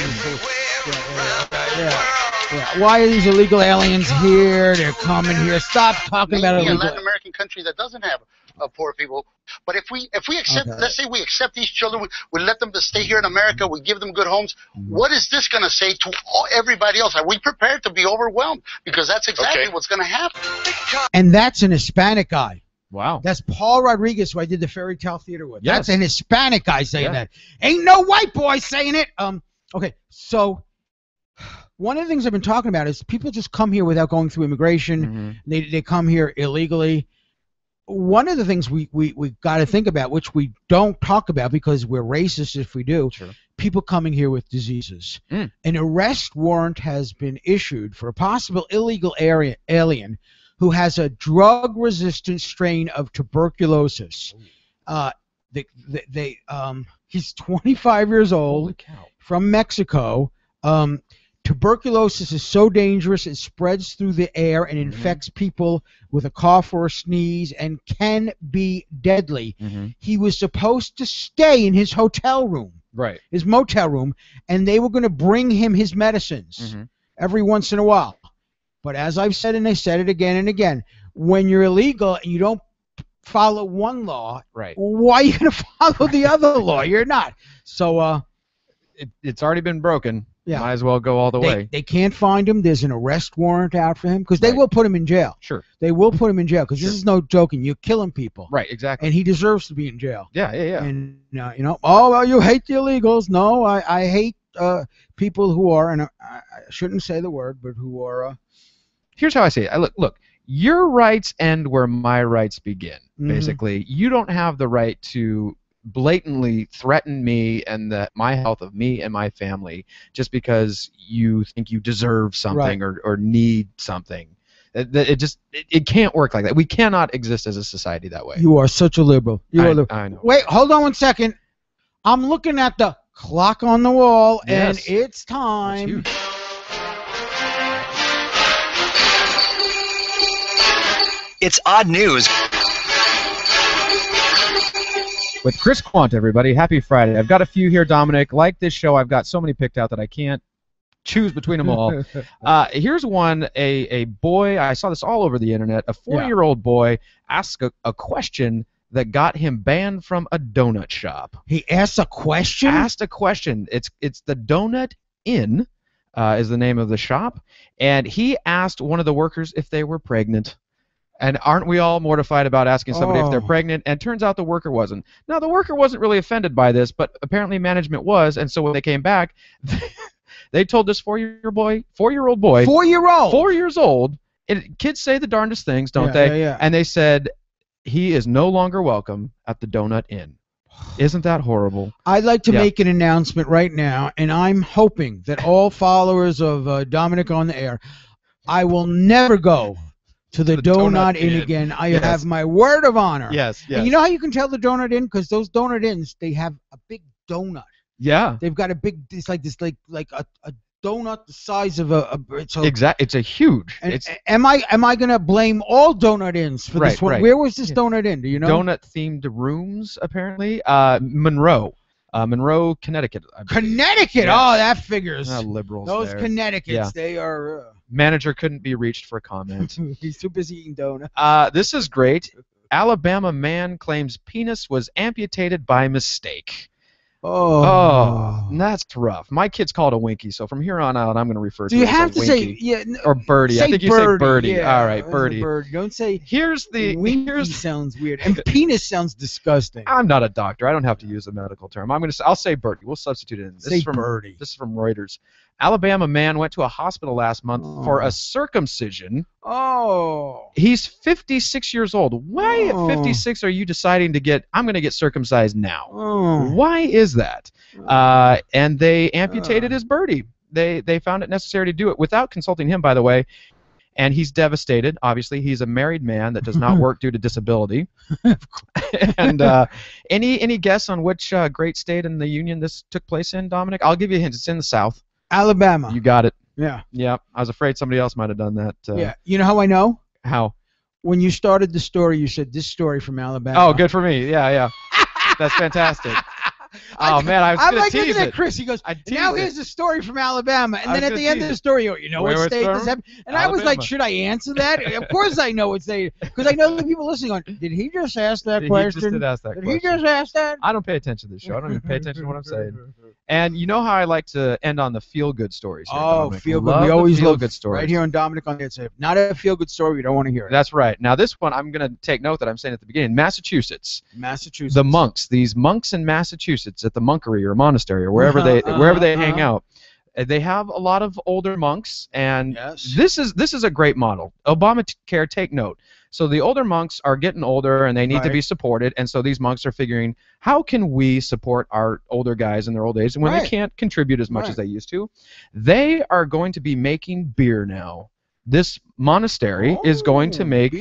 Yeah. Why are these illegal aliens here? They're coming here. Stop talking about Maybe a illegal. Latin American country that doesn't have poor people. But if we accept, Okay. let's say we accept these children, we let them to stay here in America, we give them good homes. What is this going to say to everybody else? Are we prepared to be overwhelmed? Because that's exactly what's going to happen. And that's an Hispanic guy. Wow. That's Paul Rodriguez, who I did the Fairy Tale Theater with. Yes. That's an Hispanic guy saying Yeah. that. Ain't no white boy saying it. Okay, so one of the things I've been talking about is people just come here without going through immigration. They come here illegally. One of the things we got to think about, which we don't talk about because we're racist if we do, people coming here with diseases. An arrest warrant has been issued for a possible illegal alien who has a drug-resistant strain of tuberculosis. He's 25 years old, from Mexico. Tuberculosis is so dangerous it spreads through the air and infects people with a cough or a sneeze and can be deadly. He was supposed to stay in his hotel room, Right. his motel room, and they were going to bring him his medicines every once in a while. But as I've said, and I said it again and again, when you're illegal and you don't follow one law, Right. why are you going to follow the other law? You're not. So it's already been broken. Yeah. Might as well go all the way. They can't find him. There's an arrest warrant out for him because they will put him in jail. Sure. They will put him in jail because this is no joking. You're killing people. Right, exactly. And he deserves to be in jail. Yeah. And you know, oh well, you hate the illegals. No, I hate people who are, and I shouldn't say the word, but who are. Here's how I see it. Look. Your rights end where my rights begin. Basically, you don't have the right to blatantly threaten me and my health of me and my family just because you think you deserve something or need something. It can't work like that. We cannot exist as a society that way. You are such a liberal. I know. Wait, hold on one second. I'm looking at the clock on the wall, and Yes. it's time. It's odd news. With Chris Quant, everybody. Happy Friday. I've got a few here, Dominic. Like this show, I've got so many picked out that I can't choose between them all. Here's one. A boy, I saw this all over the internet, a 4-year-old boy asked a question that got him banned from a donut shop. He asked a question? Asked a question. It's the Donut Inn is the name of the shop. And he asked one of the workers if they were pregnant. And aren't we all mortified about asking somebody if they're pregnant? And turns out the worker wasn't. Now, the worker wasn't really offended by this, but apparently management was. And so when they came back, they told this 4-year-old boy. 4 years old. Kids say the darndest things, don't they? Yeah. And they said he is no longer welcome at the Donut Inn. Isn't that horrible? I'd like to make an announcement right now, and I'm hoping that all followers of Dominic on the Air, I will never go to the Donut Inn again. I have my word of honor. Yes. And you know how you can tell the Donut Inn? Because those Donut Inns, they have a big donut. Yeah. They've got a big, it's like this, like a donut the size of a Exactly. It's a huge. Am I gonna blame all Donut Inns for this one? Right. Where was this Donut Inn? Do you know? Donut themed rooms apparently. Monroe, Connecticut. Connecticut. Yes. Oh, that figures. Liberals. Those there. Connecticut's, Yeah. they are. Manager couldn't be reached for comment. He's too busy eating donuts. This is great. Alabama man claims penis was amputated by mistake. Oh, that's rough. My kids call it a winky, so from here on out, I'm going to refer to Do it you as have a to winky. say or birdie? I think you say birdie. Yeah, All right, birdie. Don't say. Here's the. Winky sounds weird, and penis sounds disgusting. I'm not a doctor. I don't have to use a medical term. I'll say birdie. We'll substitute it in. Say birdie. This is from Reuters. Alabama man went to a hospital last month for a circumcision. Oh. He's 56 years old. Why at 56 are you deciding I'm going to get circumcised now? Why is that? And they amputated his birdie. They found it necessary to do it without consulting him, by the way. And he's devastated. Obviously, he's a married man that does not work due to disability. And any guess on which great state in the union this took place in, Dominic? I'll give you a hint. It's in the South. Alabama. You got it. Yeah. Yeah. I was afraid somebody else might have done that. Yeah. You know how I know? How? When you started the story, you said this story from Alabama. Oh, good for me. Yeah. That's fantastic. Oh man, I was I'm gonna like tease looking at it. Chris. He goes, I now teased it. here's a story from Alabama, and I was then at gonna the end of tease the it. story, you know Where what it's state this from? happened? And I was like, Alabama. should I answer that? Of course I know what state, because I know the people listening on. Did he just ask that He question? just did ask that Did question. he just ask that? I don't pay attention to the show. I don't even pay attention to what I'm saying. And you know how I like to end on the feel-good stories here, Oh, Dominic. feel good. Love We the always love feel-good stories. right here on Dominic on the It's not a feel good story. We don't want to hear it. That's right. Now this one, I'm going to take note that I'm saying at the beginning. Massachusetts. Massachusetts. The monks. These monks in Massachusetts at the monkery or monastery or wherever they hang out. They have a lot of older monks, and this is a great model. Obamacare, take note. So the older monks are getting older, and they need to be supported, and so these monks are figuring, how can we support our older guys in their old age, and when they can't contribute as much as they used to? They are going to be making beer now. This monastery is going to make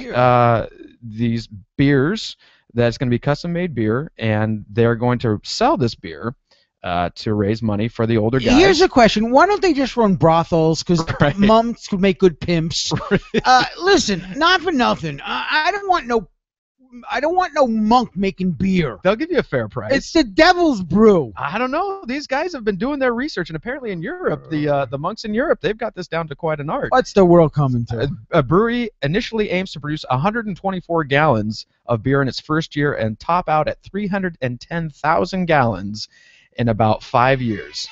these beers that's going to be custom-made beer, and they're going to sell this beer to raise money for the older guys. Here's a question. Why don't they just run brothels? Because monks could make good pimps. Listen, not for nothing. I don't want no monk making beer. They'll give you a fair price. It's the devil's brew. I don't know. These guys have been doing their research, and apparently in Europe, the monks in Europe, they've got this down to quite an art. What's the world coming to? A brewery initially aims to produce 124 gallons of beer in its first year and top out at 310,000 gallons in about 5 years.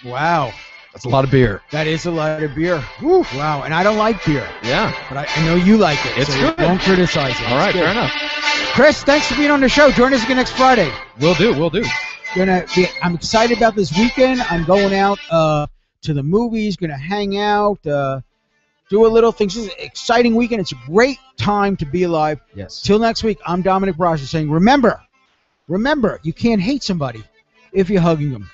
Wow. That's a lot of beer. That is a lot of beer. Woo. Wow. And I don't like beer. Yeah. But I know you like it. It's so good. Don't criticize it. All right, fair enough. Chris, thanks for being on the show. Join us again next Friday. Will do. I'm excited about this weekend. I'm going out to the movies, going to hang out, do a little things. This is an exciting weekend. It's a great time to be alive. Yes. Till next week, I'm Dominic Brasher saying, remember, you can't hate somebody if you're hugging them.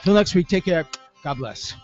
Till next week, take care. God bless.